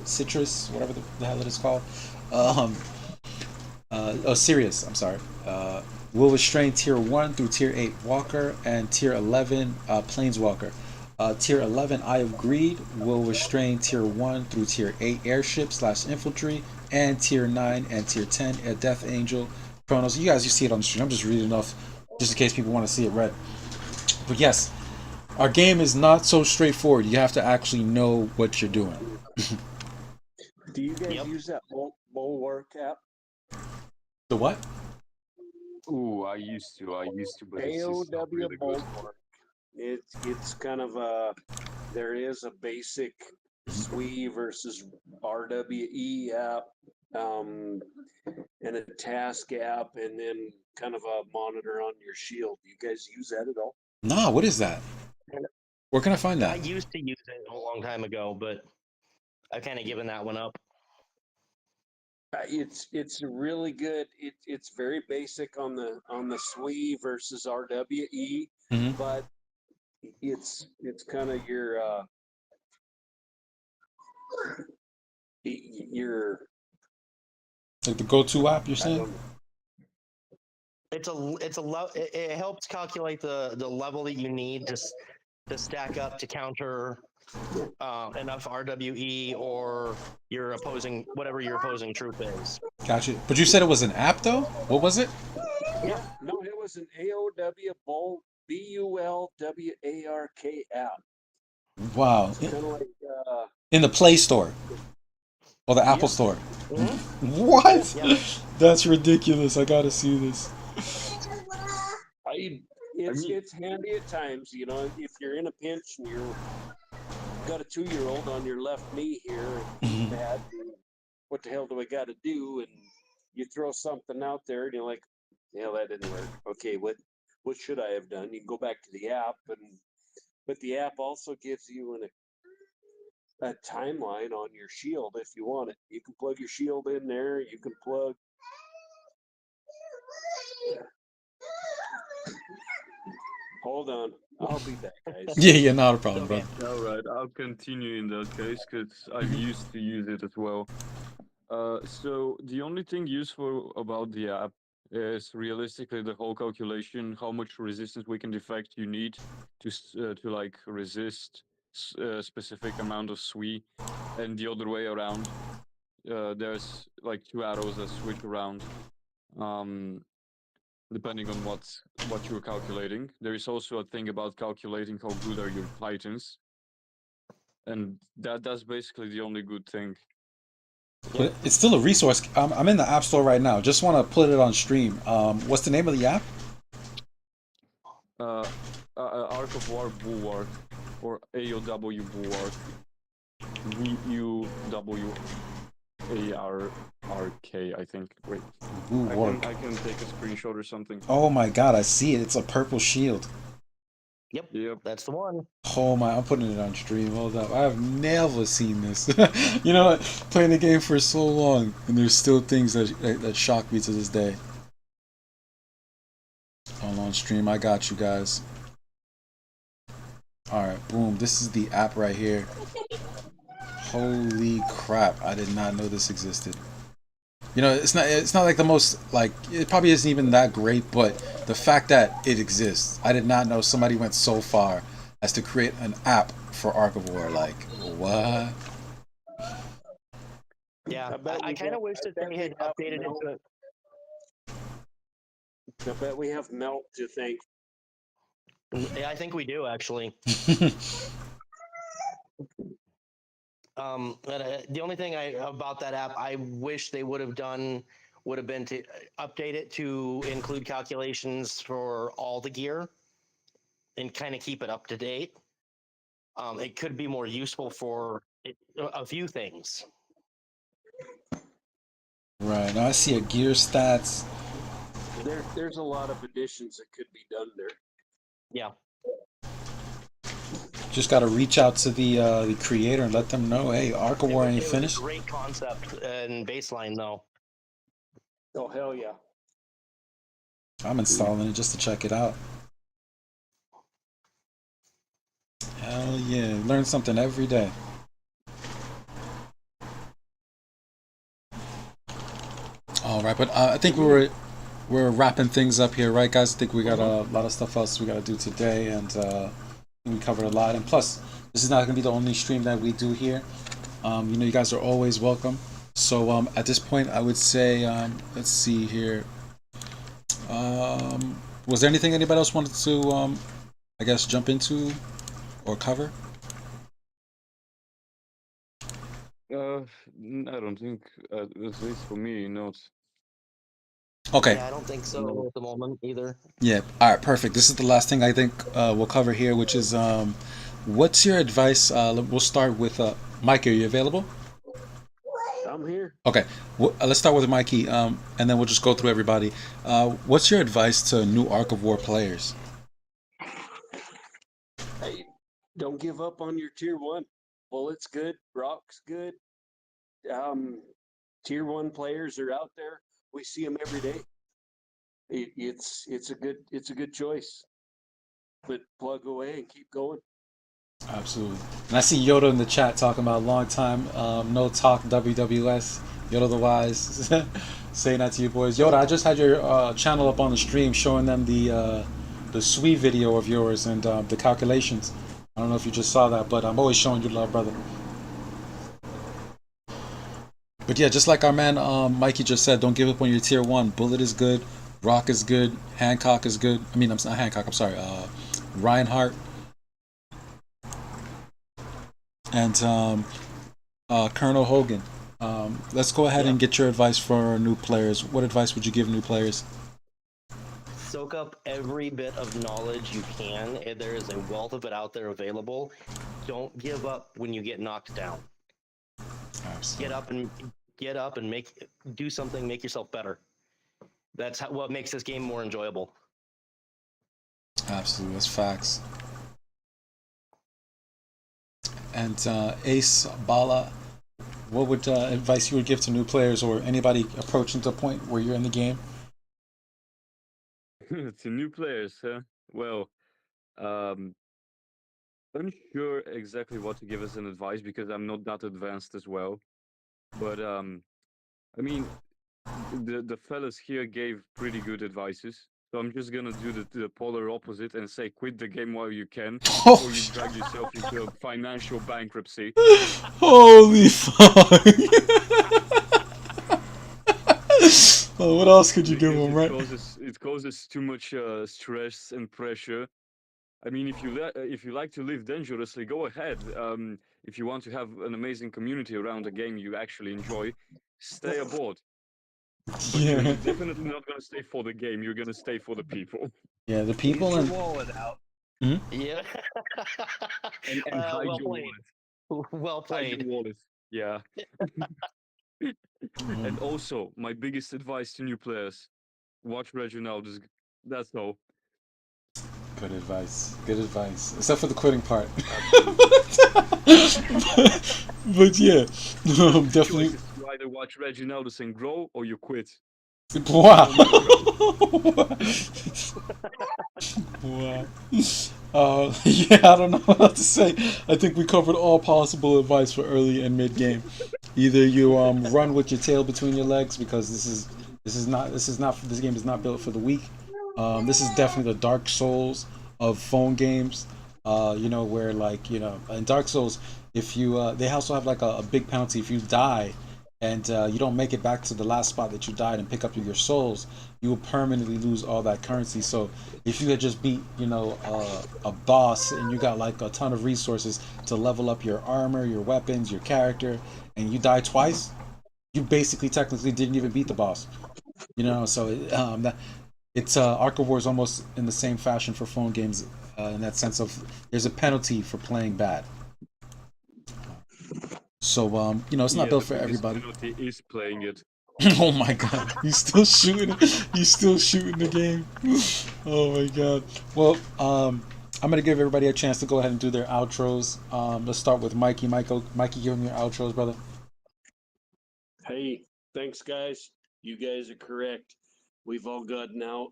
Citrus, whatever the hell it is called. Sirius, I'm sorry. Will restrain Tier 1 through Tier 8 Walker and Tier 11 Planeswalker. Tier 11 Eye of Greed will restrain Tier 1 through Tier 8 airship / infantry and Tier 9 and Tier 10 Death Angel Chronos. You see it on the stream. I'm just reading off just in case people want to see it read. But yes, our game is not so straightforward. You have to actually know what you're doing. Do you guys Yep. use that Bulwark app? The what? Ooh, I used to, but it's just not AOW really good. Bulwark. It's kind of there is a basic SWE versus RWE app, and a task app, and then kind of a monitor on your shield. Do you guys use that at all? Nah, what is that? Where can I find I that? used to use it a long time ago, but I've kind of given that one up. It's really good. It's very basic on the SWE versus RWE, Mhm. but it's kind of your Like the go-to app, you're I saying? don't It helps calculate the level that you need to stack up to counter enough RWE or whatever your opposing troop is. Gotcha. But you said it was an app, though? What was it? Yeah, no, it was an AOW BULWARK app. Wow. It's kind of like In the Play Store or the Apple Yeah. Store. Mhm. What? Yeah. That's ridiculous. I gotta see this. it's handy at times, you know, if you're in a pinch and you're got a 2-year-old on your left knee here, and he's bad. And what the hell do I got to do? And you throw something out there, and you're like, "Yeah, that didn't work. Okay, what should I have done?" You can go back to the app, but the app also gives you a timeline on your shield if you want it. You can plug your shield in there. You can plug. Hold on, I'll be back, guys. Yeah, not a problem, Okay. brother. All right, I'll continue in that case because I've used to use it as well. So the only thing useful about the app is realistically the whole calculation, how much resistance weakened effect you need to like resist a specific amount of SWE, and the other way around. There's like 2 arrows that switch around, depending on what you're calculating. There is also a thing about calculating how good are your titans, and that's basically the only good thing. But it's still a resource. I'm in the App Store right now. Just want to put it on stream. What's the name of the app? Arc of War Bulwark, or AOW Bulwark. BUWARK, I think. Wait, Bulwark. I can take a screenshot or something. Oh my god, I see it. It's a purple shield. Yep. That's the one. Oh my, I'm putting it on stream. Hold up. I have never seen this. You know what? Playing the game for so long, and there's still things that shock me to this day. All on stream. I got you guys. Alright, boom. This is the app right here. Holy crap. I did not know this existed. You know, it's not like the most, like, it probably isn't even that great, but the fact that it exists, I did not know somebody went so far as to create an app for Ark of War. Like, what? Yeah, bet I we kind have- of wish I that bet they we had have updated Melt. into it. I bet we have Melt to thank. Yeah, I think we do actually. But, the only thing about that app I wish they would have done would have been to update it to include calculations for all the gear and kind of keep it up to date. It could be more useful for a few things. Right, now I see a gear stats. There's a lot of additions that could be done there. Yeah. Just gotta reach out to the creator and let them know, hey, Ark of War ain't It was finished. a great concept and baseline though. Oh hell yeah! I'm installing it just to check it out. Hell yeah, learn something every day. All right, but I think we're wrapping things up here, right, guys? I think we got a lot of stuff else we got to do today, and we covered a lot. And plus, this is not going to be the only stream that we do here. You know, you guys are always welcome. So at this point, I would say, let's see here. Was there anything anybody else wanted to, I guess, jump into or cover? I don't think, at least for me, not. Okay. Yeah, I don't think so No. at the moment either. Yeah. All right. Perfect. This is the last thing I think we'll cover here, which is what's your advice? We'll start with Mike. Are you available? I'm here. Okay. Let's start with Mikey, and then we'll just go through everybody. What's your advice to new Ark of War players? Hey, don't give up on your tier one. Bullet's good. Rock's good. Um, tier one players are out there. We see them every day. It's a good choice. But plug away and keep going. Absolutely. And I see Yoda in the chat talking about long time no talk WWS. Yoda the Wise saying that to you boys. Yoda, I just had your channel up on the stream showing them the sweet video of yours and the calculations. I don't know if you just saw that, but I'm always showing you love, brother. But yeah, just like our man Mikey just said, don't give up on your tier one. Bullet is good, Rock is good, Hancock is good. I mean, I'm not Hancock. I'm sorry, Reinhardt and Colonel Hogan. Let's go ahead and get your advice for our new players. What advice would you give new players? Soak up every bit of knowledge you can. There is a wealth of it out there available. Don't give up when you get knocked down. Absolutely. Get up and do something, make yourself better. That's what makes this game more enjoyable. Absolutely, that's facts. And Ace Bala, what would advice you would give to new players or anybody approaching to a point where you're in the game? To new players, huh? Well, um, unsure exactly what to give as an advice because I'm not that advanced as well. But I mean, the fellas here gave pretty good advices. So I'm just gonna do the polar opposite and say quit the game while you can, or you drag yourself into a financial bankruptcy. Holy fuck! Well, what else could you give Because them, right? it causes too much stress and pressure. I mean, if you like to live dangerously, go ahead. If you want to have an amazing community around a game you actually enjoy, stay aboard. But you're Yeah, definitely not gonna stay for the game. You're gonna stay for the people. yeah, the people Get your and wallet out. Yeah. And hide Well your played. wallet. Well Hide your played. wallet. Yeah. And also, my biggest advice to new players: watch Reginald. That's all. good advice. Good advice. Except for the quitting part. But yeah, definitely. Choices. You either watch Reginaldus and grow, or you quit. Wow. Wow. Yeah, I don't know what to say. I think we covered all possible advice for early and mid game. Either you run with your tail between your legs because this game is not built for the weak. This is definitely the Dark Souls of phone games. Where in Dark Souls, if you they also have like a big penalty if you die and you don't make it back to the last spot that you died and pick up your souls, you will permanently lose all that currency. So if you had just beat, a boss and you got like a ton of resources to level up your armor, your weapons, your character, and you die twice, you basically technically didn't even beat the boss. So it's Ark of War is almost in the same fashion for phone games in that sense of there's a penalty for playing bad. So it's not built for everybody. Penalty is playing it. Oh my god, he's still shooting. He's still shooting the game. Oh my god. Well, I'm gonna give everybody a chance to go ahead and do their outros. Let's start with Mikey. Mikey, give him your outros, brother. Hey, thanks, guys. You guys are correct. We've all gotten out.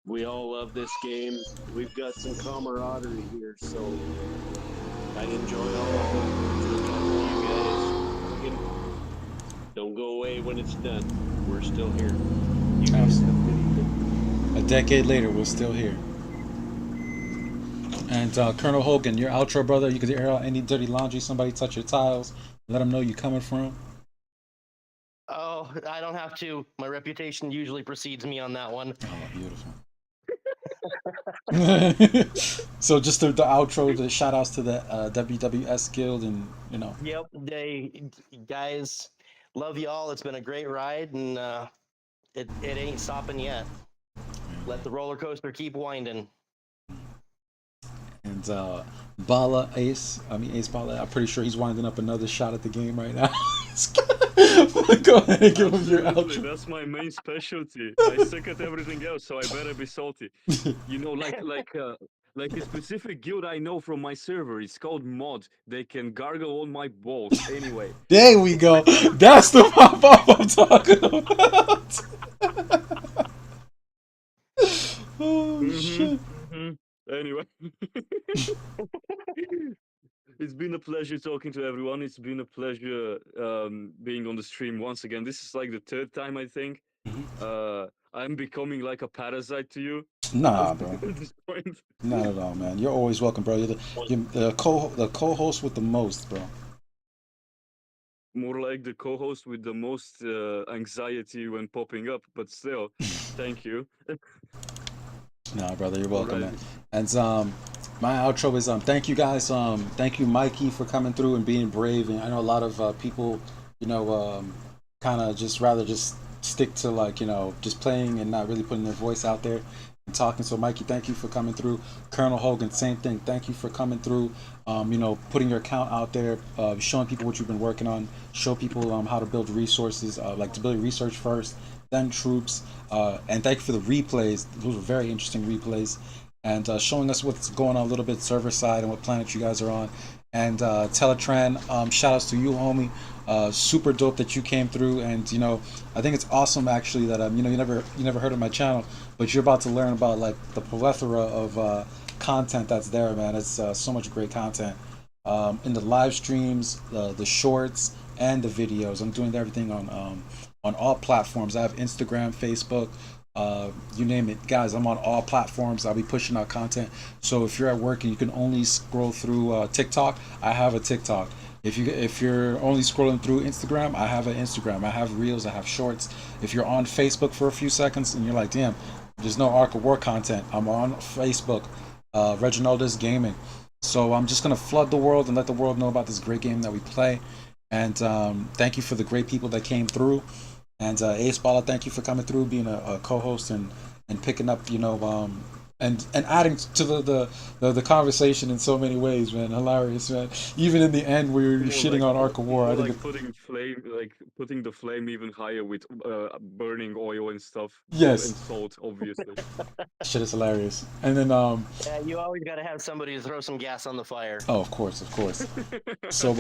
We all love this game. We've got some camaraderie here, so I enjoy all of it. You guys, don't go away when it's done. We're still here. You guys have a good evening. A decade later, we're still here. And Colonel Hogan, your outro, brother. You can air out any dirty laundry. Somebody touch your tiles. Let them know you're coming from. Oh, I don't have to. My reputation usually precedes me on that one. Oh, beautiful. So just the outro, the shout outs to the WWS guild, and Yep, guys, love y'all. It's been a great ride, and it ain't stopping yet. Let the roller coaster keep winding. And Ace Bala, I'm pretty sure he's winding up another shot at the game right now. Go ahead and give him your Absolutely, outro. that's my main specialty. I suck at everything else, so I better be salty. Like a specific guild I know from my server. It's called Mod. They can gargle on my balls. Anyway. There we go. That's the pop up I'm talking about. Oh shit. Anyway. It's been a pleasure talking to everyone. It's been a pleasure being on the stream once again. This is like the third time, I think. I'm becoming like a parasite to you. Nah, bro. At this point. Not at all, man. You're always welcome, bro. You're the co-host with the most, bro. More like the co-host with the most anxiety when popping up, but still, thank you. Nah, brother, you're welcome, Alright. man. And my outro is thank you guys. Thank you, Mikey, for coming through and being brave. And I know a lot of people, kind of just rather just stick to just playing and not really putting their voice out there and talking. So, Mikey, thank you for coming through. Colonel Hogan, same thing. Thank you for coming through. Putting your account out there, showing people what you've been working on, show people how to build resources, like to build research first, then troops. And thank you for the replays. Those were very interesting replays. And showing us what's going on a little bit server side and what planet you guys are on. And Teleran, shout outs to you, homie. Super dope that you came through. And I think it's awesome actually that you never heard of my channel, but you're about to learn about like the plethora of content that's there, man. It's so much great content in the live streams, the shorts, and the videos. I'm doing everything on all platforms. I have Instagram, Facebook, you name it, guys. I'm on all platforms. I'll be pushing out content. So if you're at work and you can only scroll through TikTok, I have a TikTok. If you're only scrolling through Instagram, I have an Instagram. I have reels. I have shorts. If you're on Facebook for a few seconds and you're like, damn, there's no Arc of War content, I'm on Facebook. Reginaldus Gaming. So I'm just gonna flood the world and let the world know about this great game that we play. And thank you for the great people that came through. And Ace Bala, thank you for coming through, being a co-host and picking up, and adding to the conversation in so many ways, man. Hilarious, man. Even in the end, we were shitting on Arc of War. I think putting the flame even higher with burning oil and stuff. Yes. And salt, obviously. Shit is hilarious. And then Yeah, you always gotta have somebody to throw some gas on the fire. Oh, of course. So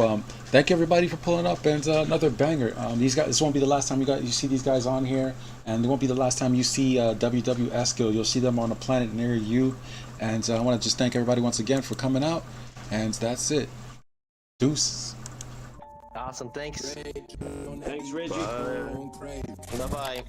thank you everybody for pulling up, and another banger. These guys, this won't be the last time you see these guys on here, and it won't be the last time you see WWS Guild. You'll see them on a planet near you. And I want to just thank everybody once again for coming out, and that's it. Deuces. Awesome, thanks. Thanks, Reggie. Bye-bye.